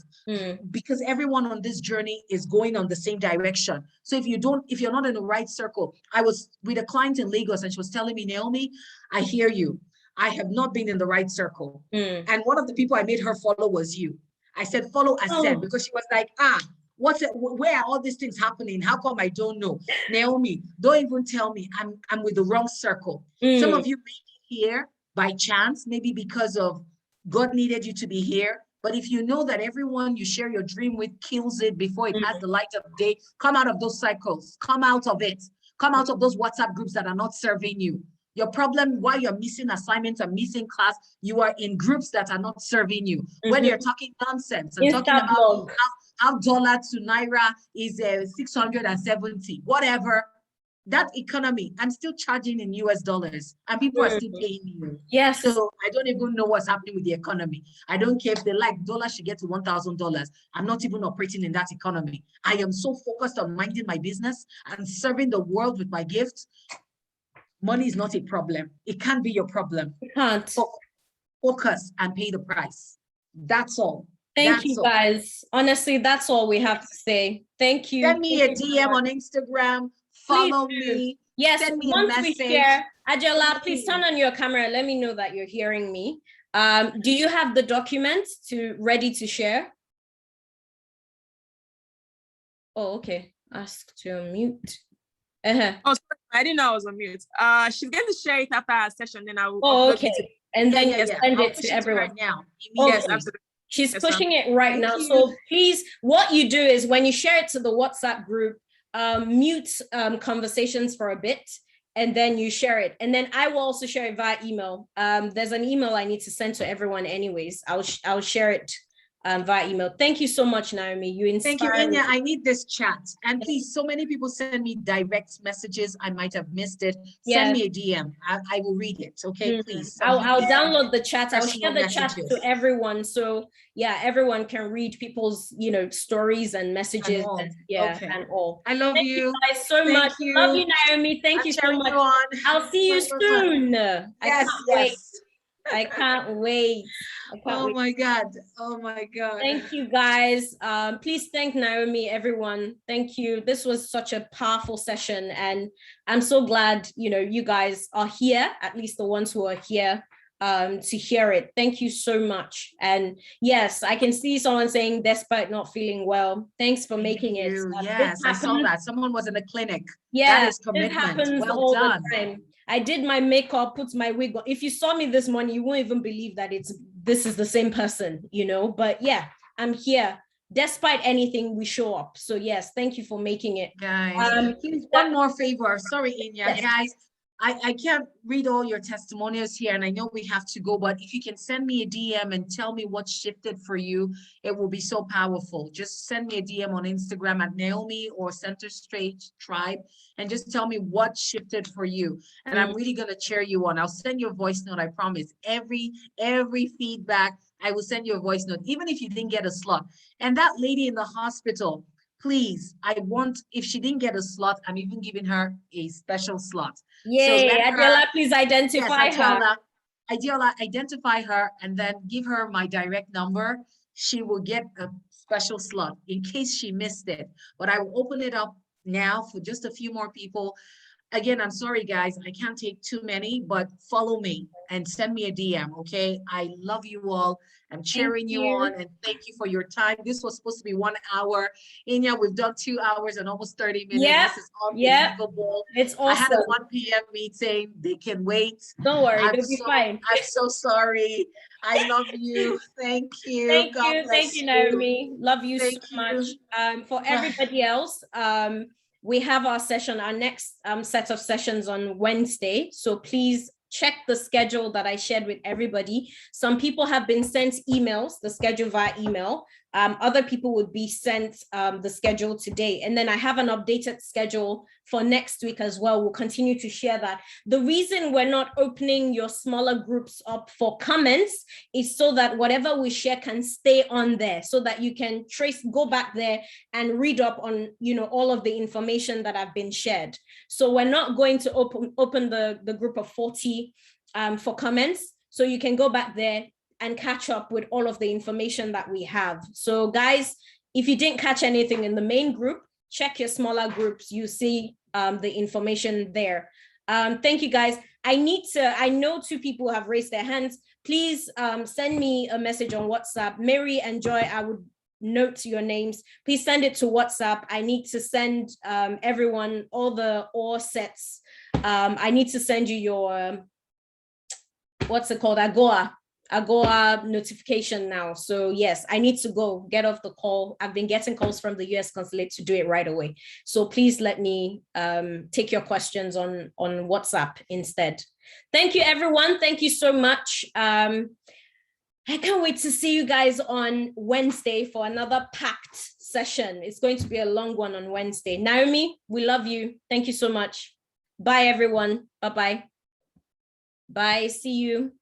Because everyone on this journey is going on the same direction. So if you're not in the right circle, I was with a client in Lagos and she was telling me, Naomi, I hear you. I have not been in the right circle. And one of the people I made her follow was you. I said, follow Ascend, because she was like, where are all these things happening? How come I don't know? Naomi, don't even tell me. I'm with the wrong circle. Some of you may be here by chance, maybe because of God needed you to be here. But if you know that everyone you share your dream with kills it before it has the light of day, come out of those cycles. Come out of it. Come out of those WhatsApp groups that are not serving you. Your problem, why you're missing assignments and missing class, you are in groups that are not serving you. When you're talking nonsense and talking about how dollar to naira is 670, whatever, that economy, I'm still charging in US dollars and people are still paying you. Yes. So I don't even know what's happening with the economy. I don't care if they like dollar should get to $1,000. I'm not even operating in that economy. I am so focused on minding my business and serving the world with my gifts. Money is not a problem. It can't be your problem. You can't. Focus and pay the price. That's all. Thank you, guys. Honestly, that's all we have to say. Thank you. Send me a DM on Instagram. Follow me. Yes, send me once a message. We share, Ajala, please turn on your camera. Let me know that you're hearing me. Do you have the documents ready to share? Oh, okay. Ask to unmute. Oh, sorry, I didn't know I was on mute. She's going to share it after our session, then I will. Oh, okay. And then you send I'll it to everyone right now. Yes, absolutely. She's pushing it right now. So please, what you do is when you share it to the WhatsApp group, mute conversations for a bit, and then you share it. And then I will also share it via email. There's an email I need to send to everyone anyways. I'll share it via email. Thank you so much, Naomi. You inspire me. Thank you, Enya. I need this chat. And please, so many people send me direct messages. I might have missed it. Send me a DM. I will read it. Okay, please. I'll download the chat. I'll share the chat to everyone. So yeah, everyone can read people's, stories and messages. And all. I love Thank you guys so much. You. Love you, Naomi. Thank you so much. I'll see you soon. Yes, I can't wait. I can't wait. Oh my God. Oh my God. Thank you guys. Please thank Naomi, everyone. Thank you. This was such a powerful session. And I'm so glad, you guys are here, at least the ones who are here to hear it. Thank you so much. And yes, I can see someone saying, despite not feeling well, thanks for making it. Yes, I saw that. Someone was in the clinic. Yeah, that is commitment. It happens well all done. the time. I did my makeup, put my wig on. If you saw me this morning, you won't even believe that this is the same person, but yeah, I'm here. Despite anything, we show up. So yes, thank you for making it. Guys, please, one more favor. Sorry, Enya. Guys, I can't read all your testimonials here, and I know we have to go, but if you can send me a DM and tell me what shifted for you, it will be so powerful. Just send me a DM on Instagram at Naomi or Center Straight Tribe, and just tell me what shifted for you. And I'm really gonna cheer you on. I'll send you a voice note, I promise. Every feedback, I will send you a voice note, even if you didn't get a slot. And that lady in the hospital, please, I want, if she didn't get a slot, I'm even giving her a special slot. So Yay, let Adela, her, please yes, identify her. Adela, identify her and then give her my direct number. She will get a special slot in case she missed it. But I will open it up now for just a few more people. Again, I'm sorry, guys, I can't take too many, but follow me and send me a DM, okay? I love you all. I'm cheering you on, and thank you for your time. This was supposed to be 1 hour. Inya, we've done 2 hours and almost 30 minutes. Yep, This is yep. unbelievable. It's I had a awesome. 1 p.m. meeting. They can wait. Don't worry, they'll be fine. I'm so sorry. I love you. Thank you. God bless Thank you, Naomi. Love you Thank so much. For everybody else, we have our session, our next set of sessions on Wednesday. So please check the schedule that I shared with everybody. Some people have been sent emails, the schedule via email. Other people would be sent the schedule today. And then I have an updated schedule for next week as well. We'll continue to share that. The reason we're not opening your smaller groups up for comments is so that whatever we share can stay on there, so that you can go back there and read up on, all of the information that have been shared. So we're not going to open the group of 40 for comments. So you can go back there and catch up with all of the information that we have. So guys, if you didn't catch anything in the main group, check your smaller groups. You see the information there. Thank you, guys. I know 2 people have raised their hands. Please send me a message on WhatsApp. Mary and Joy, I would note your names. Please send it to WhatsApp. I need to send everyone all the OR sets. I need to send you your, what's it called? AGOA notification now. So yes, I need to go get off the call. I've been getting calls from the US consulate to do it right away. So please let me take your questions on WhatsApp instead. Thank you, everyone. Thank you so much. I can't wait to see you guys on Wednesday for another packed session. It's going to be a long one on Wednesday. Naomi, we love you. Thank you so much. Bye, everyone. Bye-bye. Bye. See you.